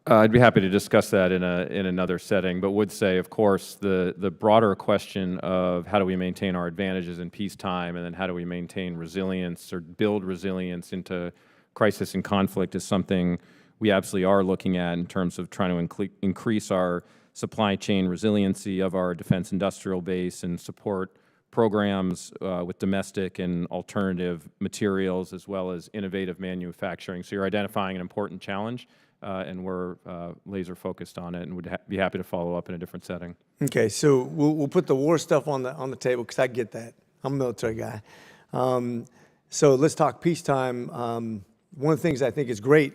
I'd be happy to discuss that in another setting, but would say, of course, the broader question of how do we maintain our advantages in peacetime, and then how do we maintain resilience or build resilience into crisis and conflict is something we absolutely are looking at in terms of trying to increase our supply chain resiliency of our defense industrial base and support programs with domestic and alternative materials as well as innovative manufacturing. So you're identifying an important challenge, and we're laser focused on it, and would be happy to follow up in a different setting. Okay, so we'll put the war stuff on the table because I get that. I'm a military guy. So let's talk peacetime. One of the things I think is great,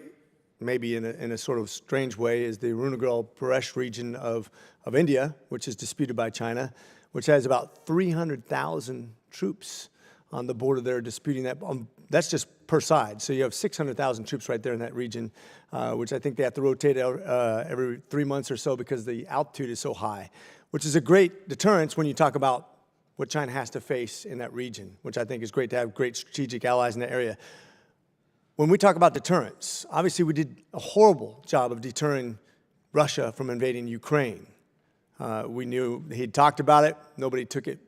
maybe in a sort of strange way, is the Arunachal-Pradesh region of India, which is disputed by China, which has about 300,000 troops on the border there disputing that. That's just per side. So you have 600,000 troops right there in that region, which I think they have to rotate every 3 months or so because the altitude is so high, which is a great deterrence when you talk about what China has to face in that region, which I think is great to have great strategic allies in that area. When we talk about deterrence, obviously we did a horrible job of deterring Russia from invading Ukraine. We knew he'd talked about it. Nobody took it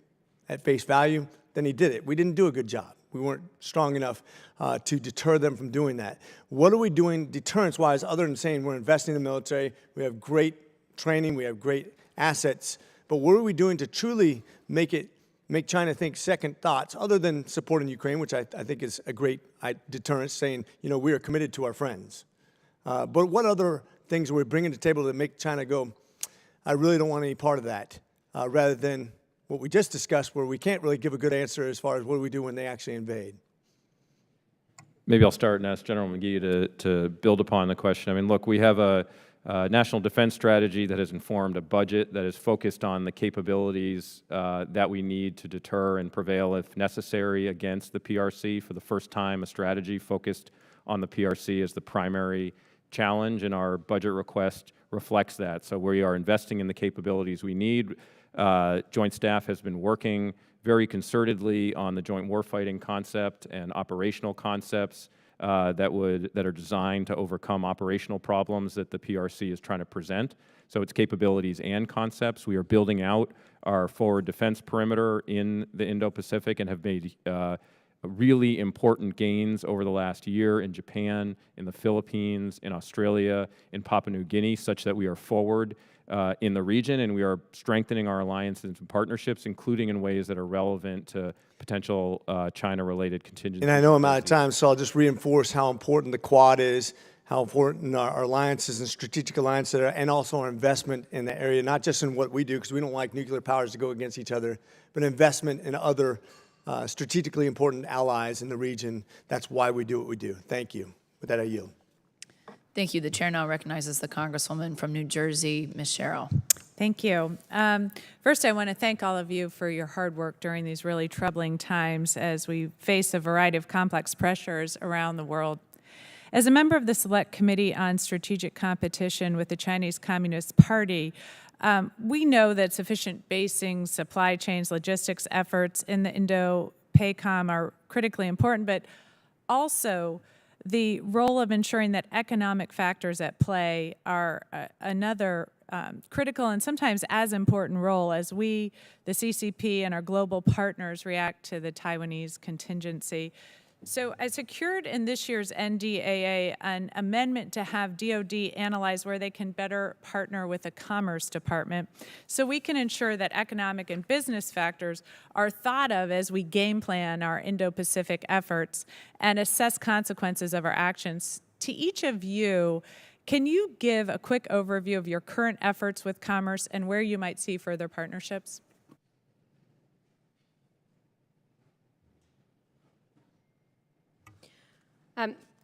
at face value. Then he did it. We didn't do a good job. We weren't strong enough to deter them from doing that. What are we doing deterrence-wise other than saying we're investing in the military, we have great training, we have great assets, but what are we doing to truly make China think second thoughts other than supporting Ukraine, which I think is a great deterrence, saying, we are committed to our friends. But what other things are we bringing to the table to make China go, I really don't want any part of that, rather than what we just discussed where we can't really give a good answer as far as what do we do when they actually invade? Maybe I'll start and ask General McGee to build upon the question. I mean, look, we have a national defense strategy that has informed a budget that is focused on the capabilities that we need to deter and prevail if necessary against the PRC. For the first time, a strategy focused on the PRC as the primary challenge, and our budget request reflects that. So we are investing in the capabilities we need. Joint Staff has been working very concertedly on the joint warfighting concept and operational concepts that are designed to overcome operational problems that the PRC is trying to present. So it's capabilities and concepts. We are building out our forward defense perimeter in the Indo-Pacific and have made really important gains over the last year in Japan, in the Philippines, in Australia, in Papua New Guinea, such that we are forward in the region, and we are strengthening our alliances and partnerships, including in ways that are relevant to potential China-related contingencies. And I know I'm out of time, so I'll just reinforce how important the Quad is, how important our alliances and strategic alliances are, and also our investment in the area, not just in what we do, because we don't like nuclear powers to go against each other, but investment in other strategically important allies in the region. That's why we do what we do. Thank you. With that, I yield. Thank you. The chair now recognizes the Congresswoman from New Jersey, Ms. Sherrill. Thank you. First, I want to thank all of you for your hard work during these really troubling times as we face a variety of complex pressures around the world. As a member of the Select Committee on Strategic Competition with the Chinese Communist Party, we know that sufficient basing, supply chains, logistics efforts in the Indo-PACOM are critically important, but also the role of ensuring that economic factors at play are another critical and sometimes as important role as we, the CCP, and our global partners react to the Taiwanese contingency. So I secured in this year's NDAA an amendment to have DoD analyze where they can better partner with the Commerce Department so we can ensure that economic and business factors are thought of as we game plan our Indo-Pacific efforts and assess consequences of our actions. To each of you, Can you give a quick overview of your current efforts with commerce and where you might see further partnerships?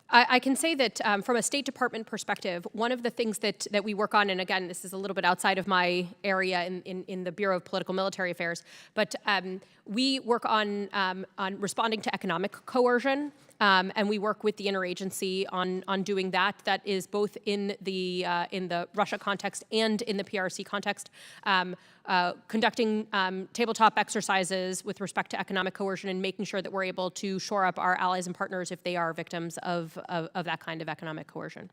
I can say that from a State Department perspective, one of the things that we work on, and again, this is a little bit outside of my area in the Bureau of Political Military Affairs, but we work on responding to economic coercion, and we work with the interagency on doing that. That is both in the Russia context and in the PRC context. Conducting tabletop exercises with respect to economic coercion and making sure that we're able to shore up our allies and partners if they are victims of that kind of economic coercion.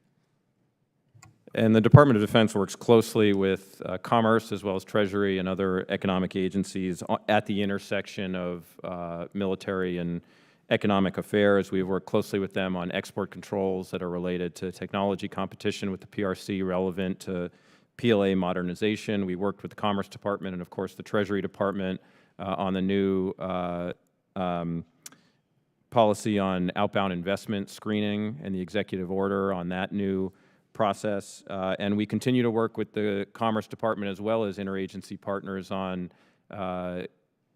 And the Department of Defense works closely with Commerce as well as Treasury and other economic agencies at the intersection of military and economic affairs. We've worked closely with them on export controls that are related to technology competition with the PRC relevant to PLA modernization. We worked with the Commerce Department and, of course, the Treasury Department on the new policy on outbound investment screening and the executive order on that new process. And we continue to work with the Commerce Department as well as interagency partners on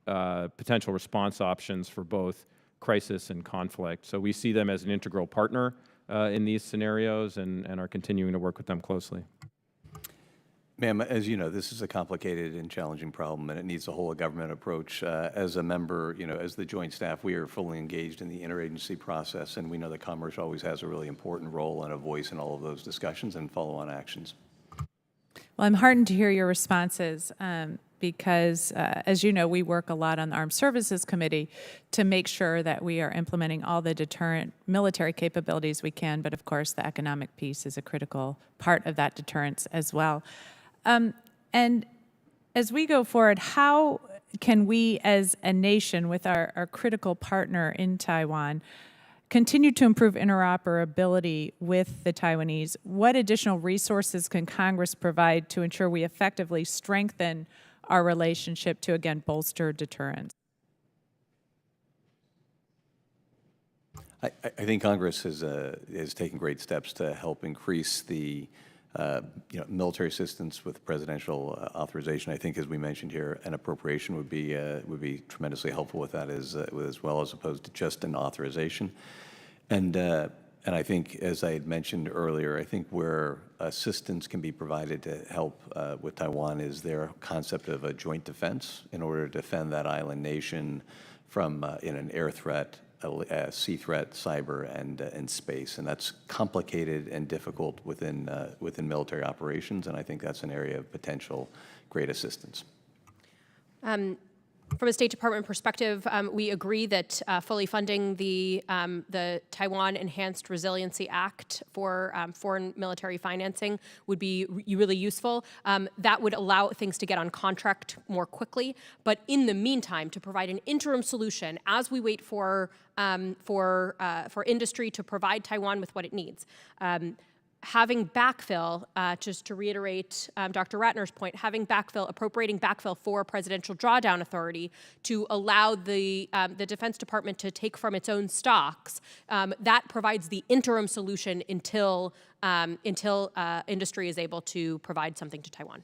potential response options for both crisis and conflict. So we see them as an integral partner in these scenarios and are continuing to work with them closely. Ma'am, as you know, this is a complicated and challenging problem, and it needs a whole government approach. As a member, as the Joint Staff, we are fully engaged in the interagency process, and we know that Commerce always has a really important role and a voice in all of those discussions and follow-on actions. Well, I'm heartened to hear your responses because, as you know, we work a lot on the Armed Services Committee to make sure that we are implementing all the deterrent military capabilities we can, but of course the economic piece is a critical part of that deterrence as well. And as we go forward, how can we as a nation with our critical partner in Taiwan continue to improve interoperability with the Taiwanese? What additional resources can Congress provide to ensure we effectively strengthen our relationship to, again, bolster deterrence? I think Congress has taken great steps to help increase the military assistance with presidential authorization. I think, as we mentioned here, an appropriation would be tremendously helpful with that as well, as opposed to just an authorization. And I think, as I had mentioned earlier, I think where assistance can be provided to help with Taiwan is their concept of a joint defense in order to defend that island nation from in an air threat, a sea threat, cyber, and space. And that's complicated and difficult within military operations, and I think that's an area of potential great assistance. From a State Department perspective, we agree that fully funding the Taiwan Enhanced Resiliency Act for foreign military financing would be really useful. That would allow things to get on contract more quickly. But in the meantime, to provide an interim solution as we wait for industry to provide Taiwan with what it needs. Having backfill, just to reiterate Dr. Ratner's point, appropriating backfill for presidential drawdown authority to allow the Defense Department to take from its own stocks, that provides the interim solution until industry is able to provide something to Taiwan.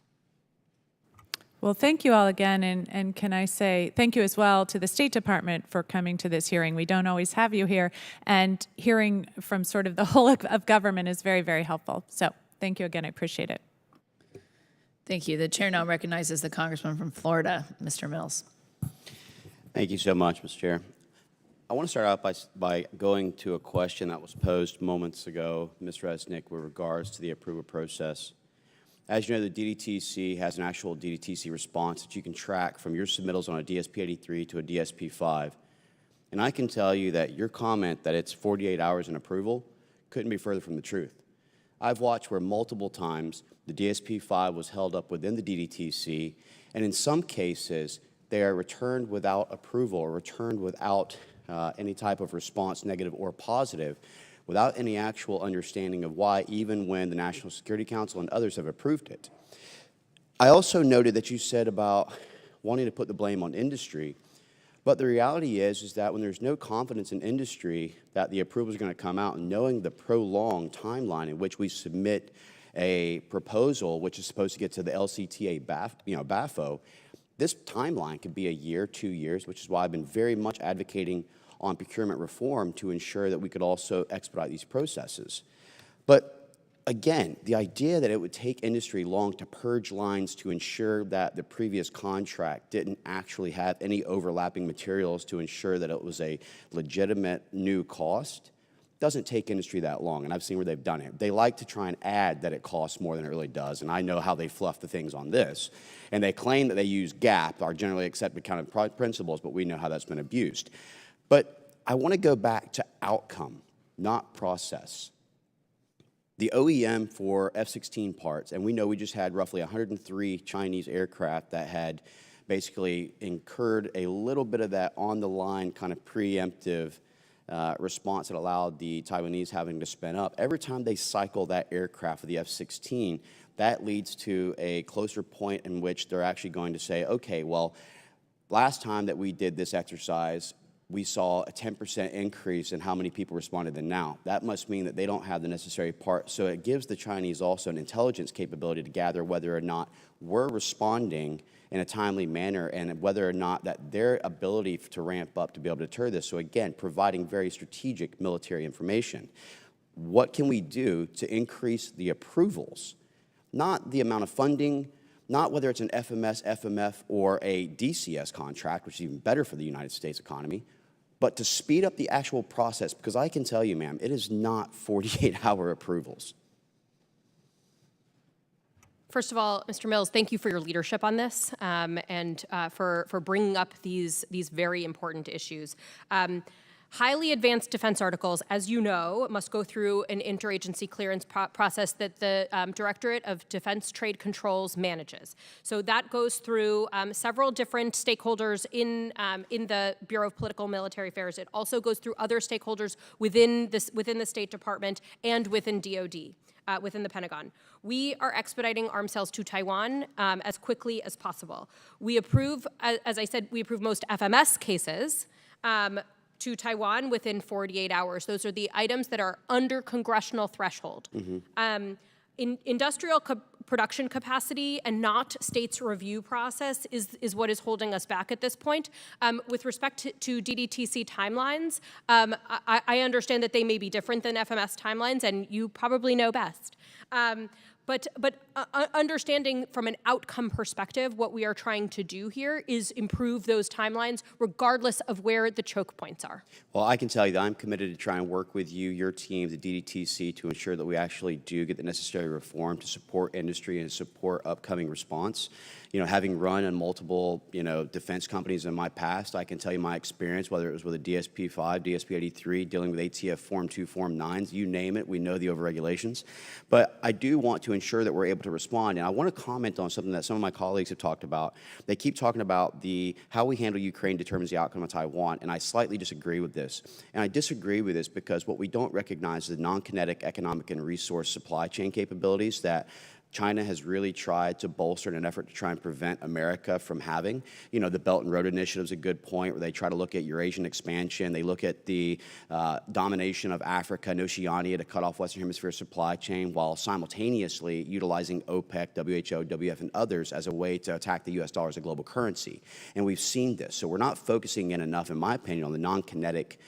Well, thank you all again, and can I say thank you as well to the State Department for coming to this hearing. We don't always have you here, and hearing from sort of the whole of government is very, very helpful. So thank you again. I appreciate it. Thank you. The chair now recognizes the congressman from Florida, Mr. Mills. Thank you so much, Mr. Chair. I want to start out by going to a question that was posed moments ago, Ms. Resnick, with regards to the approval process. As you know, the DDTC has an actual DDTC response that you can track from your submittals on a DSP-83 to a DSP-5. And I can tell you that your comment that it's 48 hours in approval couldn't be further from the truth. I've watched where multiple times the DSP-5 was held up within the DDTC, and in some cases, they are returned without approval or returned without any type of response, negative or positive, without any actual understanding of why, even when the National Security Council and others have approved it. I also noted that you said about wanting to put the blame on industry, But the reality is that when there's no confidence in industry that the approval is going to come out, and knowing the prolonged timeline in which we submit a proposal, which is supposed to get to the LCTA BAFO, this timeline could be a year, 2 years, which is why I've been very much advocating on procurement reform to ensure that we could also expedite these processes. But again, the idea that it would take industry long to purge lines to ensure that the previous contract didn't actually have any overlapping materials to ensure that it was a legitimate new cost doesn't take industry that long, and I've seen where they've done it. They like to try and add that it costs more than it really does, and I know how they fluff the things on this. And they claim that they use GAAP, our generally accepted accounting principles, but we know how that's been abused. But I want to go back to outcome, not process. The OEM for F-16 parts, and we know we just had roughly 103 Chinese aircraft that had basically incurred a little bit of that on-the-line kind of preemptive response that allowed the Taiwanese having to spin up. Every time they cycle that aircraft for the F-16, that leads to a closer point in which they're actually going to say, okay, well, last time that we did this exercise, we saw a 10% increase in how many people responded than now. That must mean that they don't have the necessary parts. So it gives the Chinese also an intelligence capability to gather whether or not we're responding in a timely manner and whether or not that their ability to ramp up to be able to deter this. So again, providing very strategic military information. What can we do to increase the approvals? Not the amount of funding, not whether it's an FMS, FMF, or a DCS contract, which is even better for the United States economy, but to speed up the actual process, because I can tell you, ma'am, it is not 48-hour approvals. First of all, Mr. Mills, thank you for your leadership on this and for bringing up these very important issues. Highly advanced defense articles, as you know, must go through an interagency clearance process that the Directorate of Defense Trade Controls manages. So that goes through several different stakeholders in the Bureau of Political and Military Affairs. It also goes through other stakeholders within the State Department and within DoD. Within the Pentagon. We are expediting arms sales to Taiwan as quickly as possible. We approve, as I said, we approve most FMS cases to Taiwan within 48 hours. Those are the items that are under congressional threshold. In industrial production capacity and not states' review process is what is holding us back at this point. With respect to DDTC timelines, I understand that they may be different than FMS timelines, and you probably know best. But understanding from an outcome perspective, what we are trying to do here is improve those timelines regardless of where the choke points are. Well, I can tell you that I'm committed to try and work with you, your team, the DDTC, to ensure that we actually do get the necessary reform to support industry and support upcoming response. You know, having run in multiple, defense companies in my past, I can tell you my experience, whether it was with a DSP-5, DSP-83, dealing with ATF Form 2, Form 9s, you name it, we know the overregulations. But I do want to ensure that we're able to respond. And I want to comment on something that some of my colleagues have talked about. They keep talking about how we handle Ukraine determines the outcome of Taiwan, and I slightly disagree with this. And I disagree with this because what we don't recognize is the non-kinetic economic and resource supply chain capabilities that China has really tried to bolster in an effort to try and prevent America from having. The Belt and Road Initiative is a good point where they try to look at Eurasian expansion. They look at the domination of Africa and Oceania to cut off Western Hemisphere supply chain while simultaneously utilizing OPEC, WHO, WF, and others as a way to attack the U.S. dollar as a global currency. And we've seen this. So we're not focusing in enough, in my opinion, on the non-kinetic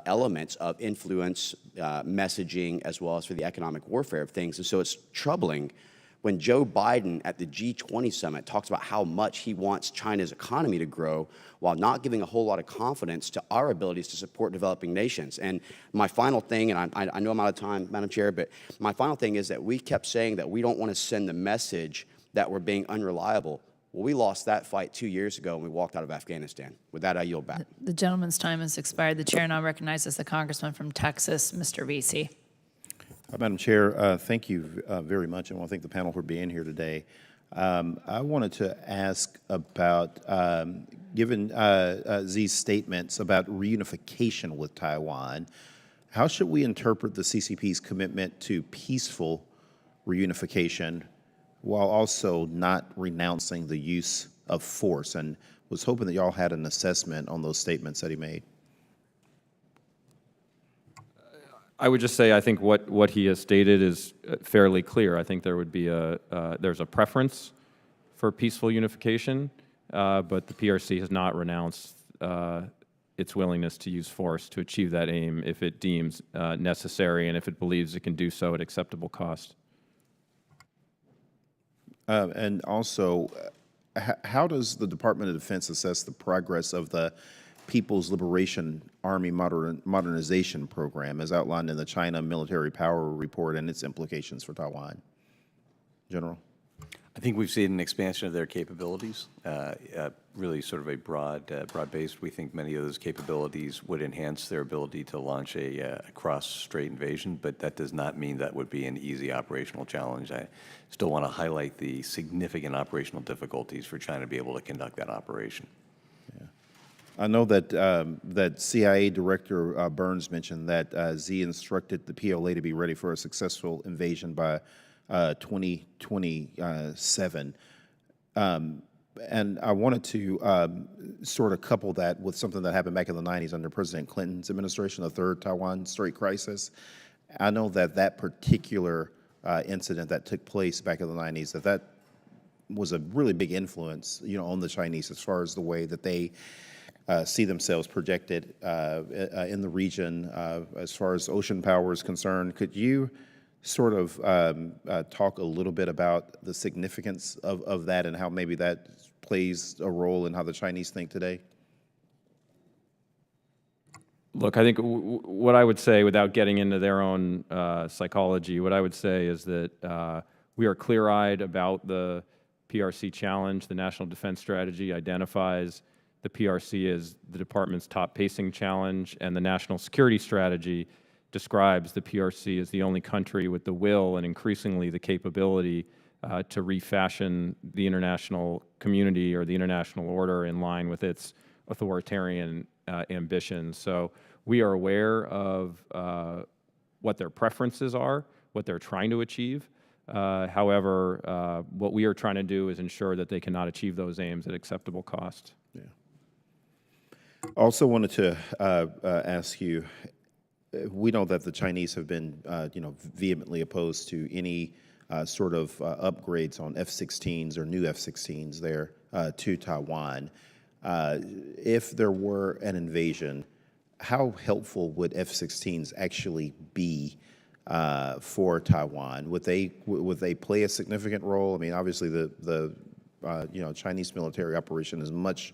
elements of influence, messaging, as well as for the economic warfare of things. And so it's troubling when Joe Biden at the G20 summit talks about how much he wants China's economy to grow while not giving a whole lot of confidence to our abilities to support developing nations. And my final thing, and I know I'm out of time, Madam Chair, but my final thing is that we kept saying that we don't want to send the message that we're being unreliable. Well, we lost that fight 2 years ago when we walked out of Afghanistan. With that, I yield back. The gentleman's time has expired. The chair now recognizes the congressman from Texas, Mr. Vesey. Madam Chair, thank you very much. I want to thank the panel for being here today. I wanted to ask about, given Xi's statements about reunification with Taiwan, how should we interpret the CCP's commitment to peaceful reunification while also not renouncing the use of force? And was hoping that y'all had an assessment on those statements that he made. I would just say I think what he has stated is fairly clear. I think there would be there's a preference for peaceful unification, but the PRC has not renounced its willingness to use force to achieve that aim if it deems necessary and if it believes it can do so at acceptable cost. And also, how does the Department of Defense assess the progress of the People's Liberation Army Modernization Program as outlined in the China Military Power Report and its implications for Taiwan? General? I think we've seen an expansion of their capabilities, really sort of a broad-based. We think many of those capabilities would enhance their ability to launch a cross-strait invasion, but that does not mean that would be an easy operational challenge. I still want to highlight the significant operational difficulties for China to be able to conduct that operation. I know that CIA Director Burns mentioned that Z instructed the PLA to be ready for a successful invasion by 2027. And I wanted to sort of couple that with something that happened back in the 90s under President Clinton's administration, the third Taiwan Strait crisis. I know that particular incident that took place back in the 90s, that was a really big influence, on the Chinese as far as the way that they see themselves projected in the region as far as ocean power is concerned. Could you sort of talk a little bit about the significance of that and how maybe that plays a role in how the Chinese think today? Look, I think what I would say, without getting into their own psychology, what I would say is that we are clear-eyed about the PRC challenge. The National Defense Strategy identifies the PRC as the department's top pacing challenge, and the National Security Strategy describes the PRC as the only country with the will and increasingly the capability to refashion the international community or the international order in line with its authoritarian ambitions. So we are aware of what their preferences are, what they're trying to achieve. However, what we are trying to do is ensure that they cannot achieve those aims at acceptable cost. Yeah. Also wanted to ask you, we know that the Chinese have been, vehemently opposed to any sort of upgrades on F-16s or new F-16s there to Taiwan. If there were an invasion, how helpful would F-16s actually be for Taiwan? Would they play a significant role? I mean, obviously the Chinese military operation is much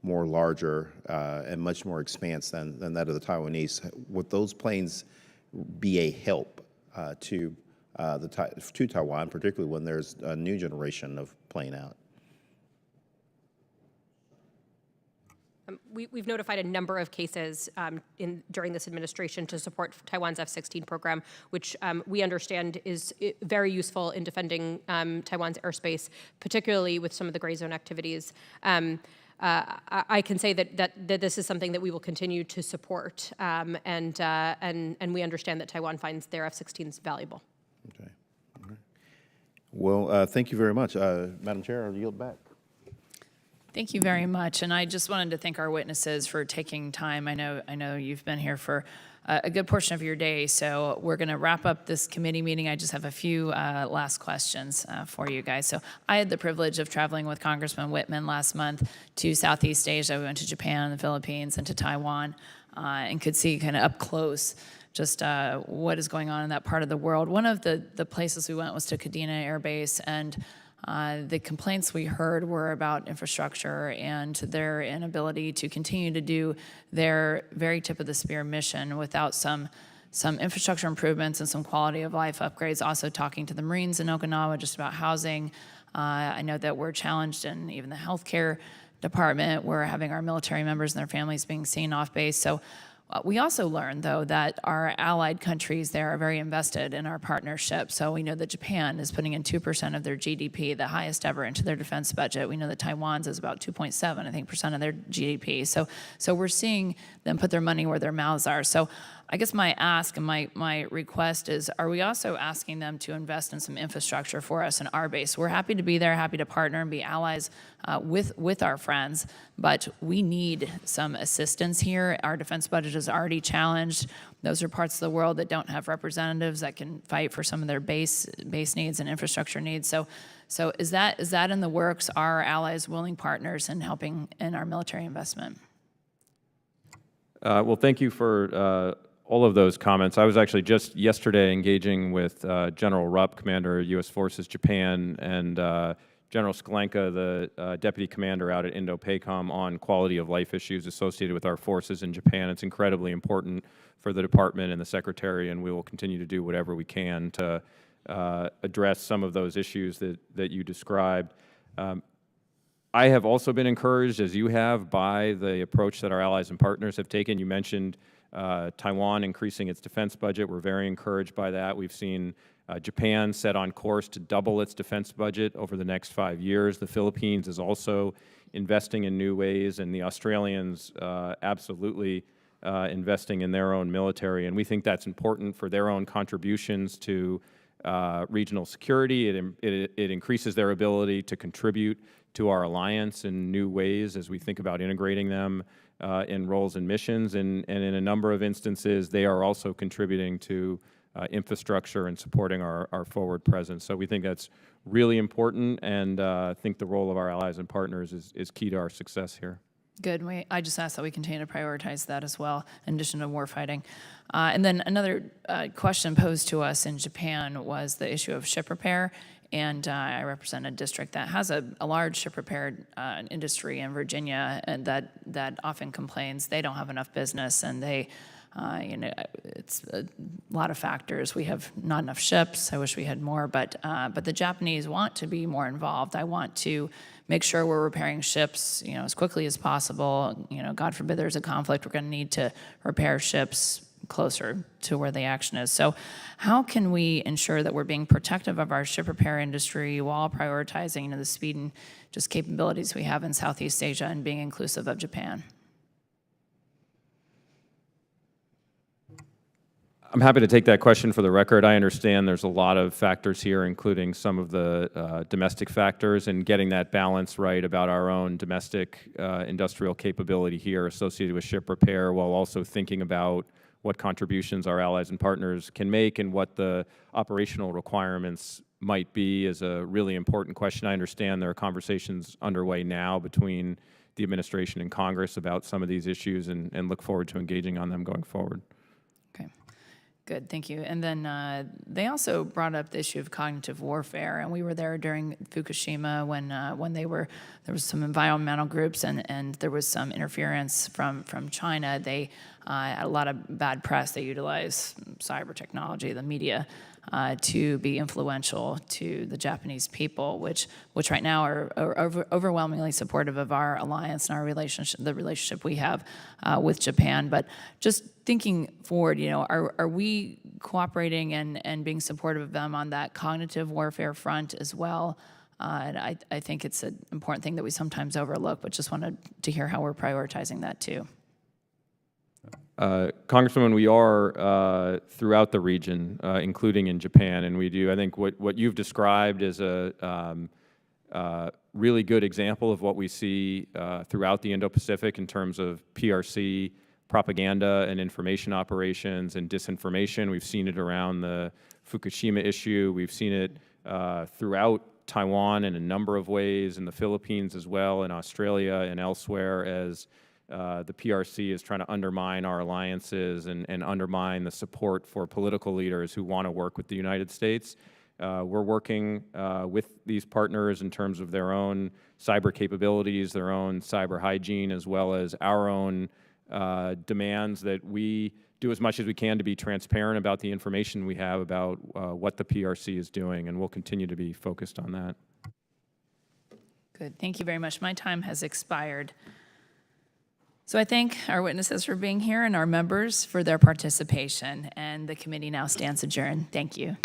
more larger and much more expansive than that of the Taiwanese. Would those planes be a help to Taiwan, particularly when there's a new generation of plane out? We've notified a number of cases during this administration to support Taiwan's F-16 program, which we understand is very useful in defending Taiwan's airspace, particularly with some of the gray zone activities. I can say that this is something that we will continue to support, and we understand that Taiwan finds their F-16s valuable. Okay. All right. Well, thank you very much. Madam Chair, I'll yield back. Thank you very much, and I just wanted to thank our witnesses for taking time. I know you've been here for a good portion of your day, so we're going to wrap up this committee meeting. I just have a few last questions for you guys. So I had the privilege of traveling with Congressman Whitman last month to Southeast Asia. We went to Japan, the Philippines, and to Taiwan, and could see kind of up close just what is going on in that part of the world. One of the places we went was to Kadena Air Base, and the complaints we heard were about infrastructure and their inability to continue to do their very tip of the spear mission without some infrastructure improvements and some quality of life upgrades. Also talking to the Marines in Okinawa just about housing. I know that we're challenged in even the healthcare department. We're having our military members and their families being seen off base. So we also learned, though, that our allied countries there are very invested in our partnership. So we know that Japan is putting in 2% of their GDP, the highest ever, into their defense budget. We know that Taiwan's is about 2.7%, I think, of their GDP. So we're seeing them put their money where their mouths are. So I guess my ask and my request is, are we also asking them to invest in some infrastructure for us in our base? We're happy to be there, happy to partner and be allies with our friends, but we need some assistance here. Our defense budget is already challenged. Those are parts of the world that don't have representatives that can fight for some of their base needs and infrastructure needs. So is that in the works? Are our allies willing partners in helping in our military investment? Well, thank you for all of those comments. I was actually just yesterday engaging with General Rupp, Commander of U.S. Forces Japan, and General Sklenka, the Deputy Commander out at Indo-PACOM, on quality of life issues associated with our forces in Japan. It's incredibly important for the Department and the Secretary, and we will continue to do whatever we can to address some of those issues that you described. I have also been encouraged, as you have, by the approach that our allies and partners have taken. You mentioned Taiwan increasing its defense budget. We're very encouraged by that. We've seen Japan set on course to double its defense budget over the next 5 years. The Philippines is also investing in new ways, and the Australians absolutely investing in their own military. And we think that's important for their own contributions to regional security. It increases their ability to contribute to our alliance in new ways as we think about integrating them in roles and missions. And in a number of instances, they are also contributing to infrastructure and supporting our forward presence. So we think that's really important, and I think the role of our allies and partners is key to our success here. Good. I just ask that we continue to prioritize that as well, in addition to warfighting. And then another question posed to us in Japan was the issue of ship repair. And I represent a district that has a large ship repair industry in Virginia, and that often complains they don't have enough business, and they, it's a lot of factors. We have not enough ships. I wish we had more, but the Japanese want to be more involved. I want to make sure we're repairing ships, as quickly as possible. God forbid there's a conflict, we're going to need to repair ships closer to where the action is. So how can we ensure that we're being protective of our ship repair industry while prioritizing the speed and just capabilities we have in Southeast Asia and being inclusive of Japan? I'm happy to take that question for the record. I understand there's a lot of factors here, including some of the domestic factors, and getting that balance right about our own domestic industrial capability here associated with ship repair, while also thinking about what contributions our allies and partners can make and what the operational requirements might be, is a really important question. I understand there are conversations underway now between the administration and Congress about some of these issues, and look forward to engaging on them going forward. Good, thank you. And then they also brought up the issue of cognitive warfare, and we were there during Fukushima when there was some environmental groups and there was some interference from China. They had a lot of bad press. They utilize cyber technology, the media, to be influential to the Japanese people, which right now are overwhelmingly supportive of our alliance and our relationship, the relationship we have with Japan. But just thinking forward, are we cooperating and being supportive of them on that cognitive warfare front as well? And I think it's an important thing that we sometimes overlook, but just wanted to hear how we're prioritizing that too. Congresswoman, we are throughout the region, including in Japan, and we do. I think what you've described is a really good example of what we see throughout the Indo-Pacific in terms of PRC propaganda and information operations and disinformation. We've seen it around the Fukushima issue. We've seen it throughout Taiwan in a number of ways, in the Philippines as well, in Australia and elsewhere, as the PRC is trying to undermine our alliances and undermine the support for political leaders who want to work with the United States. We're working with these partners in terms of their own cyber capabilities, their own cyber hygiene, as well as our own demands that we do as much as we can to be transparent about the information we have about what the PRC is doing, and we'll continue to be focused on that. Good, thank you very much. My time has expired. So I thank our witnesses for being here and our members for their participation, and the committee now stands adjourned. Thank you.